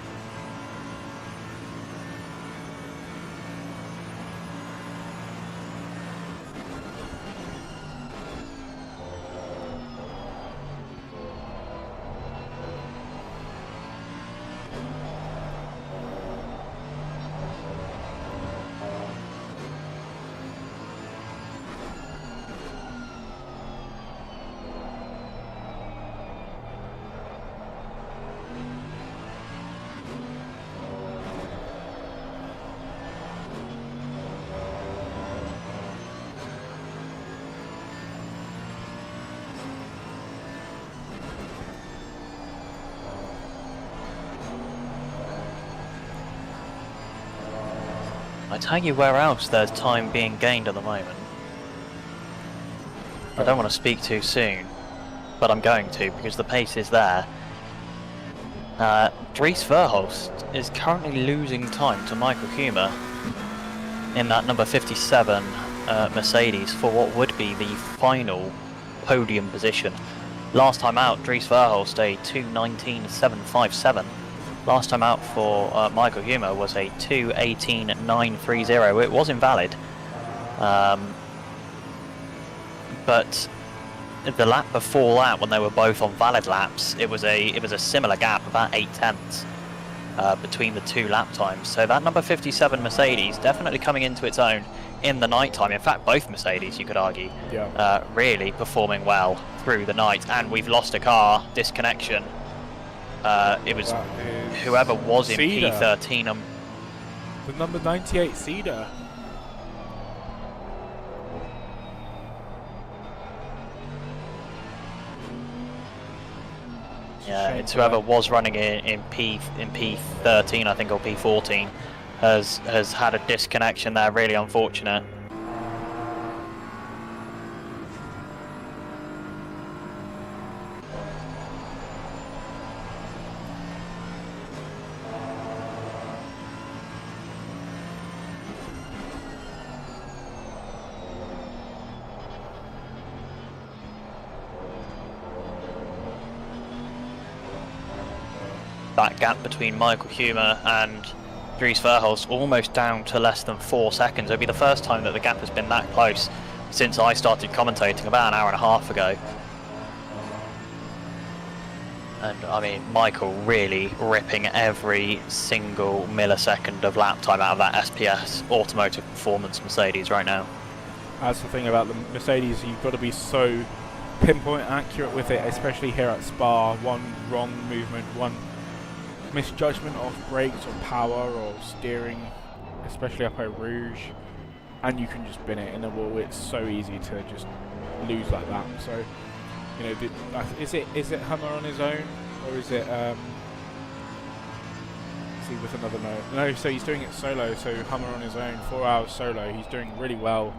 I tell you where else there's time being gained at the moment. I don't want to speak too soon, but I'm going to, because the pace is there. Dries Verhulst is currently losing time to Michael Humer in that number 57 Mercedes for what would be the final podium position Last time out, Dries Verhulst a 2:19.757. Last time out for Michael Humer was a 2:18.930. It was invalid, but the lap before that, when they were both on valid laps, it was a similar gap, about 8/10 between the two lap times. So that number 57 Mercedes definitely coming into its own in the night time. In fact, both Mercedes, you could argue, really performing well through the night. And we've lost a car, disconnection. It was whoever was in Cedar. P13. The number 98 Cedar. Yeah, it's whoever was running in P13, I think, or P14, has had a disconnection there. Really unfortunate. That gap between Michael Humer and Dries Verhulst almost down to less than 4 seconds. It'll be the first time that the gap has been that close since I started commentating about an hour and a half ago. And I mean, Michael really ripping every single millisecond of lap time out of that SPS Automotive Performance Mercedes right now. That's the thing about the Mercedes, you've got to be so pinpoint accurate with it, especially here at Spa. One wrong movement, one misjudgment of brakes or power or steering, especially up at Rouge, and you can just bin it in the wall. It's so easy to just lose like that. So, you know, is it Hummer on his own, or is it see with another no? So he's doing it solo. So Hummer on his own, 4 hours solo. He's doing really well,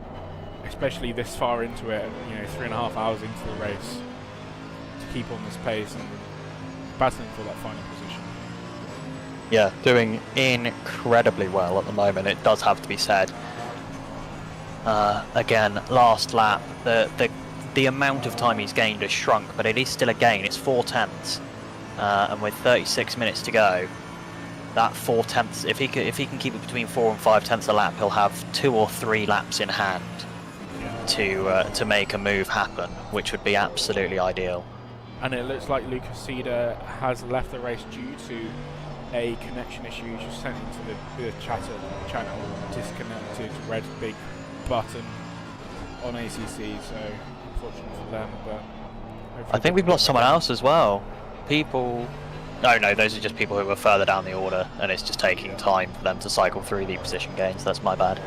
especially this far into it. You know, 3.5 hours into the race to keep on this pace and battling for that final position. Yeah, doing incredibly well at the moment, it does have to be said. Again, last lap, the amount of time he's gained has shrunk, but it is still a gain. It's 4/10, and with 36 minutes to go, that 4/10, if he can keep it between 4 and 5/10 a lap, he'll have 2 or 3 laps in hand to make a move happen, which would be absolutely ideal. And it looks like Lucas Cedar has left the race due to a connection issue. Just sent into the channel disconnected red big button on ACC, so unfortunate for them, but I think we've lost someone else as well. People... No, those are just people who were further down the order, and it's just taking time for them to cycle through the position gains. That's my bad.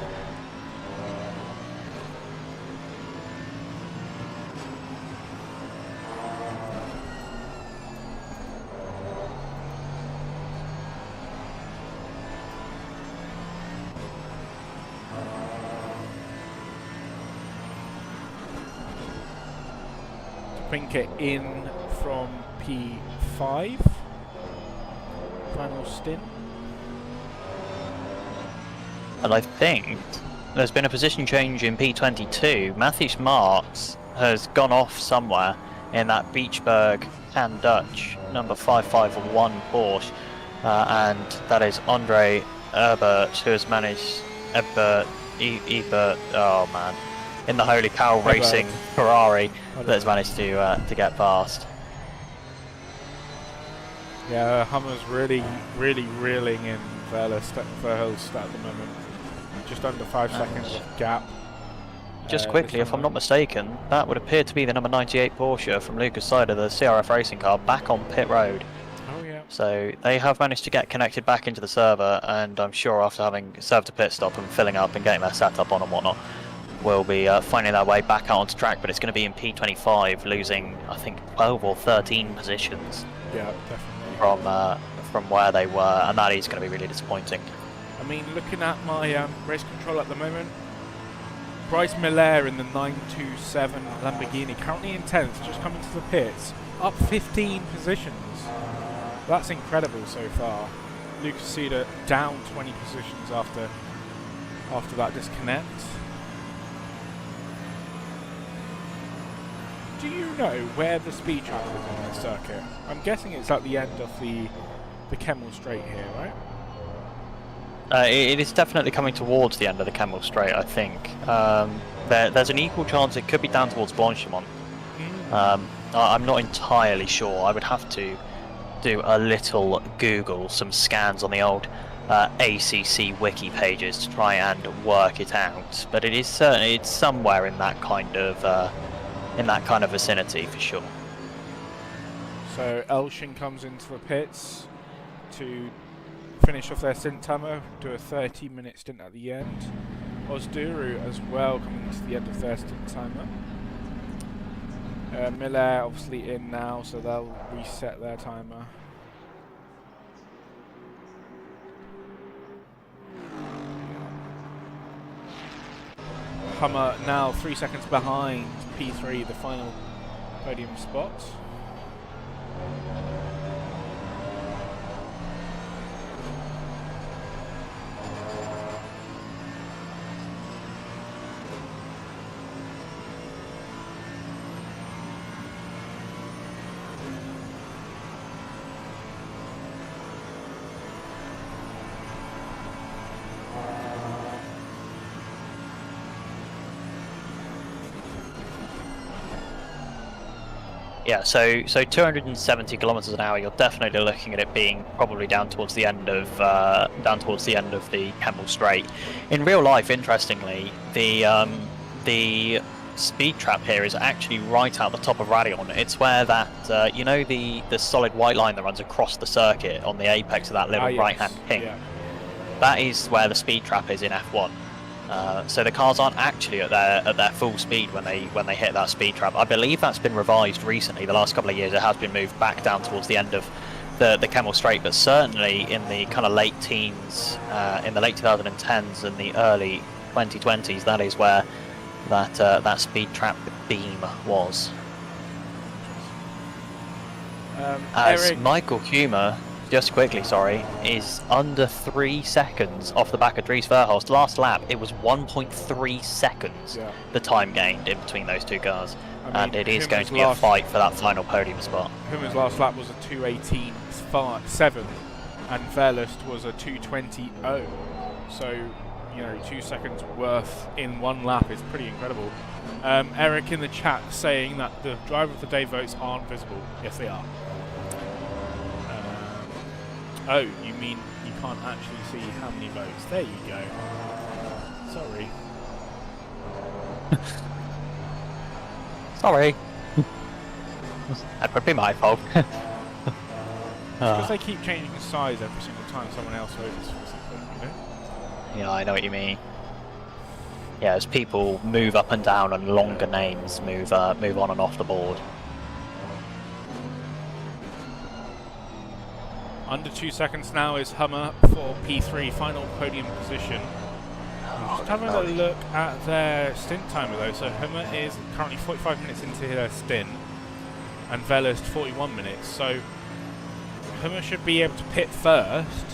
Pinker in from P5, final stint. And I think there's been a position change in P22. Matthews Marks has gone off somewhere in that Beechberg and Dutch number 551 Porsche, and that is Andre Ebert, who has managed Ebert, oh man, in the Holy Cow Racing Ferrari that's managed to get past. Yeah, Hummer's really reeling in Verhulst at the moment. Just under 5 seconds of gap. Just quickly, if I'm not mistaken, that would appear to be the number 98 Porsche from Lucas' side of the CRF racing car back on pit road. Oh yeah. So they have managed to get connected back into the server, and I'm sure after having served a pit stop and filling up and getting their setup on and whatnot, will be finding their way back out onto track. But it's going to be in P25, losing I think 12 or 13 positions. Yeah, definitely. From where they were, and that is going to be really disappointing. I mean, looking at my race control at the moment, Bryce Miller in the 927 Lamborghini, currently in 10th, just coming to the pits, up 15 positions. That's incredible so far. Lucas Cedar down 20 positions after that disconnect. Do you know where the speed trap is on this circuit? I'm guessing it's at the end of the Kemmel Straight here, right? It is definitely coming towards the end of the Kemmel Straight, I think. There's an equal chance it could be down towards Blanchimont. I'm not entirely sure. I would have to do a little Google, some scans on the old ACC wiki pages to try and work it out. But it's somewhere in that kind of vicinity for sure. So Elshin comes into the pits to finish off their stint timer, do a 30-minute stint at the end. Ozduru as well coming to the end of their stint timer. Miller obviously in now, so they'll reset their timer. Hummer now 3 seconds behind P3, the final podium spot. Yeah, so 270 kilometers an hour. You're definitely looking at it being probably down towards the end of the Kemmel Straight. In real life, interestingly, the speed trap here is actually right out the top of Radion. It's where that you know the solid white line that runs across the circuit on the apex of that little right-hand ping. Yeah. That is where the speed trap is in F1. So the cars aren't actually at their full speed when they hit that speed trap. I believe that's been revised recently. The last couple of years, it has been moved back down towards the end of the Kemmel Straight, but certainly in the kind of late teens, in the late 2010s and the early 2020s, that is where that speed trap beam was. As Eric, Michael Humer, just quickly, sorry, is under 3 seconds off the back of Dries Verhulst. Last lap, it was 1.3 seconds, the time gained in between those two cars. And it is going to be a fight for that final podium spot. Humer's last lap was a 2:18.7, and Verhulst was a 2:20.0. So, you know, 2 seconds worth in one lap is pretty incredible. Eric in the chat saying that the driver of the day votes aren't visible. Yes, they are. Oh, you mean you can't actually see how many votes? There you go. Sorry. Sorry. That would be my fault. Because they keep changing the size every single time someone else votes for something, you know? Yeah, I know what you mean. Yeah, as people move up and down and longer names move on and off the board. Under 2 seconds now is Hummer for P3, final podium position. Just having a look at their stint timer though. So Hummer is currently 45 minutes into their stint, and Verhulst 41 minutes. So Hummer should be able to pit first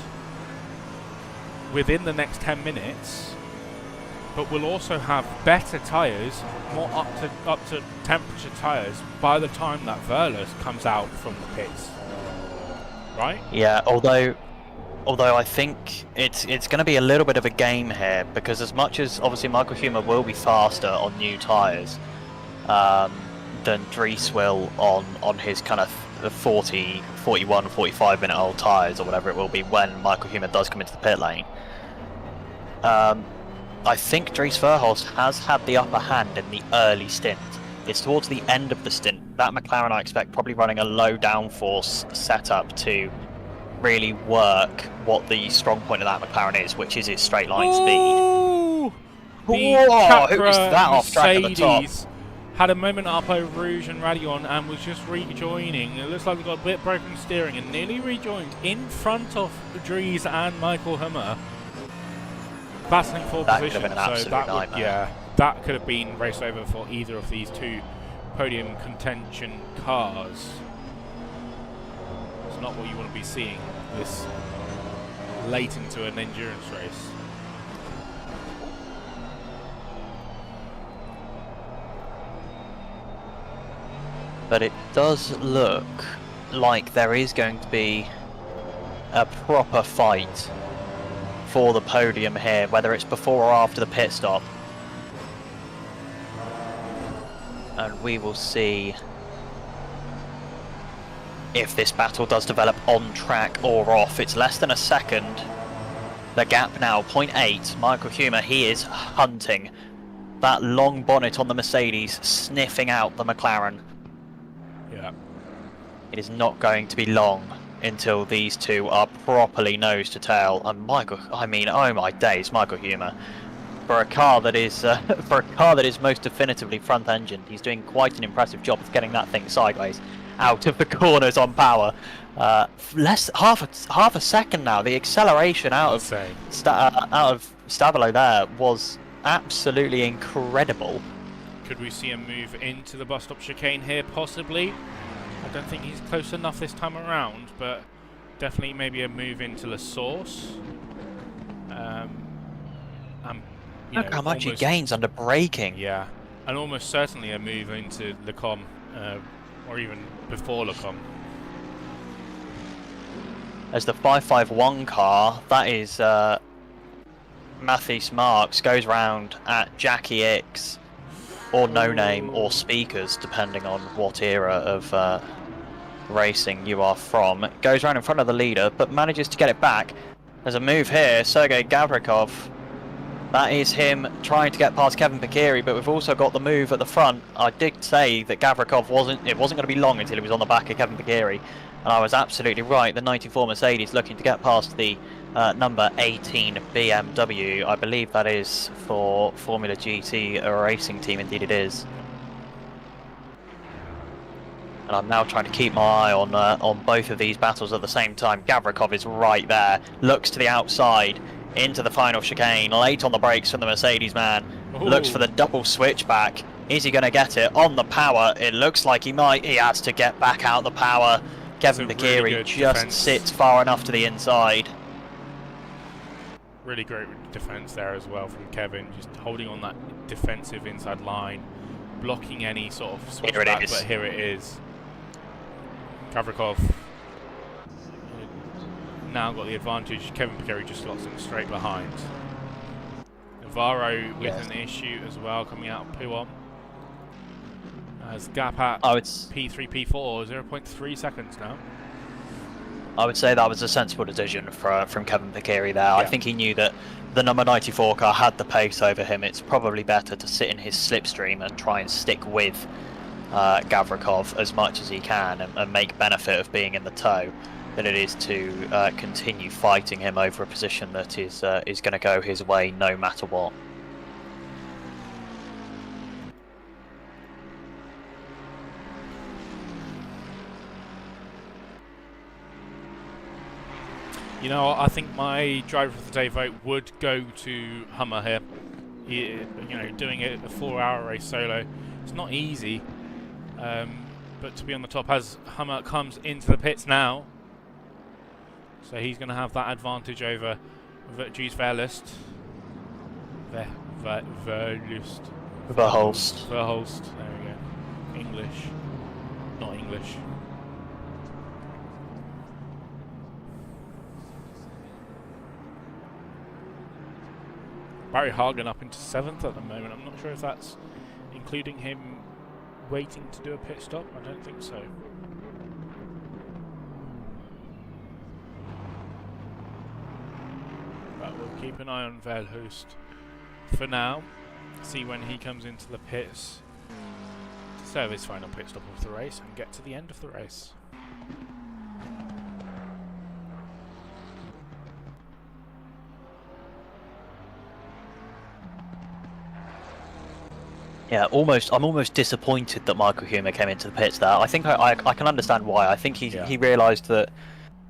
within the next 10 minutes, but will also have better tyres, more up to temperature tyres by the time that Verhulst comes out from the pits. Right? Yeah, although I think it's going to be a little bit of a game here, because as much as obviously Michael Humer will be faster on new tyres than Dries will on his kind of 40, 41, 45 minute old tyres or whatever it will be when Michael Humer does come into the pit lane. I think Dries Verhulst has had the upper hand in the early stint. It's towards the end of the stint that McLaren, I expect, probably running a low downforce setup to really work what the strong point of that McLaren is, which is its straight line speed. The Capra that off track at the top. Had a moment up over Rouge and Radion and was just rejoining. It looks like they got a bit broken steering and nearly rejoined in front of Dries and Michael Hummer, battling for position. So that could have been race over for either of these two podium contention cars. It's not what you want to be seeing this late into an endurance race. but it does look like there is going to be a proper fight for the podium here, whether it's before or after the pit stop. And we will see if this battle does develop on track or off. It's less than a second. The gap now, 0.8. Michael Humer, he is hunting that long bonnet on the Mercedes, sniffing out the McLaren. Yeah. It is not going to be long until these two are properly nose to tail. And Michael, I mean, oh my days, Michael Humer. For a car that is most definitively front engined, he's doing quite an impressive job of getting that thing sideways out of the corners on power. Half a second now. The acceleration out of Stavolo there was absolutely incredible. Could we see a move into the bus stop chicane here, possibly? I don't think he's close enough this time around, but definitely maybe a move into the source. Look how much he gains under braking. Yeah, and almost certainly a move into Lecom, or even before Lecom. As the 551 car, that is Mathis Marks, goes round at Jackie X, or No Name, or Speakers, depending on what era of racing you are from. Goes round in front of the leader, but manages to get it back. There's a move here, Sergei Gavrikov. That is him trying to get past Kevin Pikiri, but we've also got the move at the front. I did say that Gavrikov wasn't going to be long until he was on the back of Kevin Pikiri, and I was absolutely right. The 94 Mercedes looking to get past the number 18 BMW. I believe that is for Formula GT, a racing team, indeed it is. And I'm now trying to keep my eye on both of these battles at the same time. Gavrikov is right there, looks to the outside, into the final chicane, late on the brakes from the Mercedes man. Ooh. Looks for the double switchback. Is he going to get it on the power? It looks like he might. He has to get back out the power. Kevin Pikiri really just sits far enough to the inside. Really great defense there as well from Kevin, just holding on that defensive inside line, blocking any sort of switchback, but here it is. Gavrikov now got the advantage. Kevin Pikiri just slots him straight behind. Navarro with an issue as well coming out of P1. As gap at P3, P4, 0.3 seconds now. I would say that was a sensible decision from Kevin Pikiri there. Yeah. I think he knew that the number 94 car had the pace over him. It's probably better to sit in his slipstream and try and stick with Gavrikov as much as he can and make benefit of being in the tow, than it is to continue fighting him over a position that is going to go his way no matter what. You know, I think my driver of the day vote would go to Hummer here. You know, doing a 4-hour race solo, it's not easy. But to be on the top as Hummer comes into the pits now. So he's going to have that advantage over Dries Verhulst. Verhulst. There we go. English. Not English. Barry Hagen up into 7th at the moment. I'm not sure if that's including him waiting to do a pit stop. I don't think so. But we'll keep an eye on Verhulst for now. See when he comes into the pits to serve his final pit stop of the race and get to the end of the race. Yeah, I'm almost disappointed that Michael Humer came into the pits there. I think I can understand why. I think he realised that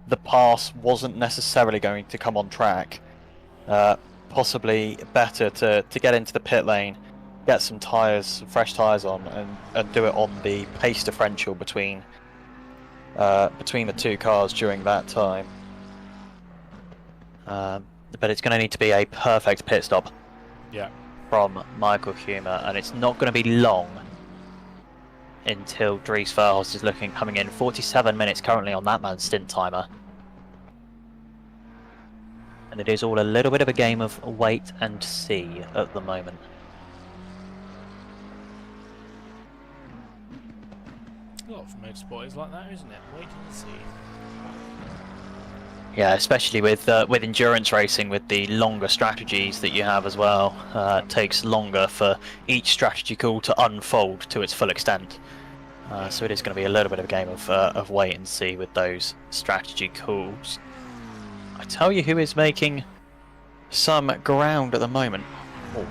the pass wasn't necessarily going to come on track. Possibly better to get into the pit lane, get some fresh tyres on, and do it on the pace differential between the two cars during that time. But it's going to need to be a perfect pit stop. Yeah. From Michael Humer, and it's not going to be long until Dries Verhulst is coming in. 47 minutes currently on that man's stint timer. And it is all a little bit of a game of wait and see at the moment. A lot of motorsport is like that, isn't it? Wait and see. Yeah, especially with endurance racing, with the longer strategies that you have as well. It takes longer for each strategy call to unfold to its full extent. So it is going to be a little bit of a game of wait and see with those strategy calls. I tell you who is making some ground at the moment. Oh.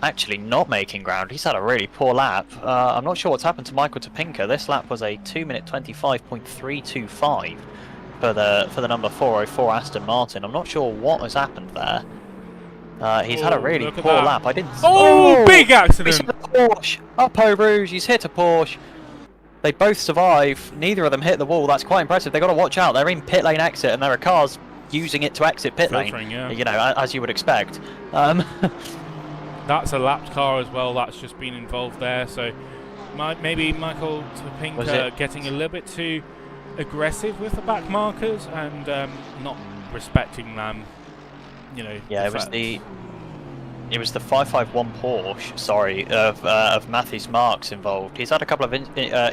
Actually not making ground, he's had a really poor lap. I'm not sure what's happened to Michael Topinka. This lap was a 2-minute 25.325 for the number 404 Aston Martin. I'm not sure what has happened there. He's had a really poor lap. I didn't. Oh, big accident! He's hit a Porsche. Up Eau Rouge, he's hit a Porsche. They both survive. Neither of them hit the wall. That's quite impressive. They've got to watch out. They're in pit lane exit, and there are cars using it to exit pit lane. Yeah. You know, as you would expect. That's a lapped car as well. That's just been involved there. So maybe Michael Topinka getting a little bit too aggressive with the back markers and not respecting them. You know. Yeah, it was the 551 Porsche, sorry, of Matthijs Marks involved. He's had a couple of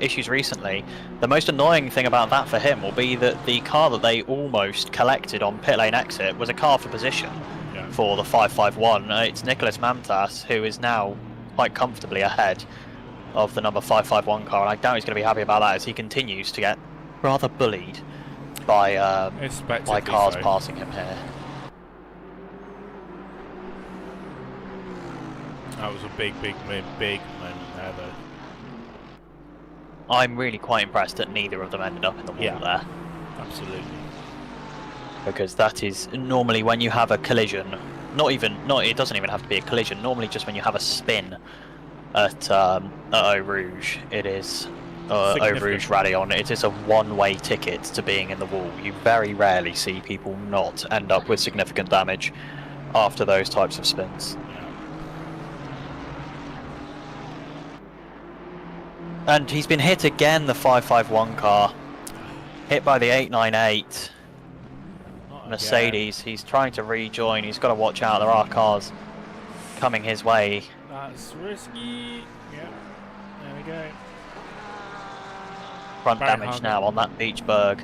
issues recently. The most annoying thing about that for him will be that the car that they almost collected on pit lane exit was a car for position for the 551. It's Nicolas Mamtas, who is now quite comfortably ahead of the number 551 car, and I doubt he's going to be happy about that as he continues to get rather bullied by cars passing him here. That was a big moment there, though. I'm really quite impressed that neither of them ended up in the wall there. Absolutely. Because that is normally when you have a collision, it doesn't even have to be a collision, normally just when you have a spin at Eau Rouge, it is Eau Rouge Radion, it is a one-way ticket to being in the wall. You very rarely see people not end up with significant damage after those types of spins. And he's been hit again, the 551 car. Hit by the 898 Mercedes. He's trying to rejoin. He's got to watch out. There are cars coming his way. That's risky. Yeah. There we go. Front damage now on that Beechberg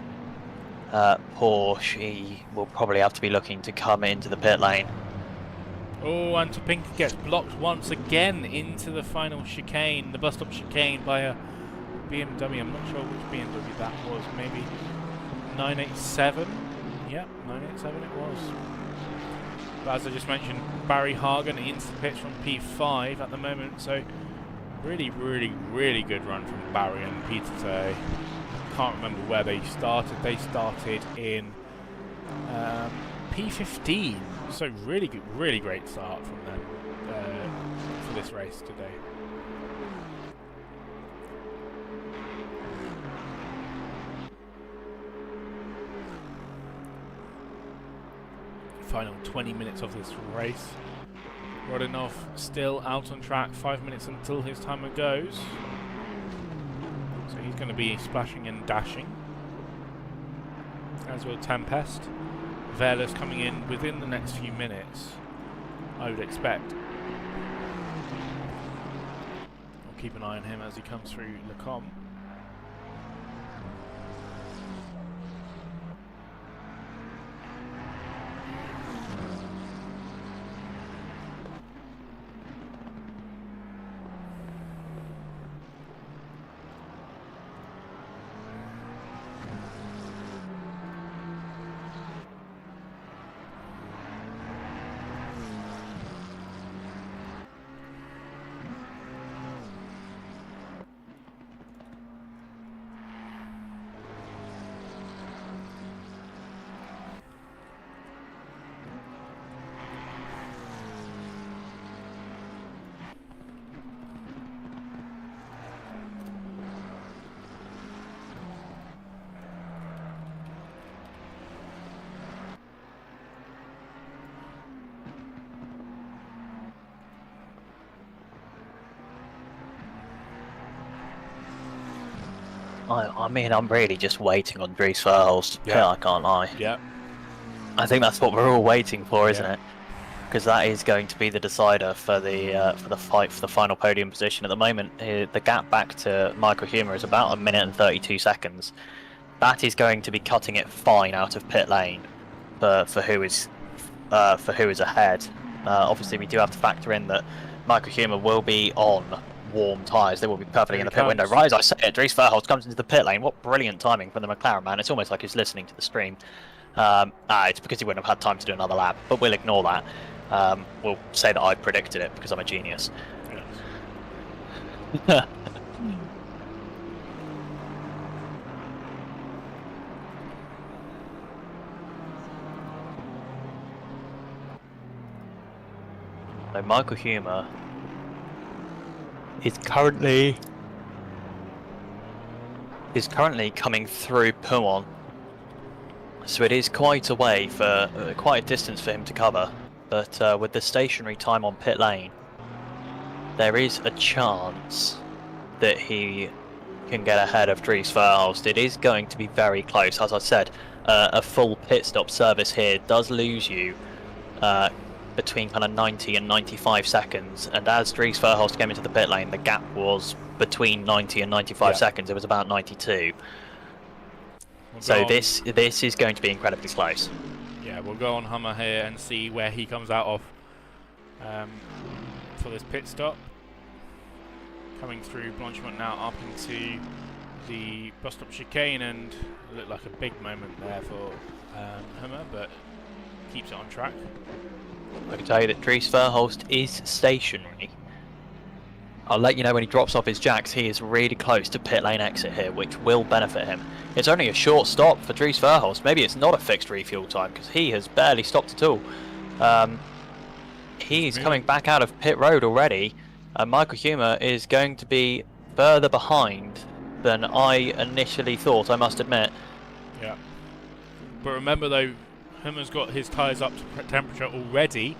Porsche. He will probably have to be looking to come into the pit lane. Oh, and Topinka gets blocked once again into the final chicane, the bus stop chicane by a BMW. I'm not sure which BMW that was. Maybe 987? Yep, 987 it was. But as I just mentioned, Barry Hagen into the pits from P5 at the moment. So really good run from Barry and Peter today. Can't remember where they started. They started in P15. So really great start from them for this race today. Final 20 minutes of this race. Rodionov still out on track, 5 minutes until his timer goes. So he's going to be splashing and dashing. As will Tempest. Verla's coming in within the next few minutes, I would expect. I'll keep an eye on him as he comes through Le Com. I mean, I'm really just waiting on Dries Verhulst to pit, I can't lie. Yeah. I think that's what we're all waiting for, isn't it? Because that is going to be the decider for the fight for the final podium position. At the moment, the gap back to Michael Humer is about 1 minute and 32 seconds. That is going to be cutting it fine out of pit lane for who is ahead. Obviously, we do have to factor in that Michael Humer will be on warm tyres. They will be perfectly in the pit window. Right as I say it, Dries Verhulst comes into the pit lane. What brilliant timing from the McLaren man. It's almost like he's listening to the stream. It's because he wouldn't have had time to do another lap, but we'll ignore that. We'll say that I predicted it because I'm a genius. Yes. So Michael Humer is currently coming through Pouon, so it is quite a way for quite a distance for him to cover. But with the stationary time on pit lane, there is a chance that he can get ahead of Dries Verhulst. It is going to be very close. As I said, a full pit stop service here does lose you between kind of 90 and 95 seconds, and as Dries Verhulst came into the pit lane, the gap was between 90 and 95 seconds. It was about 92. So this is going to be incredibly close. Yeah, we'll go on Hummer here and see where he comes out of for this pit stop. Coming through Blanchimont now up into the bus stop chicane, and looked like a big moment there for Hummer, but keeps it on track. I can tell you that Dries Verhulst is stationary. I'll let you know when he drops off his jacks. He is really close to pit lane exit here, which will benefit him. It's only a short stop for Dries Verhulst. Maybe it's not a fixed refuel time because he has barely stopped at all. He is coming back out of pit road already, and Michael Humer is going to be further behind than I initially thought, I must admit. Yeah. But remember though, Hummer's got his tyres up to temperature already.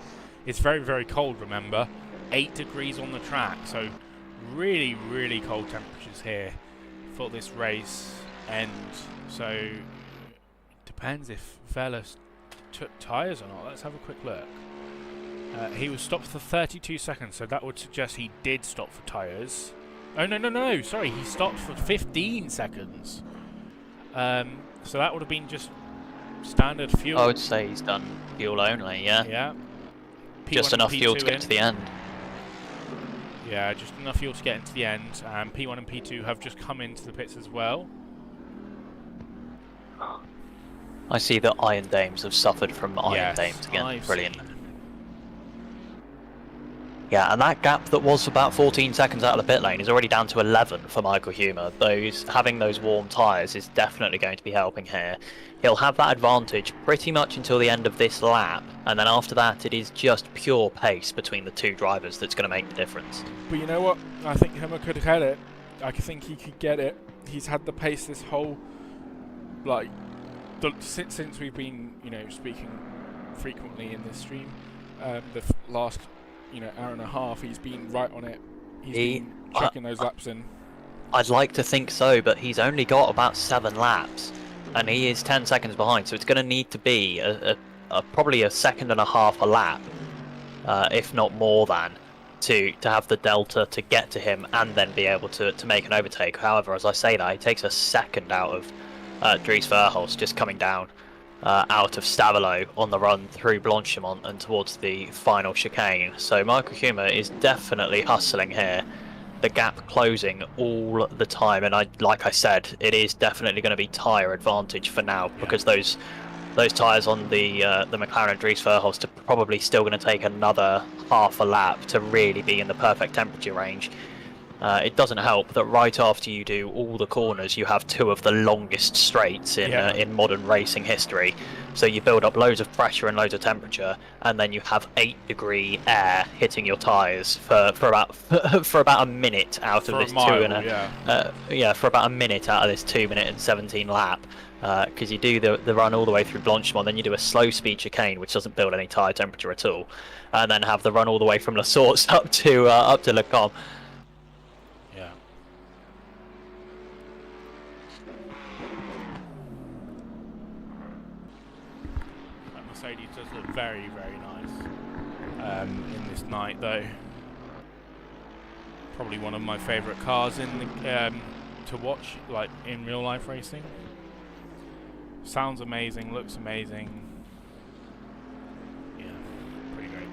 It's very, very cold, remember. 8 degrees on the track, so really, really cold temperatures here for this race. And so, depends if Velas took tyres or not. Let's have a quick look. He was stopped for 32 seconds, so that would suggest he did stop for tyres. Oh, no, sorry, he stopped for 15 seconds. So that would have been just standard fuel. I would say he's done fuel only, yeah. Yeah. Just enough fuel to get to the end. Yeah, just enough fuel to get into the end. P1 and P2 have just come into the pits as well. I see that Iron Dames have suffered from Iron Dames again. Brilliant. Yeah, and that gap that was about 14 seconds out of the pit lane is already down to 11 for Michael Humer. Having those warm tyres is definitely going to be helping here. He'll have that advantage pretty much until the end of this lap, and then after that it is just pure pace between the two drivers that's going to make the difference. But you know what? I think Humer could have had it. I think he could get it. He's had the pace this whole, since we've been, speaking frequently in this stream, the last, hour and a half, he's been right on it. He's been chucking those laps in. I'd like to think so, but he's only got about 7 laps, and he is 10 seconds behind, so it's going to need to be probably a second and a half a lap, if not more than, to have the delta to get to him and then be able to make an overtake. However, as I say that, it takes a second out of Dries Verhulst just coming down out of Stavelot on the run through Blanchimont and towards the final chicane. So Michael Humer is definitely hustling here. The gap closing all the time, and like I said, it is definitely going to be tyre advantage for now, because those tyres on the McLaren Dries Verhulst are probably still going to take another half a lap to really be in the perfect temperature range. It doesn't help that right after you do all the corners, you have 2 of the longest straights in modern racing history. So you build up loads of pressure and loads of temperature, and then you have 8-degree air hitting your tyres for about a minute out of this for about a minute out of this 2-minute and 17 lap. Because you do the run all the way through Blanchimont, then you do a slow speed chicane, which doesn't build any tyre temperature at all, and then have the run all the way from La Source up to Le Combe. Mercedes does look very, very nice in this night, though. Probably one of my favourite cars in the, to watch, like in real life racing. Sounds amazing, looks amazing. Yeah, pretty great.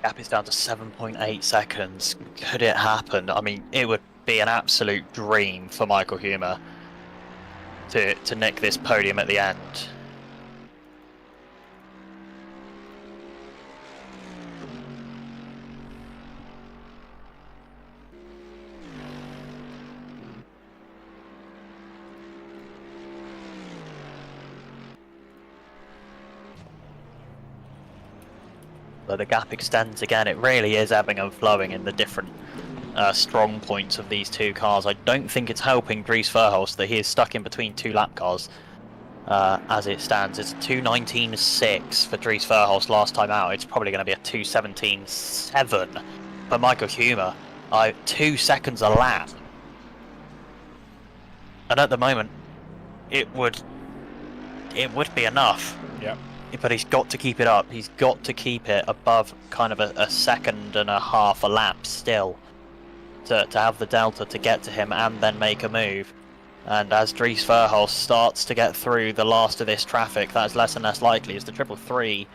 Gap is down to 7.8 seconds. Could it happen? I mean, it would be an absolute dream for Michael Humer to nick this podium at the end. But the gap extends again. It really is ebbing and flowing in the different strong points of these two cars. I don't think it's helping Dries Verhulst that he is stuck in between two lap cars. As it stands, it's a 2:19.6 for Dries Verhulst last time out. It's probably going to be a 2:17.7 for Michael Humer. 2 seconds a lap. And at the moment, it would be enough. Yep. But he's got to keep it up. He's got to keep it above kind of a second and a half a lap still to have the delta to get to him and then make a move. And as Dries Verhulst starts to get through the last of this traffic, that's less and less likely as the 333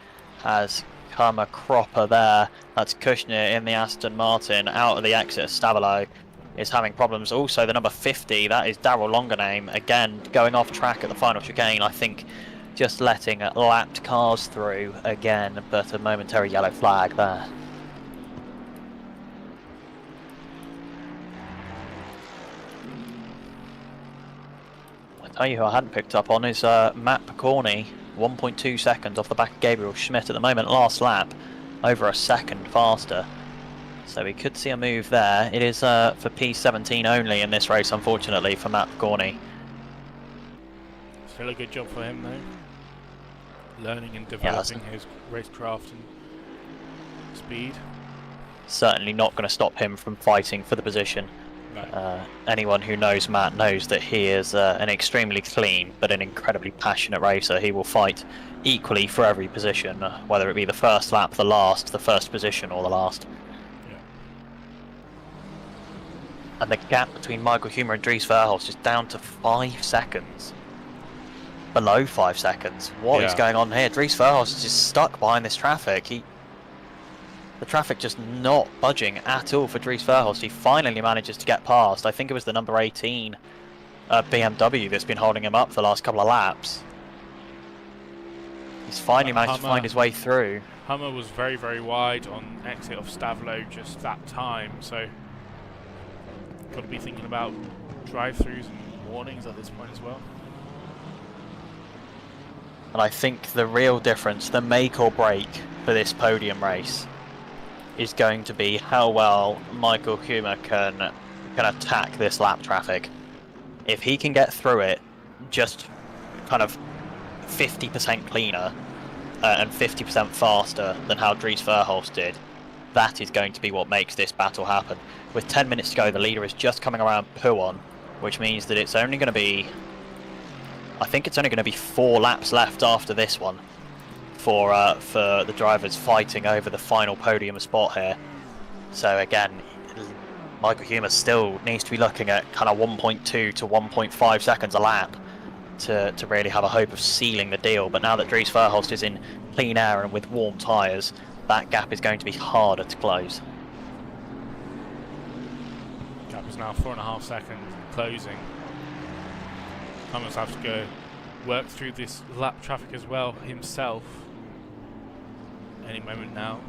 has come a cropper there. That's Kushner in the Aston Martin out of the exit. Stavelot is having problems. Also the number 50, that is Daryl Longaname, again going off track at the final chicane. I think just letting lapped cars through again, but a momentary yellow flag there. I tell you who I hadn't picked up on is Matt Picorni, 1.2 seconds off the back of Gabriel Schmidt at the moment, last lap, over a second faster. So we could see a move there. It is for P17 only in this race, unfortunately, for Matt Picorni. Still a good job for him, though. Learning and developing his racecraft and speed. Certainly not going to stop him from fighting for the position. No. Anyone who knows Matt knows that he is an extremely clean but an incredibly passionate racer. He will fight equally for every position, whether it be the first lap, the last, the first position or the last. Yeah. And the gap between Michael Humer and Dries Verhulst is down to 5 seconds. Below 5 seconds. What is going on here? Dries Verhulst is just stuck behind this traffic. The traffic just not budging at all for Dries Verhulst. He finally manages to get past. I think it was the number 18 BMW that's been holding him up for the last couple of laps. He's finally managed to find his way through. Hummer was very, very wide on exit of Stavelot just that time, so got to be thinking about drive-throughs and warnings at this point as well. And I think the real difference, the make or break for this podium race, is going to be how well Michael Humer can attack this lap traffic. If he can get through it just kind of 50% cleaner and 50% faster than how Dries Verhulst did, that is going to be what makes this battle happen. With 10 minutes to go, the leader is just coming around Pouon, which means that it's only going to be, I think it's only going to be 4 laps left after this one for the drivers fighting over the final podium spot here. So again, Michael Humer still needs to be looking at kind of 1.2 to 1.5 seconds a lap to really have a hope of sealing the deal. But now that Dries Verhulst is in clean air and with warm tyres, that gap is going to be harder to close. Gap is now 4.5 seconds closing. Hummer's have to go work through this lap traffic as well himself any moment now.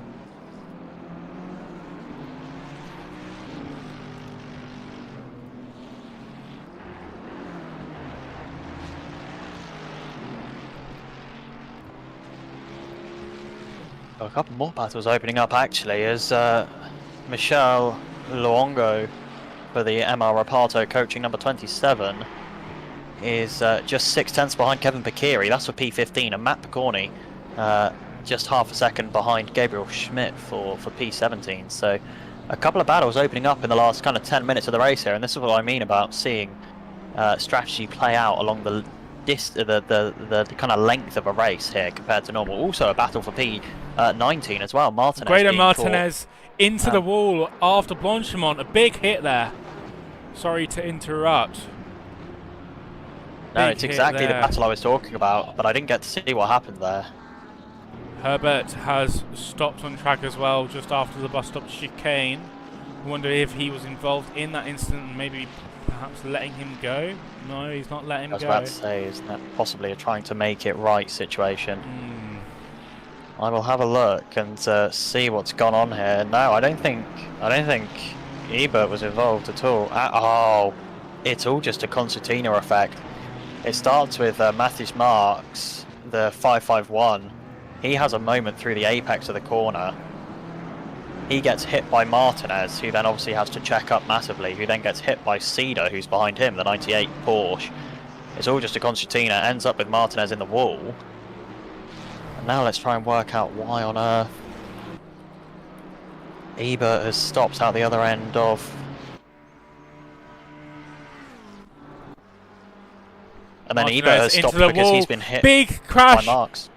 A couple more battles opening up actually as Michel Luongo for the MR Rapato coaching number 27 is just 0.6 behind Kevin Bakiri. That's for P15, and Matt Picorni just half a second behind Gabriel Schmidt for P17. So a couple of battles opening up in the last kind of 10 minutes of the race here, and this is what I mean about seeing strategy play out along the kind of length of a race here compared to normal. Also a battle for P19 as well. Martinez. Greater Martinez into the wall after Blanchimont. A big hit there. Sorry to interrupt. No, it's exactly the battle I was talking about, but I didn't get to see what happened there. Herbert has stopped on track as well just after the bus stop chicane. I wonder if he was involved in that incident and maybe perhaps letting him go. No, he's not letting him go. I was about to say, isn't that possibly a trying to make it right situation? I will have a look and see what's gone on here. No, I don't think Ebert was involved at all. Oh, it's all just a concertina effect. It starts with Matthews Marks, the 551. He has a moment through the apex of the corner. He gets hit by Martinez, who then obviously has to check up massively, who then gets hit by Cedar, who's behind him, the 98 Porsche. It's all just a concertina, ends up with Martinez in the wall. And now let's try and work out why on earth Ebert has stopped out the other end of... And then Martinez Ebert has stopped because he's been hit big crash. by Marks.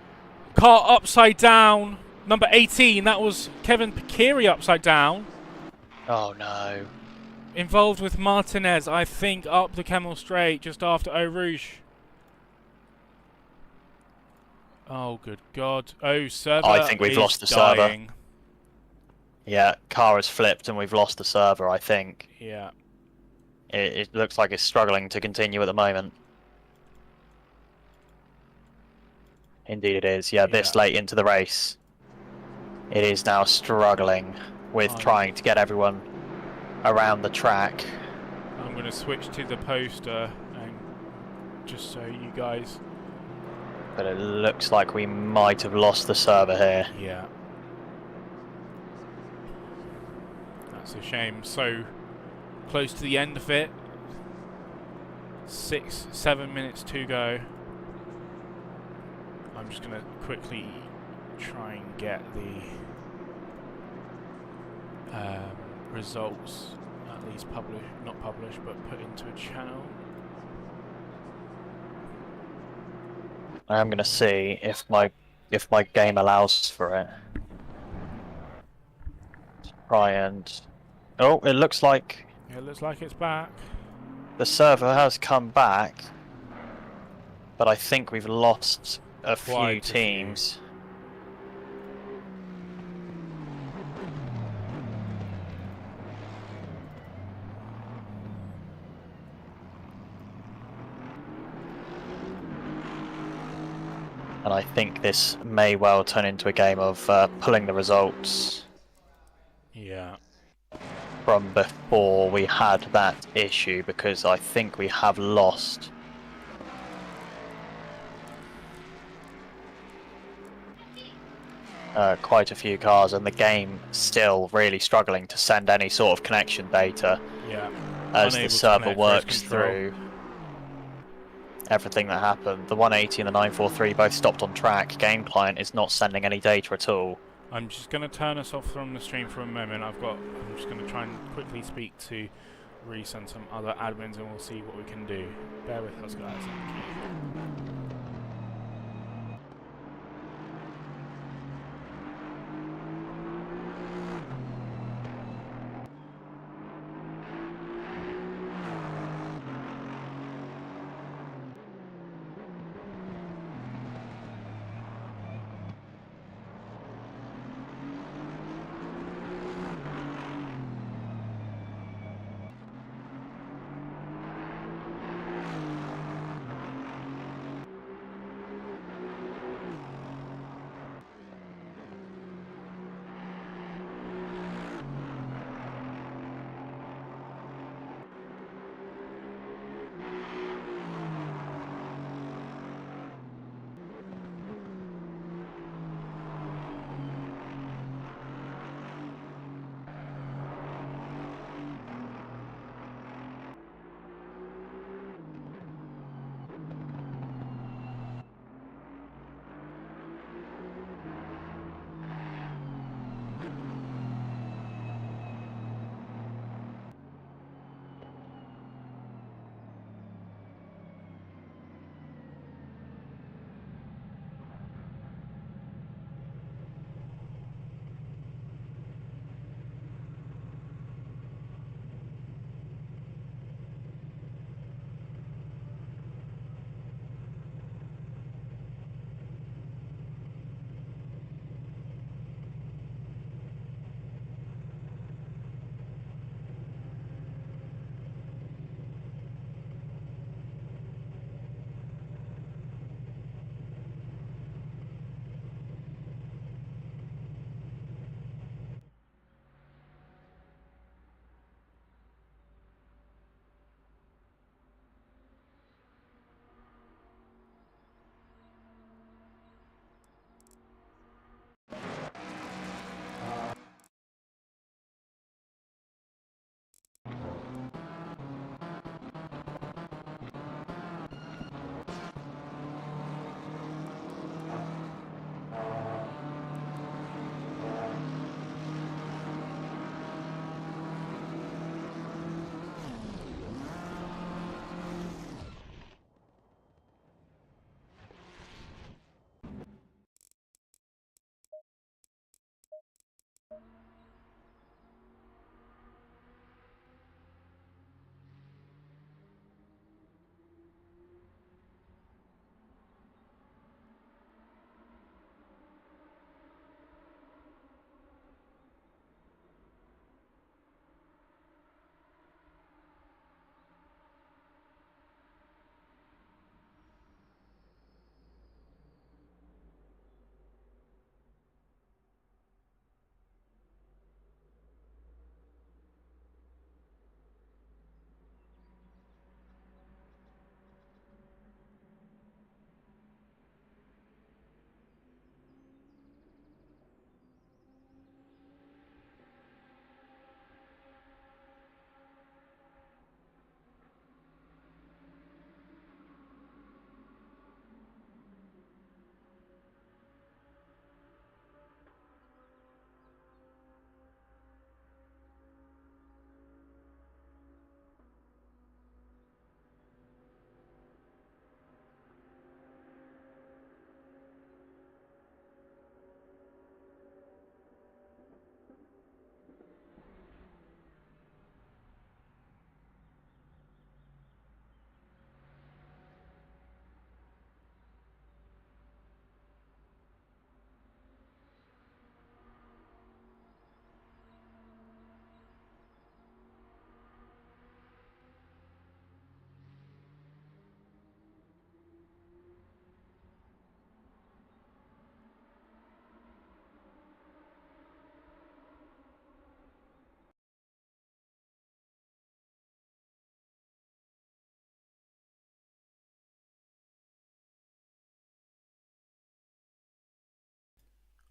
Car upside down. Number 18, that was Kevin Bakiri upside down. Oh no. Involved with Martinez, I think, up the Camel Straight just after Eau Rouge. Oh, good God. Oh, server I think we've lost the dying. server. Yeah, car has flipped and we've lost the server, I think. Yeah. It looks like it's struggling to continue at the moment. Indeed it is. Yeah, this late into the race. It is now struggling with trying to get everyone around the track. I'm going to switch to the poster and just so you guys... But it looks like we might have lost the server here. Yeah. That's a shame. So close to the end of it. 6-7 minutes to go. I'm just going to quickly try and get the results at least not published, but put into a channel. I am going to see if my game allows for it. Try and... Oh, it looks like... It looks like it's back. The server has come back, but I think we've lost a few teams. And I think this may well turn into a game of pulling the results. Yeah. From before we had that issue, because I think we have lost quite a few cars, and the game still really struggling to send any sort of connection data. Yeah. As the server works through everything that happened. The 180 and the 943 both stopped on track. Game client is not sending any data at all. I'm just going to turn us off from the stream for a moment. I'm just going to try and quickly speak to Reese and some other admins, and we'll see what we can do. Bear with us, guys. Thank you.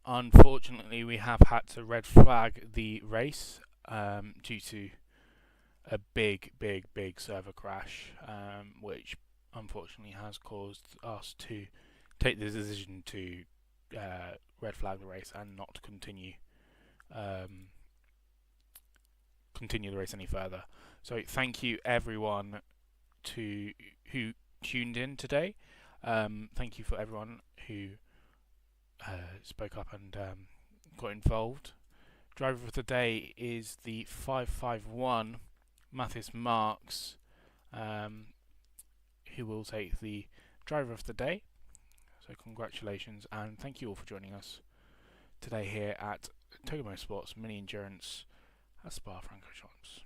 unfortunately, we have had to red flag the race due to a big server crash, which unfortunately has caused us to take the decision to red flag the race and not continue the race any further. So thank you everyone who tuned in today. Thank you for everyone who spoke up and got involved. Driver of the day is the 551 Mathis Marks, who will take the driver of the day. So congratulations and thank you all for joining us today here at Togo Motorsports Mini Endurance at Spa-Francorchamps.